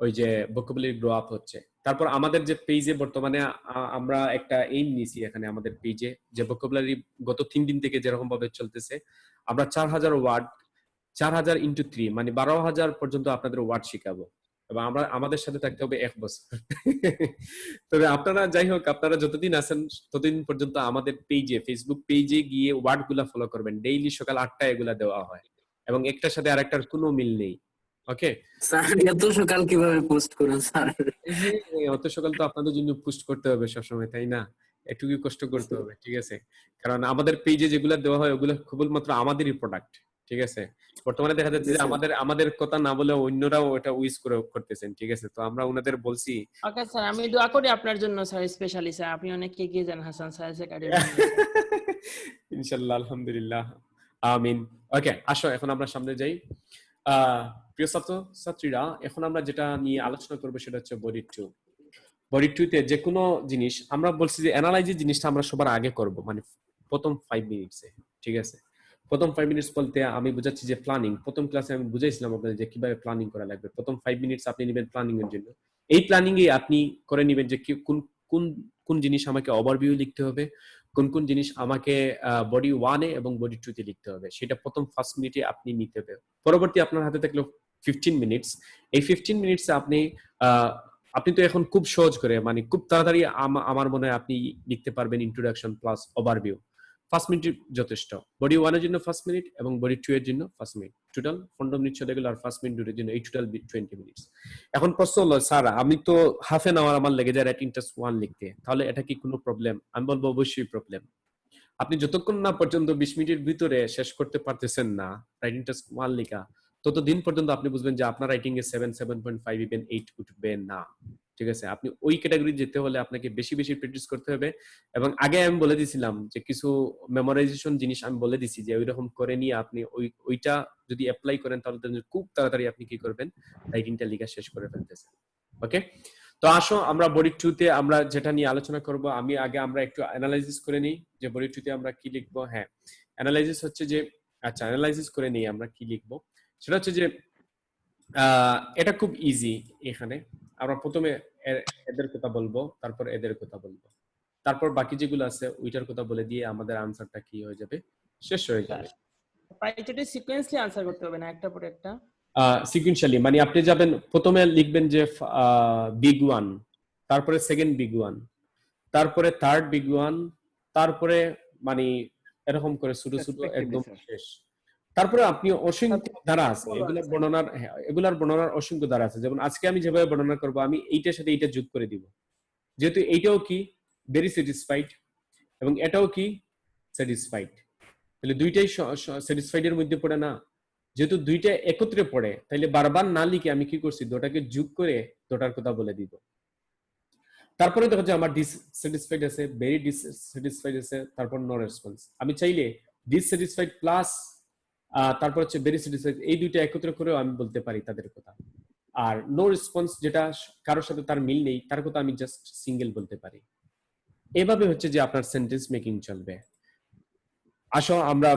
ওই যে ভোকাবুলারি গ্রো আপ হচ্ছে। তারপর আমাদের যে পেজে বর্তমানে আমরা একটা এইম নিয়েছি এখানে আমাদের পেজে, যে ভোকাবুলারি গত 3 দিন থেকে যেরকম ভাবে চলতেছে, আমরা 4000 ওয়ার্ড 4000 × 3 মানে 12000 পর্যন্ত আপনাদের ওয়ার্ড শিখাবো, এবং আমাদের সাথে থাকতে হবে 1 বছর। তবে আপনারা যাই হোক, আপনারা যতদিন আছেন ততদিন পর্যন্ত আমাদের পেজে, ফেসবুক পেজে গিয়ে ওয়ার্ড গুলা ফলো করবেন। ডেইলি সকাল 8টায় এগুলা দেওয়া হয়, এবং একটার সাথে আরেকটার কোনো মিল নেই, ওকে,
স্যার এত সকাল কিভাবে পোস্ট করেন স্যার?
অত সকাল তো আপনাদের জন্য পোস্ট করতে হবে সবসময়, তাই না? একটু কষ্ট করতে হবে, ঠিক আছে? কারণ আমাদের পেজে যেগুলো দেওয়া হয় ওগুলো কেবলমাত্র আমাদেরই প্রোডাক্ট, ঠিক আছে? বর্তমানে দেখা যাচ্ছে যে আমাদের কথা না বলে অন্যরাও এটা উইজ করে করতেছেন, ঠিক আছে? তো আমরা ওনাদের বলছি
ওকে স্যার, আমি দোয়া করি আপনার জন্য স্যার, স্পেশালি স্যার, আপনি অনেক এগিয়ে যান হাসান স্যারের একাডেমি।
ইনশাআল্লাহ, আলহামদুলিল্লাহ, আমিন। ওকে, আসো এখন আমরা সামনে যাই। প্রিয় ছাত্র ছাত্রীরা, এখন আমরা যেটা নিয়ে আলোচনা করবো সেটা হচ্ছে বডি 2। বডি 2 তে যে কোনো জিনিস আমরা বলছি যে অ্যানালাইজিস জিনিসটা আমরা সবার আগে করব, মানে প্রথম 5 মিনিটসে, ঠিক আছে? প্রথম 5 মিনিটস বলতে আমি বুঝাচ্ছি যে প্ল্যানিং। প্রথম ক্লাসে আমি বুঝাইছিলাম আপনাদের যে কিভাবে প্ল্যানিং করা লাগবে। প্রথম 5 মিনিটস আপনি নেবেন প্ল্যানিং এর জন্য। এই প্ল্যানিং এ আপনি করে নেবেন যে কোন কোন কোন জিনিস আমাকে ওভারভিউ লিখতে হবে, কোন কোন জিনিস আমাকে বডি 1 এ এবং বডি 2 তে লিখতে হবে, সেটা প্রথম ফার্স্ট মিনিটে আপনি নিতে হবে। পরবর্তী আপনার হাতে থাকলো 15 মিনিটস। এই 15 মিনিটসে আপনি তো এখন খুব সহজ করে, মানে খুব তাড়াতাড়ি আমার মনে হয় আপনি লিখতে পারবেন ইন্ট্রোডাকশন প্লাস ওভারভিউ। 5 মিনিট যথেষ্ট। বডি 1 এর জন্য 5 মিনিট এবং বডি 2 এর জন্য 5 মিনিট। টোটাল 15 মিনিট চলে গেল, আর 5 মিনিট দুটোর জন্য এই টোটাল 20 মিনিটস। এখন প্রশ্ন হলো, স্যার আমি তো হাফ এন আওয়ার আমার লেগে যায় রাইটিং টেস্ট 1 লিখতে, তাহলে এটা কি কোনো প্রবলেম? আমি বলবো অবশ্যই প্রবলেম। আপনি যতক্ষণ না পর্যন্ত 20 মিনিটের ভিতরে শেষ করতে পারতেছেন না রাইটিং টেস্ট 1 লেখা, ততদিন পর্যন্ত আপনি বুঝবেন যে আপনার রাইটিং এ 7, 7.5 ইভেন 8 উঠবে না, ঠিক আছে? আপনি ওই ক্যাটাগরি যেতে হলে আপনাকে বেশি বেশি প্র্যাকটিস করতে হবে। এবং আগে আমি বলে দিয়েছিলাম যে কিছু মেমোরাইজেশন জিনিস আমি বলে দিছি যে ওইরকম করে নিয়ে আপনি ওইটা যদি অ্যাপ্লাই করেন তাহলে খুব তাড়াতাড়ি আপনি কি করবেন, রাইটিংটা লেখা শেষ করে ফেলতেছেন। ওকে, তো আসো আমরা বডি 2 তে আমরা যেটা নিয়ে আলোচনা করব, আমরা একটু অ্যানালাইসিস করে নিই যে বডি 2 তে আমরা কি লিখবো। হ্যাঁ, অ্যানালাইসিস হচ্ছে যে, আচ্ছা অ্যানালাইসিস করে নিই আমরা কি লিখবো। সেটা হচ্ছে যে এটা খুব ইজি। এখানে আমরা প্রথমে এদের কথা বলবো, তারপর এদের কথা বলবো, তারপর বাকি যেগুলো আছে ওইটার কথা বলে দিয়ে আমাদের আনসারটা কি হয়ে যাবে, শেষ হয়ে যাবে।
প্রাইভেটলি সিকোয়েন্সলি আনসার করতে হবে না, একটা পরে একটা?
সিকুয়েন্সিয়ালি, মানে আপনি যাবেন প্রথমে লিখবেন যে বিগ 1, তারপরে সেকেন্ড বিগ 1, তারপরে থার্ড বিগ 1, তারপরে মানে এরকম করে ছোট ছোট একদম শেষ। তারপরে আপনি অসংখ্য ধারা আছে এগুলার বর্ণনার অসংখ্য ধারা আছে। যেমন আজকে আমি যেভাবে বর্ণনা করব, আমি এইটার সাথে এইটা যোগ করে দিব, যেহেতু এইটাও কি ভেরি স্যাটিসফাইড এবং এটাও কি স্যাটিসফাইড, তাহলে দুইটাই স্যাটিসফাইড এর মধ্যে পড়ে না। যেহেতু দুইটা একত্রে পড়ে, তাহলে বারবার না লিখে আমি কি করছি, দুটাকে যোগ করে দুটার কথা বলে দিব। তারপরে দেখো যে আমার ডিসস্যাটিসফাইড আছে, ভেরি ডিসস্যাটিসফাইড আছে, তারপর নো রেসপন্স। আমি চাইলে ডিসস্যাটিসফাইড প্লাস তারপর হচ্ছে ভেরি স্যাটিসফাইড, এই দুইটা একত্রে করেও আমি বলতে পারি তাদের কথা। আর নো রেসপন্স, যেটা কারোর সাথে তার মিল নেই, তার কথা আমি জাস্ট সিঙ্গেল বলতে পারি। এভাবে হচ্ছে যে আপনার সেন্টেন্স মেকিং চলবে। আসো আমরা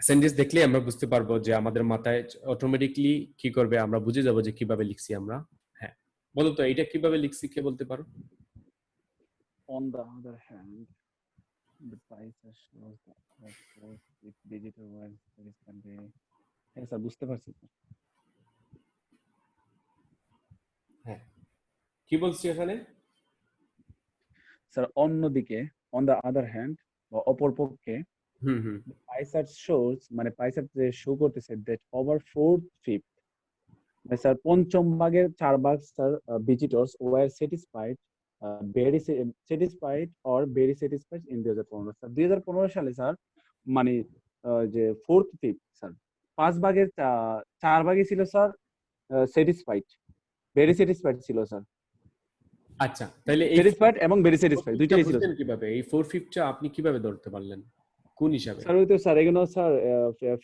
সেন্টেন্স দেখলে আমরা বুঝতে পারবো যে আমাদের মাথায় অটোমেটিকলি কি করবে, আমরা বুঝে যাবো যে কিভাবে লিখছি আমরা। হ্যাঁ, বলো তো এটা কিভাবে লিখছি, কে বলতে পারো?
On the other hand, the prices shows that with digital world there is can be. হ্যাঁ স্যার, বুঝতে পারছি।
হ্যাঁ, কি বলছি এখানে?
স্যার অন্যদিকে, on the other hand বা অপরপক্ষে, pie chart shows, মানে pie chart যে শো করতেছে that over 4/5, মানে স্যার পঞ্চম ভাগের 4 ভাগ sir visitors were satisfied, very satisfied or very satisfied in 2015। Sir 2015 সালে স্যার মানে যে 4/5 স্যার 5 ভাগের 4 ভাগই ছিল স্যার স্যাটিসফাইড, ভেরি স্যাটিসফাইড ছিল স্যার।
আচ্ছা, তাহলে এই
স্যাটিসফাইড এবং ভেরি স্যাটিসফাইড দুইটাই ছিল।
কিভাবে এই 4/5 টা আপনি কিভাবে ধরতে পারলেন, কোন হিসাবে?
স্যার ওই তো স্যার এগুলো স্যার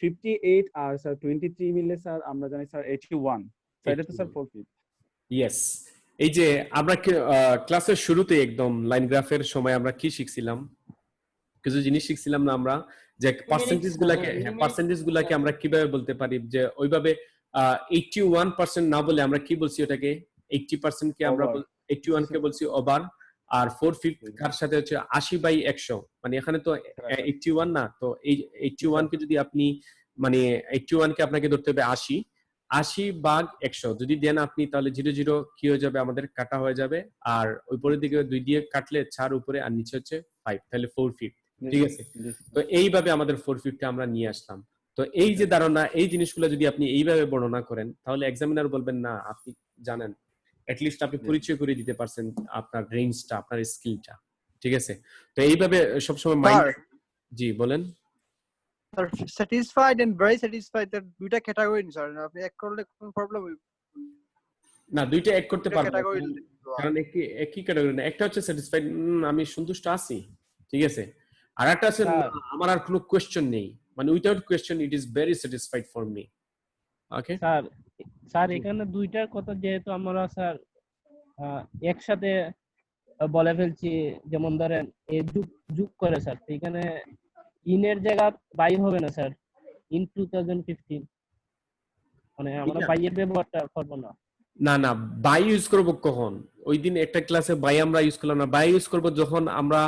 58 আর স্যার 23 মিলে স্যার আমরা জানি স্যার 81, স্যার এটা তো স্যার 4/5।
ইয়েস, এই যে আমরা ক্লাসের শুরুতে একদম লাইন গ্রাফের সময় আমরা কি শিখছিলাম, কিছু জিনিস শিখছিলাম না আমরা, যে পার্সেন্টেজ গুলাকে আমরা কিভাবে বলতে পারি, যে ওইভাবে 81% না বলে আমরা কি বলছি, ওটাকে 80% কে আমরা 81 কে বলছি ওভার, আর 4/5 কার সাথে হচ্ছে 80/100, মানে এখানে তো 81 না, তো এই 81 কে যদি আপনি মানে 81 কে আপনাকে ধরতে হবে 80/100 যদি দেন আপনি, তাহলে 00 কি হয়ে যাবে, আমাদের কাটা হয়ে যাবে, আর উপরের দিকে 2 দিয়ে কাটলে 4 উপরে আর নিচে হচ্ছে 5, তাহলে 4/5, ঠিক আছে? তো এইভাবে আমাদের 4/5 টা আমরা নিয়ে আসলাম। তো এই যে ধারণা, এই জিনিসগুলো যদি আপনি এইভাবে বর্ণনা করেন তাহলে এক্সামিনার বলবেন না আপনি জানেন, লিস্ট আপনি পরিচয় করে দিতে পারছেন আপনার রেঞ্জটা, আপনার স্কিলটা। ঠিক আছে, তো এইভাবে সবসময় মাইন্ড। জি বলেন।
Sir satisfied and very satisfied এর দুইটা ক্যাটাগরি স্যার, আপনি এক করলে কোনো প্রবলেম হবে
না, দুইটা এক করতে পারবেন
ক্যাটাগরি।
কারণ একই ক্যাটাগরি না। একটা হচ্ছে স্যাটিসফাইড, আমি সন্তুষ্ট আছি, ঠিক আছে, আর একটা আছে আমার আর কোনো কোয়েশ্চেন নেই, মানে without question it is very satisfied for me. Okay
sir, sir এখানে দুইটার কথা যেহেতু আমরা স্যার একসাথে বলে ফেলছি, যেমন ধরেন এই যুগ করে স্যার, এখানে ইনের জায়গা বাই হবে না স্যার, ইন 2015 মানে আমরা বাইয়ের ব্যবহারটা করব না।
না না, বাই ইউজ করব কখন? ওই দিন একটা ক্লাসে বাই আমরা ইউজ করলাম না। বাই ইউজ করব যখন আমরা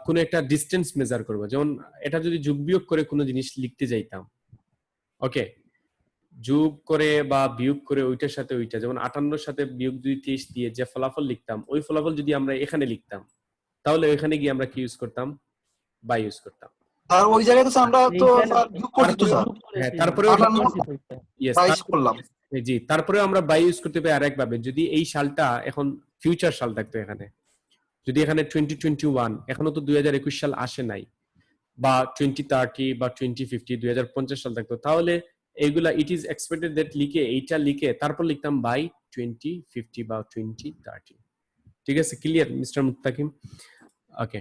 কোন একটা ডিসটেন্স মেজার করব, যেমন এটা যদি যোগ বিয়োগ করে কোনো জিনিস লিখতে যাইতাম, ওকে, যোগ করে বা বিয়োগ করে ওইটার সাথে ওইটা, যেমন 58 সাথে বিয়োগ 2 23 দিয়ে যে ফলাফল লিখতাম, ওই ফলাফল যদি আমরা এখানে লিখতাম তাহলে এখানে গিয়ে আমরা কি ইউজ করতাম? বাই ইউজ করতাম।
আর ওই জায়গায় তো আমরা তো স্যার যোগ করছি তো স্যার।
হ্যাঁ, তারপরে জি, তারপরে আমরা বাই ইউজ করতে পারি আরেক ভাবে। যদি এই সালটা এখন ফিউচার সাল থাকতো এখানে, যদি এখানে 2021, এখনো তো 2021 সাল আসে নাই, বা 2030 বা 2050 2050 সাল থাকতো, তাহলে এইগুলা ইট ইজ এক্সপেক্টেড দ্যাট লিখে এইটা লিখে তারপর লিখতাম বাই 2050 বা 2030। ঠিক আছে, ক্লিয়ার মিস্টার মুত্তাকিম? ওকে,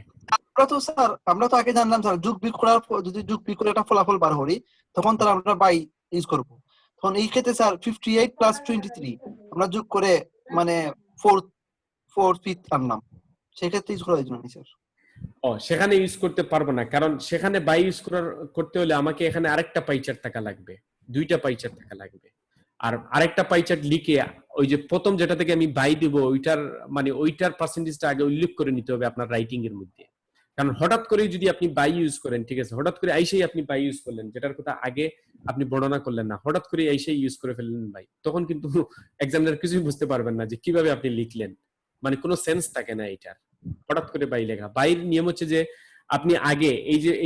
আমরা তো আগে জানলাম স্যার যোগ বিয়োগ করার পর যদি যোগ বিয়োগ করে একটা ফলাফল বার করি তখন তার আমরা বাই ইউজ করব। তখন এই ক্ষেত্রে স্যার 58 প্লাস 23 আমরা যোগ করে মানে 4/5 আনলাম, সেই ক্ষেত্রে ইউজ করা যায় না স্যার?
সেখানে ইউজ করতে পারবো না, কারণ সেখানে বাই ইউজ করতে হলে আমাকে এখানে আরেকটা পাইচার টাকা লাগবে, দুইটা পাইচার টাকা লাগবে। আর আরেকটা পাইচার লিখে ওই যে প্রথম যেটা থেকে আমি বাই দিব ওইটার মানে ওইটার পার্সেন্টেজটা আগে উল্লেখ করে নিতে হবে আপনার রাইটিং এর মধ্যে। কারণ হঠাৎ করে যদি আপনি বাই ইউজ করেন, ঠিক আছে, হঠাৎ করে আইসেই আপনি বাই ইউজ করলেন, যেটার কথা আগে আপনি বর্ণনা করলেন না, হঠাৎ করে আইসেই ইউজ করে ফেললেন বাই, তখন কিন্তু এক্সামিনার কিছুই বুঝতে পারবেন না যে কিভাবে আপনি লিখলেন, মানে কোনো সেন্স থাকে না এটার হঠাৎ করে বাই লেখা। বাইর নিয়ম হচ্ছে যে আপনি আগে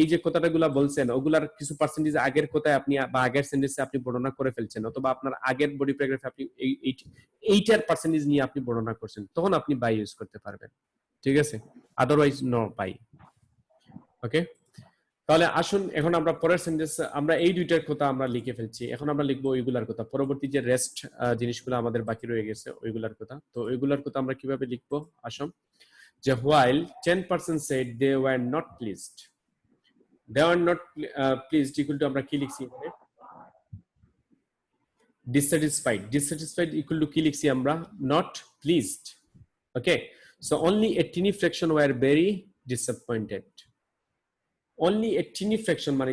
এই যে কথাটাগুলা বলছেন ওগুলার কিছু পার্সেন্টেজ আগের কথায় আপনি বা আগের সেন্টেন্সে আপনি বর্ণনা করে ফেলছেন, অথবা আপনার আগের বডি প্যারাগ্রাফে আপনি এইটার পার্সেন্টেজ নিয়ে আপনি বর্ণনা করছেন, তখন আপনি বাই ইউজ করতে পারবেন। ঠিক আছে, আদারওয়াইজ নো বাই। ওকে, তাহলে আসুন এখন আমরা পরের সেন্টেন্স, আমরা এই দুইটার কথা আমরা লিখে ফেলছি, এখন আমরা লিখবো ওইগুলার কথা, পরবর্তী যে রেস্ট জিনিসগুলো আমাদের বাকি রয়ে গেছে ওইগুলার কথা। তো ওইগুলার কথা আমরা কিভাবে লিখবো? আসুন, যে while 10% said they were not pleased, they were not pleased equal to আমরা কি লিখছি এখানে? dissatisfied, dissatisfied equal to কি লিখছি আমরা? not pleased. Okay, so only a teeny fraction were very disappointed. only a teeny fraction মানে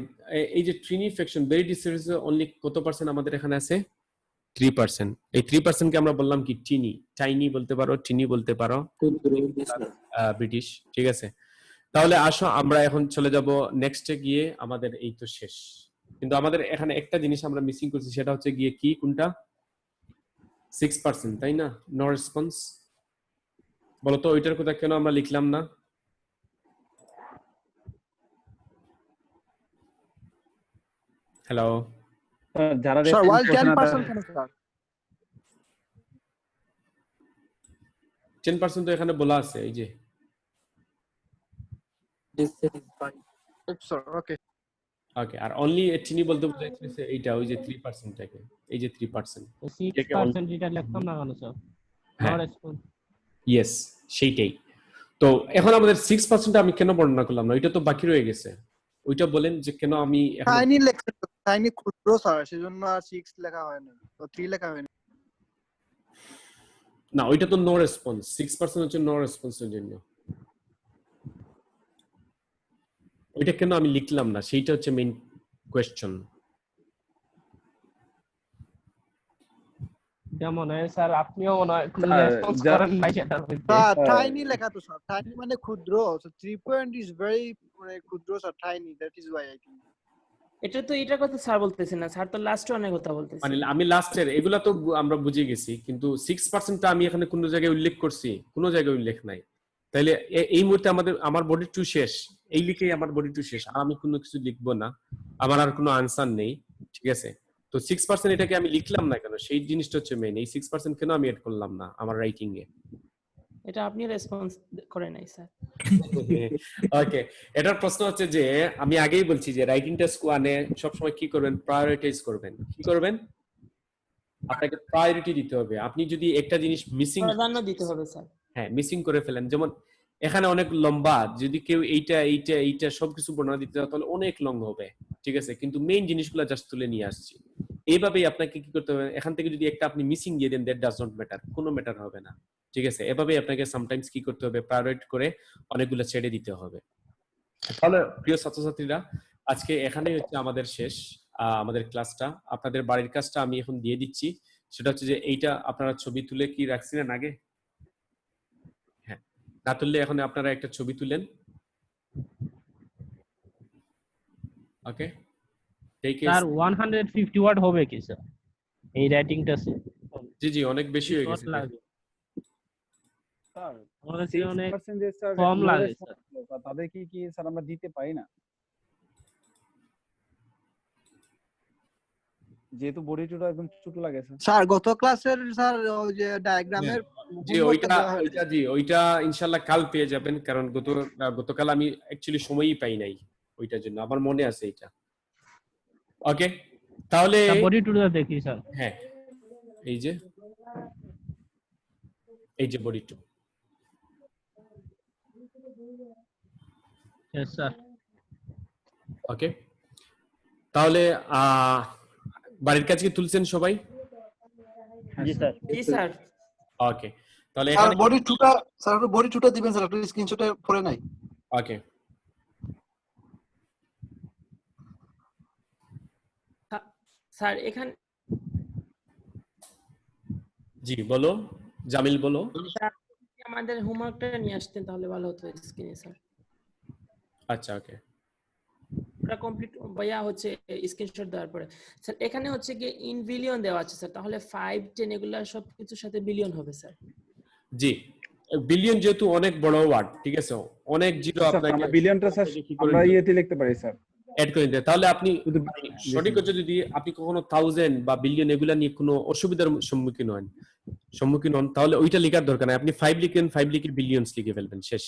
এই যে teeny fraction very dissatisfied only কত পার্সেন্ট আমাদের এখানে আছে? 3%। এই 3% কে আমরা বললাম কি টিনি, টাইনি বলতে পারো, টিনি বলতে পারো, ব্রিটিশ। ঠিক আছে, তাহলে আসো আমরা এখন চলে যাব নেক্সটে গিয়ে, আমাদের এই তো শেষ, কিন্তু আমাদের এখানে একটা জিনিস আমরা মিসিং করছি, সেটা হচ্ছে গিয়ে কি, কোনটা? 6%, তাই না? No response. বলতো ওইটার কথা কেন আমরা লিখলাম না? হ্যালো
যারা
10% তো এখানে বলা আছে, এই যে ওকে, আর অনলি এটিনি বলতে বুঝাইছে এইটা, ওই যে 3% টাকে, এই যে 3%
6% এটা লিখতাম না কেন স্যার?
হ্যাঁ, ইয়েস, সেইটাই। তো এখন আমাদের 6% আমি কেন বর্ণনা করলাম না? ওইটা তো বাকি রয়ে গেছে, ওইটা বলেন যে কেন আমি
টাইনি লেখা, টাইনি ক্ষুদ্র স্যার, সেজন্য আর 6 লেখা হয় না, তো 3 লেখা হয়
না, ওইটা তো নো রেসপন্স, 6% হচ্ছে নো রেসপন্সের জন্য, ওইটা কেন আমি লিখলাম না সেইটা হচ্ছে মেইন কোশ্চেন।
যেমন স্যার আপনিও মনে হয় কোনো রেসপন্স করেন না সেটার মধ্যে।
টাইনি লেখা তো স্যার, টাইনি মানে ক্ষুদ্র, সো 3 পয়েন্ট ইজ ভেরি মানে ক্ষুদ্র sir, tiny, that is Y I think.
এটা তো এটার কথা স্যার বলতেছেন না, স্যার তো লাস্টে অনেক কথা বলতেছেন।
মানে আমি লাস্টের এগুলা তো আমরা বুঝে গেছি, কিন্তু 6%টা আমি এখানে কোন জায়গায় উল্লেখ করছি? কোন জায়গায় উল্লেখ নাই। তাইলে এই মুহূর্তে আমার বডি টু শেষ, এই লিখেই আমার বডি টু শেষ, আর আমি কোনো কিছু লিখবো না। আমার আর কোনো আনসার নেই, ঠিক আছে। তো 6% এটাকে আমি লিখলাম না কেন, সেই জিনিসটা হচ্ছে মেইন। এই 6% কেন আমি এড করলাম না আমার রাইটিং এ?
এটা আপনি রেসপন্স করে নাই স্যার।
ওকে, এটার প্রশ্ন হচ্ছে যে আমি আগেই বলছি যে রাইটিং টাস্ক 1 এ সবসময় কি করবেন, প্রায়োরিটাইজ করবেন। কি করবেন? আপনাকে প্রায়োরিটি দিতে হবে। আপনি যদি একটা জিনিস মিসিং,
প্রাধান্য দিতে হবে স্যার।
হ্যাঁ, মিসিং করে ফেলেন, যেমন এখানে অনেক লম্বা, যদি কেউ এইটা এইটা এইটা সবকিছু বর্ণনা দিতে চায় তাহলে অনেক লং হবে, ঠিক আছে। কিন্তু মেইন জিনিসগুলো জাস্ট তুলে নিয়ে আসছি। এইভাবেই আপনাকে কি করতে হবে, এখান থেকে যদি একটা আপনি মিসিং দিয়ে দেন, দ্যাট ডাজ নট ম্যাটার, কোনো ম্যাটার হবে না, ঠিক আছে। এভাবেই আপনাকে সামটাইমস কি করতে হবে, প্রায়োরিটি করে অনেকগুলো ছেড়ে দিতে হবে। তাহলে প্রিয় ছাত্রছাত্রীরা, আজকে এখানেই হচ্ছে আমাদের শেষ আমাদের ক্লাসটা। আপনাদের বাড়ির কাজটা আমি এখন দিয়ে দিচ্ছি, সেটা হচ্ছে যে এইটা আপনারা ছবি তুলে কি রাখছিলেন আগে? হ্যাঁ, না তুললে এখন আপনারা একটা ছবি তুলেন। ওকে,
স্যার 150 ওয়ার্ড হবে কি স্যার এই রাইটিংটা?
জি জি, অনেক বেশি হয়ে গেছে।
স্যার
আমার কাছে অনেক
6% যে স্যার
কম লাগে স্যার।
তাদের কি স্যার আমরা দিতে পারি না? যেহেতু বডিটা একদম ছোট লাগে স্যার।
স্যার গত ক্লাসের স্যার ওই যে ডায়াগ্রামের
জি ওইটা ইনশাআল্লাহ কাল পেয়ে যাবেন, কারণ গতকাল আমি অ্যাকচুয়ালি সময়ই পাই নাই ওইটার জন্য, আমার মনে আছে এটা। ওকে, তাহলে
বডি টুটা দেখি স্যার।
হ্যাঁ, এই যে body two.
Yes sir.
Okay, তাহলে বাড়ির কাজ কি তুলছেন সবাই?
জি স্যার।
জি স্যার।
ওকে, তাহলে
স্যার
এখানে
বডি টুটা দিবেন স্যার, একটু স্ক্রিনশটে পড়ে নাই।
ওকে,
স্যার এখানে
জি বলো জামিল, বলো।
আমাদের হোমওয়ার্কটা নিয়ে আসতেন তাহলে ভালো হতো স্ক্রিনে স্যার।
আচ্ছা, ওকে,
পুরো কমপ্লিট ভাইয়া হচ্ছে স্ক্রিনশট দেওয়ার পরে স্যার এখানে হচ্ছে কি ইন বিলিয়ন দেওয়া আছে স্যার, তাহলে 5 10 এগুলা সবকিছুর সাথে বিলিয়ন হবে স্যার।
জি, বিলিয়ন যেহেতু অনেক বড় ওয়ার্ড, ঠিক আছে, অনেক জিরো আপনাকে
আমরা বিলিয়নটা স্যার আমরা ইয়েতে লিখতে পারি স্যার,
এড করে দিতে। তাহলে আপনি সঠিক হচ্ছে যদি আপনি কখনো 1000 বা বিলিয়ন এগুলা নিয়ে কোনো অসুবিধার সম্মুখীন হন তাহলে ওইটা লেখার দরকার নাই। আপনি 5 লিখেন, 5 লিখে বিলিয়নস লিখে ফেলবেন, শেষ।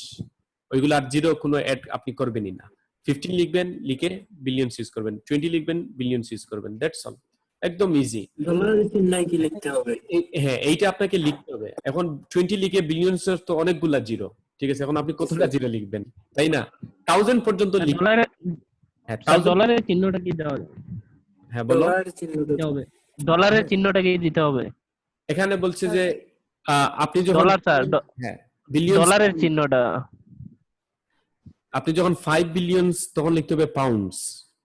ওইগুলো আর জিরো কোনো এড আপনি করবেনই না। 15 লিখবেন, লিখে বিলিয়নস ইউজ করবেন, 20 লিখবেন, বিলিয়নস ইউজ করবেন, দ্যাটস অল, একদম ইজি।
ডলারের চিহ্ন কি লিখতে হবে?
হ্যাঁ, এইটা আপনাকে লিখতে হবে। এখন 20 লিখে বিলিয়নস তো অনেকগুলা জিরো, ঠিক আছে। এখন আপনি কতটা জিরো লিখবেন, তাই না? 1000 পর্যন্ত লিখবেন। হ্যাঁ,
ডলারের চিহ্নটা কি দেওয়া হবে?
হ্যাঁ বলো।
ডলারের চিহ্নটা কি দিতে হবে?
এখানে বলছে যে আপনি যখন
ডলার স্যার,
হ্যাঁ বিলিয়ন,
ডলারের চিহ্নটা
আপনি যখন 5 বিলিয়নস তখন লিখতে হবে পাউন্ডস,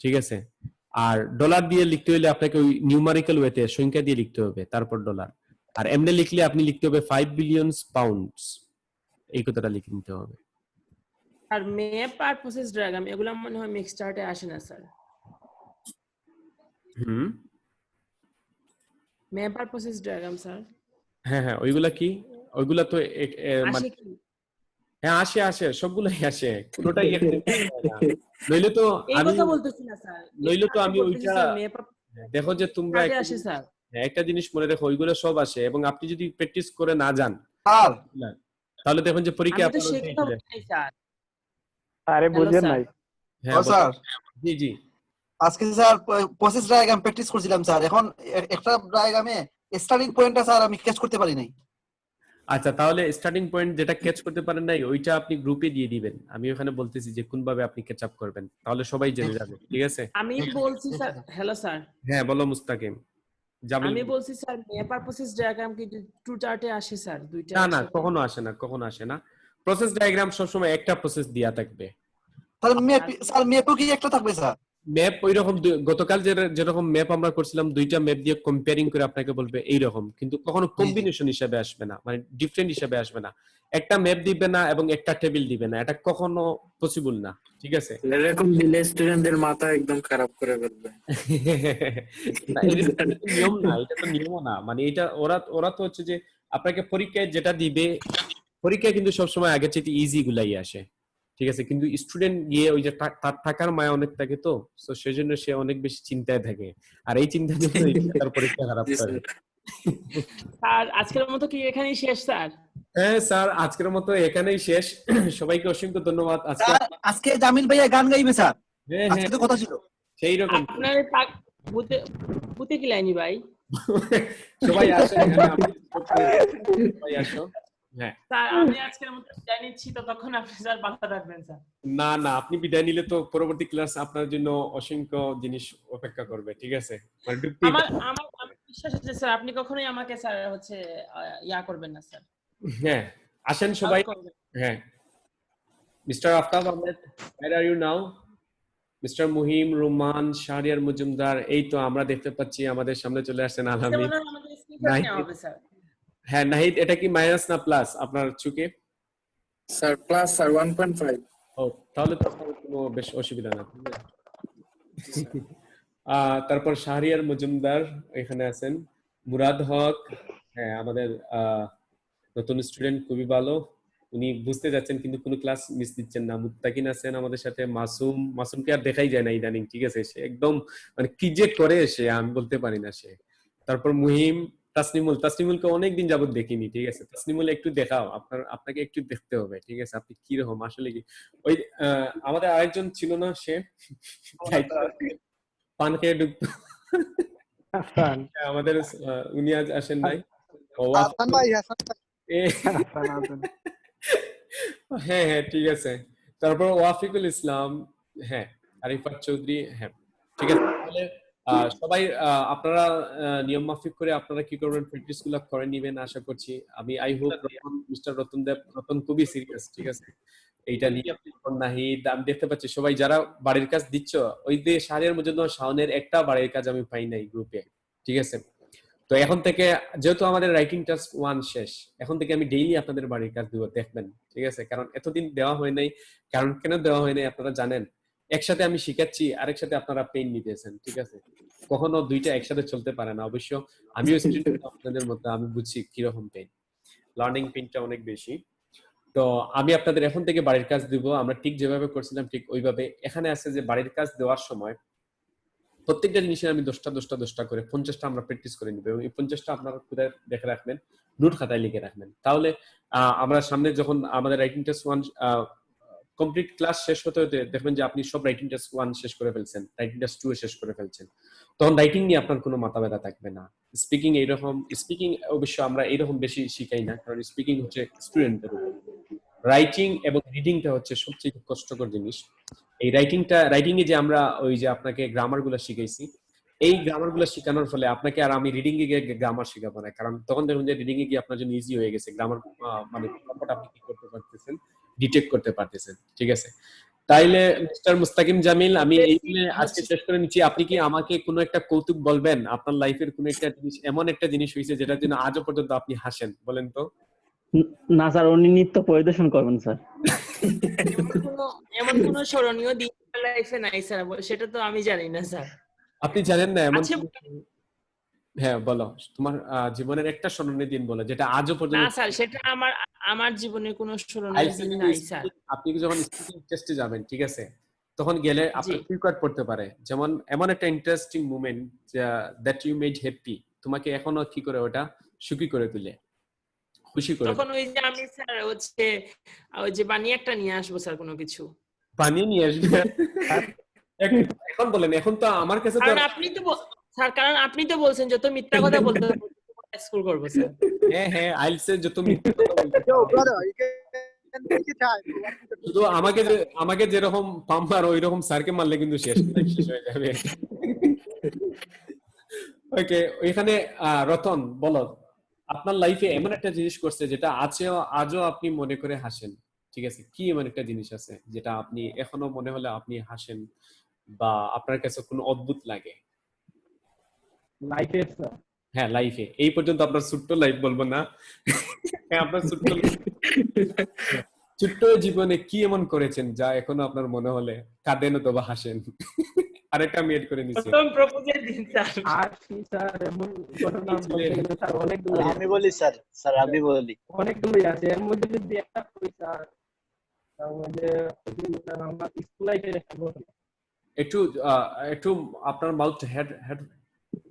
ঠিক আছে। আর ডলার দিয়ে লিখতে হলে আপনাকে ওই নিউমারিক্যাল ওয়েতে সংখ্যা দিয়ে লিখতে হবে, তারপর ডলার। আর এমনি লিখলে আপনি লিখতে হবে 5 বিলিয়নস পাউন্ডস, এই কথাটা লিখে নিতে হবে।
আর ম্যাপ আর প্রসেস ডায়াগ্রাম এগুলো মনে হয় মিক্স চার্টে আসে না স্যার। ম্যাপ আর প্রসেস ডায়াগ্রাম স্যার।
হ্যাঁ, ওইগুলা কি? ওইগুলা তো
আসে কি?
হ্যাঁ আসে, সবগুলাই আসে, কোনোটাই নইলে তো
এই কথা বলতেছি না স্যার,
নইলে তো আমি ওইটা দেখো যে তোমরা
আসে স্যার।
একটা জিনিস মনে রাখো, ওইগুলো সব আসে, এবং আপনি যদি প্র্যাকটিস করে না যান তাহলে দেখুন যে পরীক্ষা
আমি তো শিখতে হবে স্যার।
আরে বুঝেন নাই।
হ্যাঁ
স্যার,
জি
আজকে স্যার প্রসেস ডায়াগ্রাম প্র্যাকটিস করছিলাম স্যার, এখন একটা ডায়াগ্রামে স্টার্টিং পয়েন্টটা স্যার আমি ক্যাচ করতে পারি নাই।
আচ্ছা, তাহলে স্টার্টিং পয়েন্ট যেটা ক্যাচ করতে পারেন নাই ওইটা আপনি গ্রুপে দিয়ে দিবেন, আমি ওখানে বলতেছি যে কোন ভাবে আপনি ক্যাচ আপ করবেন, তাহলে সবাই জেনে যাবে, ঠিক আছে।
আমি বলছি স্যার, হ্যালো স্যার।
হ্যাঁ বলো মুস্তাকিম।
আমি বলছি স্যার ম্যাপ আর প্রসেস ডায়াগ্রাম কি টু চার্টে আসে স্যার? দুইটা
না, কখনো আসে না। প্রসেস ডায়াগ্রাম সবসময় একটা প্রসেস দেয়া থাকবে।
স্যার ম্যাপও কি একটা থাকবে স্যার?
ম্যাপ ওইরকম গতকাল যেরকম ম্যাপ আমরা করছিলাম, দুইটা ম্যাপ দিয়ে কম্পেয়ারিং করে আপনাকে বলবে এইরকম, কিন্তু কখনো কম্বিনেশন হিসেবে আসবে না, মানে ডিফারেন্ট হিসেবে আসবে না। একটা ম্যাপ দিবে না এবং একটা টেবিল দিবে না, এটা কখনো পসিবল না, ঠিক আছে।
এরকম দিলে স্টুডেন্টদের মাথা একদম খারাপ করে ফেলবে।
নিয়ম না, এটা তো নিয়ম না, মানে এটা ওরা তো হচ্ছে যে আপনাকে পরীক্ষায় যেটা দিবে, পরীক্ষায় কিন্তু সবসময় আগের চেয়ে ইজি গুলাই আসে, ঠিক আছে, কিন্তু স্টুডেন্ট গিয়ে ওই যে তার টাকার মায়া অনেক থাকে, তো তো সেজন্য সে অনেক বেশি চিন্তায় থাকে, আর এই চিন্তার জন্য তার পরীক্ষা খারাপ করে।
স্যার আজকের মতো কি এখানেই শেষ স্যার?
হ্যাঁ স্যার, আজকের মতো এখানেই শেষ। সবাইকে অসংখ্য ধন্যবাদ।
আজকে জামিল ভাইয়া গান গাইবে স্যার,
হ্যাঁ
আজকে তো কথা ছিল।
সেই রকম
আপনার বুতে কি লাইনি ভাই?
সবাই আসো এখানে, সবাই আসো। হ্যাঁ
স্যার আমি আজকের মতো বিদায় নিচ্ছি, তো তখন আপনি স্যার বাধা রাখবেন স্যার।
না না, আপনি বিদায় নিলে তো পরবর্তী ক্লাস আপনার জন্য অসংখ্য জিনিস অপেক্ষা করবে, ঠিক আছে? মানে
আমার আমার আমার বিশ্বাস আছে স্যার, আপনি কখনোই আমাকে স্যার হচ্ছে ইয়া করবেন না স্যার।
হ্যাঁ আসেন সবাই। হ্যাঁ mister Aftab Ahmed, where are you now? Mister মুহিম, Roman, Shahriar Majumdar, এই তো আমরা দেখতে পাচ্ছি আমাদের সামনে চলে আসছেন আলহামদুলিল্লাহ।
আমাদের স্ক্রিনশট নেওয়া হবে স্যার।
হ্যাঁ নাহিদ, এটা কি মাইনাস না প্লাস আপনার চুকে?
Sir plus sir 1.5।
ও তাহলে তো কোনো বেশ অসুবিধা না। তারপর শাহরিয়ার মজুমদার এখানে আছেন, মুরাদ হক, হ্যাঁ আমাদের নতুন স্টুডেন্ট, খুবই ভালো, উনি বুঝতে যাচ্ছেন কিন্তু কোনো ক্লাস মিস দিচ্ছেন না। মুত্তাকিন আছেন আমাদের সাথে, মাসুমকে আর দেখাই যায় না ইদানিং, ঠিক আছে? সে একদম মানে কি যে করে সে আমি বলতে পারি না সে। তারপর মুহিম, তাসনিমুলকে অনেকদিন যাবত দেখিনি, ঠিক আছে? তাসনিমুল একটু দেখাও, আপনাকে একটু দেখতে হবে, ঠিক আছে? আপনি কি রকম আসলে কি ওই আমাদের আরেকজন ছিল না, সে পান খেয়ে ঢুকতো আমাদের, উনি আজ আসেন নাই।
হাসান ভাই,
হ্যাঁ হ্যাঁ ঠিক আছে। তারপর ওয়াফিকুল ইসলাম, হ্যাঁ আরিফাত চৌধুরী, হ্যাঁ ঠিক আছে। তাহলে সবাই আপনারা নিয়ম মাফিক করে আপনারা কি করবেন, প্র্যাকটিস গুলো করে নিবেন আশা করছি আমি। আই হোপ মিস্টার রতন খুবই সিরিয়াস, ঠিক আছে? এইটা নিয়ে নাহিদ, আমি দেখতে পাচ্ছি সবাই যারা বাড়ির কাজ দিচ্ছ, ওই যে শাহরিয়ার মজুমদার শাওনের একটা বাড়ির কাজ আমি পাই নাই গ্রুপে, ঠিক আছে? তো এখন থেকে যেহেতু আমাদের রাইটিং টাস্ক 1 শেষ, এখন থেকে আমি ডেইলি আপনাদের বাড়ির কাজ দিব, দেখবেন, ঠিক আছে? কারণ এতদিন দেওয়া হয় নাই, কারণ কেন দেওয়া হয় নাই আপনারা জানেন। একসাথে আমি শিখাচ্ছি, আরেক সাথে আপনারা পেইন নিতেছেন, ঠিক আছে? কখনো দুইটা একসাথে চলতে পারে না। অবশ্য আমিও স্টুডেন্ট আপনাদের মধ্যে, আমি বুঝছি কিরকম পেইন, লার্নিং পেইনটা অনেক বেশি। তো আমি আপনাদের এখন থেকে বাড়ির কাজ দিব, আমরা ঠিক যেভাবে করছিলাম ঠিক ওইভাবে। এখানে আছে যে বাড়ির কাজ দেওয়ার সময় প্রত্যেকটা জিনিসের আমি 10টা করে 50টা আমরা প্র্যাকটিস করে নিব, এবং এই 50টা আপনারা কোথায় দেখে রাখবেন, নোট খাতায় লিখে রাখবেন। তাহলে আমরা সামনে যখন আমাদের রাইটিং টেস্ট 1 কমপ্লিট ক্লাস শেষ হতে হতে দেখবেন যে আপনি সব রাইটিং টেস্ট 1 শেষ করে ফেলছেন, রাইটিং টেস্ট 2 শেষ করে ফেলছেন, তখন রাইটিং নিয়ে আপনার কোনো মাথা ব্যথা থাকবে না। স্পিকিং এইরকম, স্পিকিং অবশ্য আমরা এইরকম বেশি শিখাই না, কারণ স্পিকিং হচ্ছে স্টুডেন্টদের উপর, রাইটিং এবং রিডিংটা হচ্ছে সবচেয়ে কষ্টকর জিনিস। এই রাইটিং এ যে আমরা ওই যে আপনাকে গ্রামার গুলো শিখাইছি, এই গ্রামার গুলো শেখানোর ফলে আপনাকে আর আমি রিডিং এ গিয়ে গ্রামার শেখাবো না, কারণ তখন দেখুন যে রিডিং এ গিয়ে আপনার জন্য ইজি হয়ে গেছে, গ্রামার মানে আপনি কি করতে পারতেছেন, ডিটেক্ট করতে পারতেছেন, ঠিক আছে? তাইলে মিস্টার মুস্তাকিম জামিল, আমি এইগুলো আজকে শেষ করে নিচ্ছি। আপনি কি আমাকে কোনো একটা কৌতুক বলবেন, আপনার লাইফের কোনো একটা জিনিস, এমন একটা জিনিস হয়েছে যেটার জন্য আজও পর্যন্ত আপনি হাসেন, বলেন তো?
না স্যার, উনি নৃত্য পরিদর্শন করবেন স্যার।
এমন কোন স্মরণীয় দিন লাইফে নাই স্যার, সেটা তো আমি জানি না স্যার।
আপনি জানেন না এমন? হ্যাঁ বলো, তোমার জীবনের একটা স্মরণীয় দিন বলো যেটা আজও পর্যন্ত।
না স্যার, সেটা আমার জীবনে কোনো স্মরণীয় দিন নাই স্যার।
আপনি যখন স্পিকিং টেস্টে যাবেন, ঠিক আছে, তখন গেলে আপনার রিকর্ড পড়তে পারে, যেমন এমন একটা interesting moment that you made happy, তোমাকে এখনো কি করে ওটা সুখী করে তুলে, খুশি করে।
তখন ওই যে আমি স্যার হচ্ছে ওই যে বানিয়ে একটা নিয়ে আসবো স্যার, কোনো কিছু
বানিয়ে নিয়ে আসবে। এখন বলেন, এখন তো আমার কাছে তো
কারণ আপনি তো বলছেন যত মিথ্যা কথা বলতে স্কুল করব স্যার।
হ্যাঁ হ্যাঁ, আইলসে যত মিথ্যা কথা বলতে, শুধু আমাকে যেরকম পাম মার ওই রকম স্যারকে মারলে কিন্তু শেষ হয়ে যাবে। ওকে, এখানে রতন বলো, আপনার লাইফে এমন একটা জিনিস করছে যেটা আজও আপনি মনে করে হাসেন, ঠিক আছে? কি এমন একটা জিনিস আছে যেটা আপনি এখনো মনে হলে আপনি হাসেন বা আপনার কাছে কোনো অদ্ভুত লাগে
লাইফে?
হ্যাঁ লাইফে, এই পর্যন্ত আপনার ছোট্ট লাইফ বলবো না, আপনার ছোট্ট জীবনে কি এমন করেছেন যা এখনো আপনার মনে হলে কাঁদেন অথবা হাসেন? আরেকটা আমি এড করে নিচ্ছি।
প্রথম প্রপোজের দিন স্যার।
স্যার এমন ঘটনা বলতে গেলে স্যার অনেকগুলো।
আমি বলি স্যার, আমি বলি
অনেকগুলোই আছে, এর মধ্যে যদি একটা কই স্যার, আমরা স্কুল লাইফের একটা ঘটনা।
একটু একটু আপনার মাউথ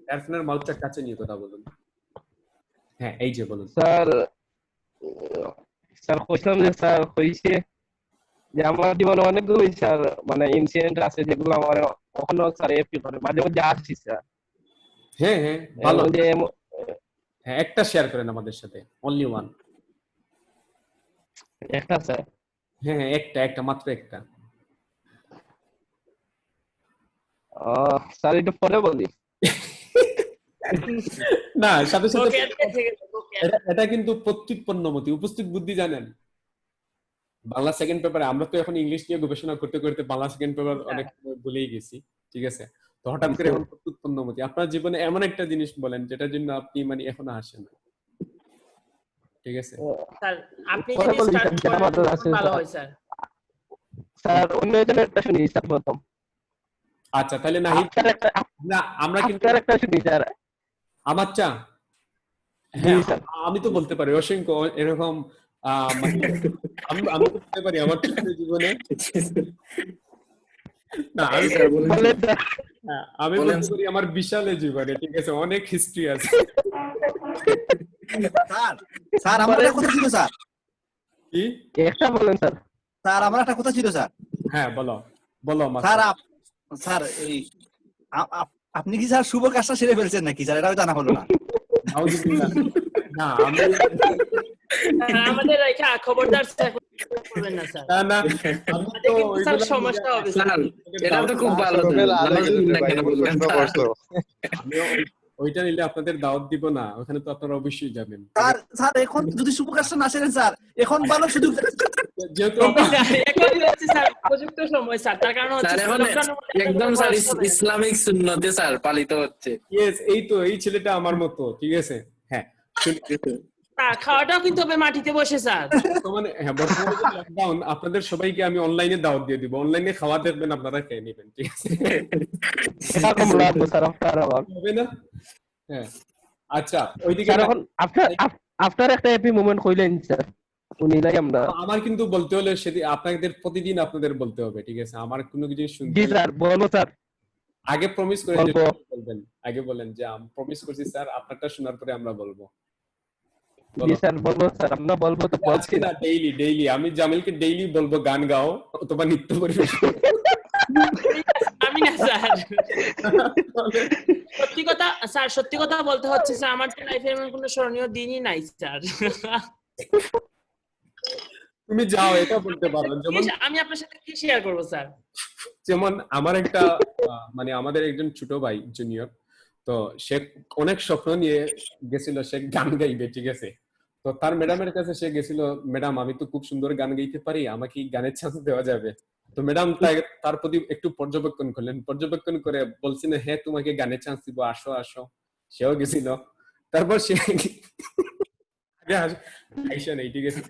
হেডফোনের মাউথটা কাছে নিয়ে কথা বলুন। হ্যাঁ, এই যে বলুন।
স্যার স্যার কইছিলাম যে স্যার হইছে যে আমার জীবনে অনেকগুলো স্যার মানে ইনসিডেন্ট আছে যেগুলো আমার কখনো স্যার এফি করে মাঝে মধ্যে আসছি স্যার।
হ্যাঁ হ্যাঁ, ভালো।
যে
হ্যাঁ, একটা শেয়ার করেন আমাদের সাথে, অনলি ওয়ান।
একটা স্যার।
হ্যাঁ হ্যাঁ, একটা মাত্র একটা।
স্যার একটু পরে বলি।
না, সাথে সাথে
ওকে ঠিক আছে ওকে।
এটা কিন্তু প্রত্যুৎপন্নমতি, উপস্থিত বুদ্ধি জানেন। বাংলা সেকেন্ড পেপারে আমরা তো এখন ইংলিশ নিয়ে গবেষণা করতে করতে বাংলা সেকেন্ড পেপার অনেক ভুলেই গেছি, ঠিক আছে? তো হঠাৎ করে এখন প্রত্যুৎপন্নমতি, আপনার জীবনে এমন একটা জিনিস বলেন যেটার জন্য আপনি মানে এখনো হাসেন, ঠিক আছে?
স্যার আপনি যদি স্টার্ট করেন ভালো হয় স্যার।
স্যার অন্যজনের একটা শুনি স্যার প্রথম।
আচ্ছা, তাহলে নাহিদ, না আমরা কিন্তু
একটা শুনি স্যার।
আমার চা, হ্যাঁ আমি তো বলতে পারি অসংখ্য এরকম মানে আমি বলতে পারি আমার ছোট্ট জীবনে। না আমি বলতে পারি আমার বিশাল জীবনে, ঠিক আছে, অনেক হিস্ট্রি আছে।
স্যার আমার একটা কথা ছিল স্যার।
কি
একটা বলেন স্যার।
স্যার আমার একটা কথা ছিল স্যার।
হ্যাঁ বলো বলো
স্যার। স্যার এই আপনি কি স্যার শুভ কাজটা সেরে ফেলছেন নাকি স্যার? এটাও জানা হলো না।
না আমি
আমাদের রেখা খবরদার স্যার করবেন না স্যার।
না আমি তো
স্যার সমস্যা হবে স্যার।
এটা তো খুব ভালো।
ওইটা নিলে আপনাদের দাওয়াত দিব না, ওখানে তো আপনারা অবশ্যই যাবেন।
স্যার এখন যদি শুভ কাজটা না সেরেন স্যার, এখন ভালো সুযোগ।
যেহেতু
এখনই হচ্ছে স্যার উপযুক্ত সময় স্যার, তার কারণ হচ্ছে
একদম স্যার ইসলামিক সুন্নতে স্যার পালিত হচ্ছে।
ইয়েস, এই ছেলেটা আমার মতো, ঠিক আছে? হ্যাঁ,
খাওয়াটাও কিন্তু হবে মাটিতে বসে স্যার।
বর্তমানে লকডাউন, আপনাদের সবাইকে আমি অনলাইনে দাওয়াত দিয়ে দিব, অনলাইনে খাওয়া দেখবেন, আপনারা খেয়ে নেবেন, ঠিক আছে? হবে না? হ্যাঁ আচ্ছা, ওইদিকে
আপনার একটা হ্যাপি মোমেন্ট কইলেন স্যার, উনি নাই আমরা।
আমার কিন্তু বলতে হলে সেদিন আপনাদের প্রতিদিন আপনাদের বলতে হবে, ঠিক আছে? আমার কোনো কিছু শুনতে।
জি স্যার, বলবো স্যার।
আগে প্রমিস করে বলবেন, আগে বলেন যে আমি প্রমিস করছি স্যার, আপনারটা শোনার পরে আমরা বলবো।
জি স্যার, বলবো স্যার, আমরা বলবো তো বলছি
না। ডেইলি আমি জামিলকে ডেইলি বলবো গান গাও অথবা নৃত্য পরিবেশন।
আমি না স্যার, সত্যি কথা বলতে হচ্ছে স্যার, আমার তো লাইফে এমন কোনো স্মরণীয় দিনই নাই স্যার।
তুমি যাও, এটা বলতে পারো। যেমন
আমি আপনার সাথে কি শেয়ার করব স্যার?
যেমন আমার একটা মানে আমাদের একজন ছোট ভাই জুনিয়র, তো সে অনেক স্বপ্ন নিয়ে গেছিল, সে গান গাইবে, ঠিক আছে? তো তার ম্যাডামের কাছে সে গেছিল, ম্যাডাম আমি তো খুব সুন্দর গান গাইতে পারি, আমাকে গানের চান্স দেওয়া যাবে? তো ম্যাডাম তার প্রতি একটু পর্যবেক্ষণ করলেন, পর্যবেক্ষণ করে বলছেন হ্যাঁ তোমাকে গানের চান্স দিব, আসো আসো। সেও গেছিল, তারপর সে আইসা নেই, ঠিক আছে?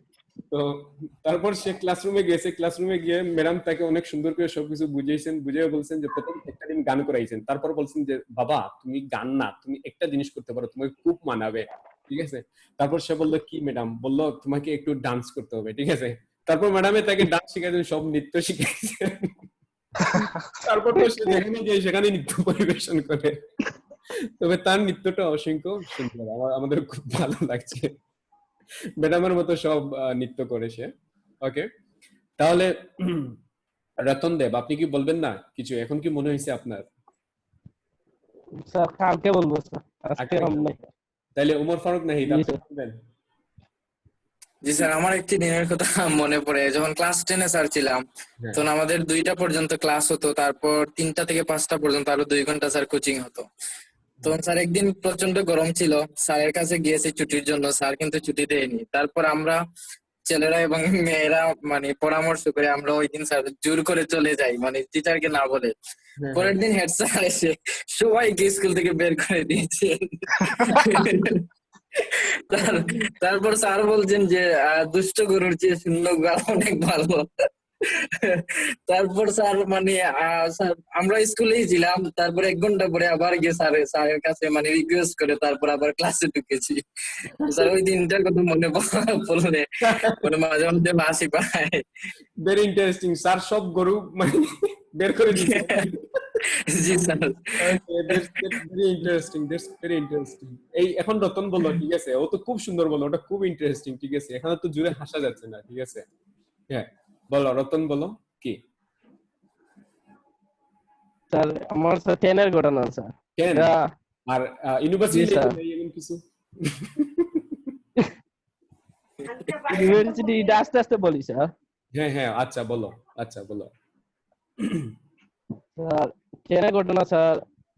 তো তারপর সে ক্লাসরুমে গেছে, ক্লাসরুমে গিয়ে ম্যাডাম তাকে অনেক সুন্দর করে সবকিছু বুঝিয়েছেন, বুঝিয়ে বলছেন যে প্রথম একটা দিন গান করাইছেন, তারপর বলছেন যে বাবা তুমি গান না, তুমি একটা জিনিস করতে পারো, তোমাকে খুব মানাবে, ঠিক আছে? তারপর সে বললো কি ম্যাডাম? বললো তোমাকে একটু ডান্স করতে হবে, ঠিক আছে? তারপর ম্যাডামে তাকে ডান্স শিখাইছেন, সব নৃত্য শিখাইছেন। তারপর তো সে যেখানে যায় সেখানে নৃত্য পরিবেশন করে। তবে তার নৃত্যটা অসংখ্য সুন্দর, আমাদের খুব ভালো লাগছে। ম্যাডামের মতো সব নৃত্য করে সে। ওকে, তাহলে রতন দেব, আপনি কি বলবেন না কিছু? এখন কি মনে হয়েছে আপনার?
স্যার কালকে বলবো স্যার, আজকে আমরা।
তাহলে ওমর ফারুক নাহিদ, আপনি বলবেন?
জি স্যার, আমার একটি দিনের কথা মনে পড়ে। যখন ক্লাস 10 এ স্যার ছিলাম, তখন আমাদের 2টা পর্যন্ত ক্লাস হতো, তারপর 3টা থেকে 5টা পর্যন্ত আরো 2 ঘন্টা স্যার কোচিং হতো। তখন স্যার একদিন প্রচন্ড গরম ছিল, স্যারের কাছে গিয়েছি ছুটির জন্য, স্যার কিন্তু ছুটি দেয়নি। তারপর আমরা ছেলেরা এবং মেয়েরা মানে পরামর্শ করে আমরা ওই দিন স্যার জোর করে চলে যাই, মানে টিচারকে না বলে। পরের দিন হেড স্যার এসে সবাইকে স্কুল থেকে বের করে দিয়েছে। তারপর স্যার বলছেন যে দুষ্ট গরুর চেয়ে শূন্য গাল অনেক ভালো। তারপর স্যার মানে স্যার আমরা স্কুলেই ছিলাম, তারপর 1 ঘন্টা পরে আবার গিয়ে স্যারের কাছে মানে রিকোয়েস্ট করে তারপর আবার ক্লাসে ঢুকেছি। স্যার ওই দিনটার কথা মনে পড়লে মানে মাঝে মধ্যে হাসি পায়।
ভেরি ইন্টারেস্টিং স্যার, সব গরু মানে বের করে দিয়েছে।
জি sir.
Very interesting, that's very interesting. এই এখন রতন বলো, ঠিক আছে, ও তো খুব সুন্দর বলো, ওটা খুব ইন্টারেস্টিং, ঠিক আছে, এখানে তো জুড়ে হাসা যাচ্ছে না, ঠিক আছে। হ্যাঁ বলো রতন, বলো কি
স্যার আমার স্যার 10 এর ঘটনা স্যার।
কেন আর ইউনিভার্সিটি এমন কিছু?
ইউনিভার্সিটি আস্তে আস্তে বলি স্যার।
হ্যাঁ হ্যাঁ আচ্ছা বলো, আচ্ছা বলো।
স্যার 10 এর ঘটনা স্যার,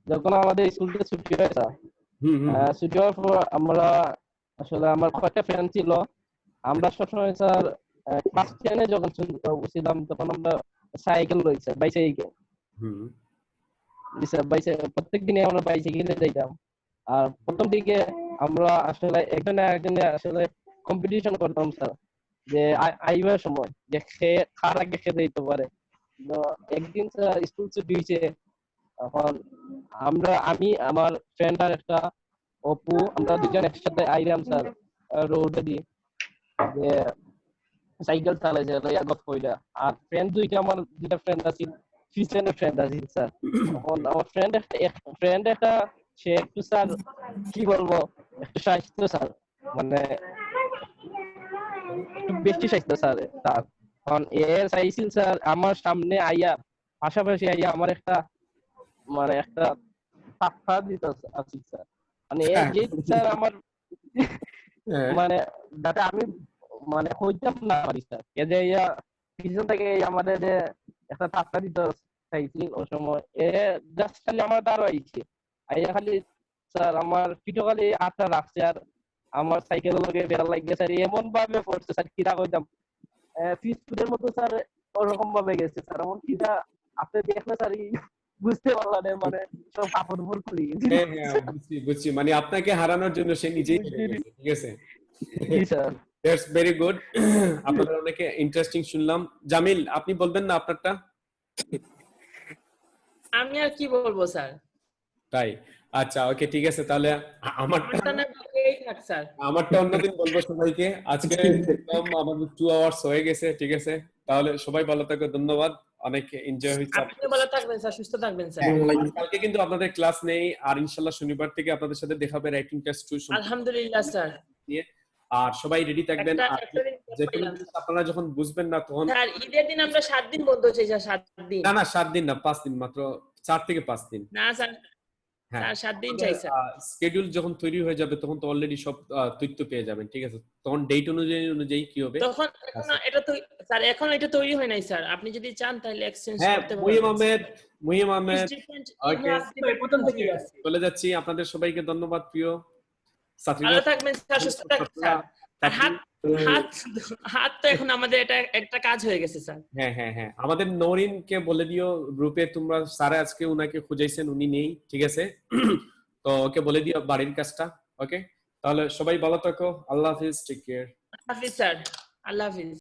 যখন আমাদের স্কুলটা ছুটি হয় স্যার, ছুটি হওয়ার পর আমরা আসলে আমার কয়েকটা ফ্রেন্ড ছিল, আমরা সবসময় স্যার ক্লাস 10 এ যখন ছিলাম তখন আমরা সাইকেল লই স্যার, বাইসাইকেল। স্যার প্রত্যেক দিনে আমরা বাইসাইকেলে যাইতাম। আর প্রথম দিকে আমরা আসলে একজনে আরেকজনে আসলে কম্পিটিশন করতাম স্যার, যে আইবার সময় যে কার আগে খেতে দিতে পারে। তো একদিন স্যার স্কুল ছুটি হয়েছে, তখন আমি আমার ফ্রেন্ড আর একটা অপু, আমরা দুজন একসাথে আইলাম স্যার রোডে দিয়ে, যে সাইকেল চালাইছে লইয়া গপ কইরা। আর ফ্রেন্ড আমার দুইটা ফ্রেন্ড আছে, পিছনে ফ্রেন্ড আছে স্যার। তখন আমার ফ্রেন্ড একটা সে একটু স্যার কি বলবো, একটু স্বাস্থ্য স্যার, মানে একটু বেশি স্বাস্থ্য স্যার তার। তখন এর চাইছিল স্যার আমার সামনে আইয়া, পাশাপাশি আইয়া আমার একটা মানে একটা পাখা দিতে আছে স্যার, মানে এর যে স্যার আমার মানে যাতে আমি মানে হইতাম না পারি স্যার, এ যে পিছন থেকে আমাদের যে একটা পাখা দিতে চাইছিল ওই সময়, এ জাস্ট খালি আমার দাঁড়াইছে আইয়া খালি স্যার আমার পিঠো খালি হাতটা রাখছে, আর আমার সাইকেলের লগে বেড়া লাগিয়ে স্যার এমন ভাবে পড়ছে স্যার, কিরা কইতাম ফিস্টুডের মতো স্যার, ওরকম ভাবে গেছে স্যার। এমন কিরা আপনি দেখলে স্যার বুঝতে পারলাম না, মানে সব কাপড় উপর খুলে গেছে।
হ্যাঁ হ্যাঁ বুঝছি বুঝছি, মানে আপনাকে হারানোর জন্য সে নিজেই হেরে গেছে, ঠিক আছে।
জি স্যার।
That's very good. আপনাদের অনেকে ইন্টারেস্টিং শুনলাম। জামিল আপনি বলবেন না আপনারটা?
আমি আর কি বলবো স্যার।
তাই আচ্ছা ওকে ঠিক আছে, তাহলে আমারটা
না বাকিই থাক স্যার।
আমারটা অন্যদিন বলবো সবাইকে। আজকে একদম আমাদের 2 আওয়ার্স হয়ে গেছে, ঠিক আছে। তাহলে সবাই ভালো থাকো, ধন্যবাদ, অনেক এনজয় হয়েছে।
আপনি ভালো থাকবেন স্যার, সুস্থ থাকবেন স্যার।
কালকে কিন্তু আপনাদের ক্লাস নেই, আর ইনশাআল্লাহ শনিবার থেকে আপনাদের সাথে দেখা হবে রাইটিং টেস্ট 2
আলহামদুলিল্লাহ স্যার।
আর সবাই রেডি থাকবেন। যে কোনো আপনারা যখন বুঝবেন না তখন
স্যার ঈদের দিন আমরা 7 দিন বন্ধ চাই স্যার, 7 দিন।
না 7 দিন না, 5 দিন মাত্র, 4 থেকে 5 দিন।
না স্যার,
হ্যাঁ
7 দিন চাই স্যার।
শিডিউল যখন তৈরি হয়ে যাবে তখন তো অলরেডি সব তথ্য পেয়ে যাবেন, ঠিক আছে। তখন ডেট অনুযায়ী কি হবে
তখন এখন এটা তো স্যার এখন এটা তৈরি হয় নাই স্যার, আপনি যদি চান তাহলে এক্সচেঞ্জ করতে পারেন।
মুহিম আহমেদ প্রথম থেকে চলে যাচ্ছি। আপনাদের সবাইকে ধন্যবাদ প্রিয় ছাত্রীরা,
ভালো থাকবেন স্যার, সুস্থ থাকবেন স্যার। আর হাত তো এখন আমাদের এটা একটা কাজ হয়ে গেছে স্যার।
হ্যাঁ হ্যাঁ হ্যাঁ, আমাদের নরিন কে বলে দিও গ্রুপে, তোমরা স্যার আজকে উনাকে খুঁজাইছেন, উনি নেই, ঠিক আছে। তো ওকে বলে দিও বাড়ির কাজটা, ওকে। তাহলে সবাই ভালো থাকো, আল্লাহ হাফিজ, টেক কেয়ার।
হাফিজ স্যার, আল্লাহ হাফিজ।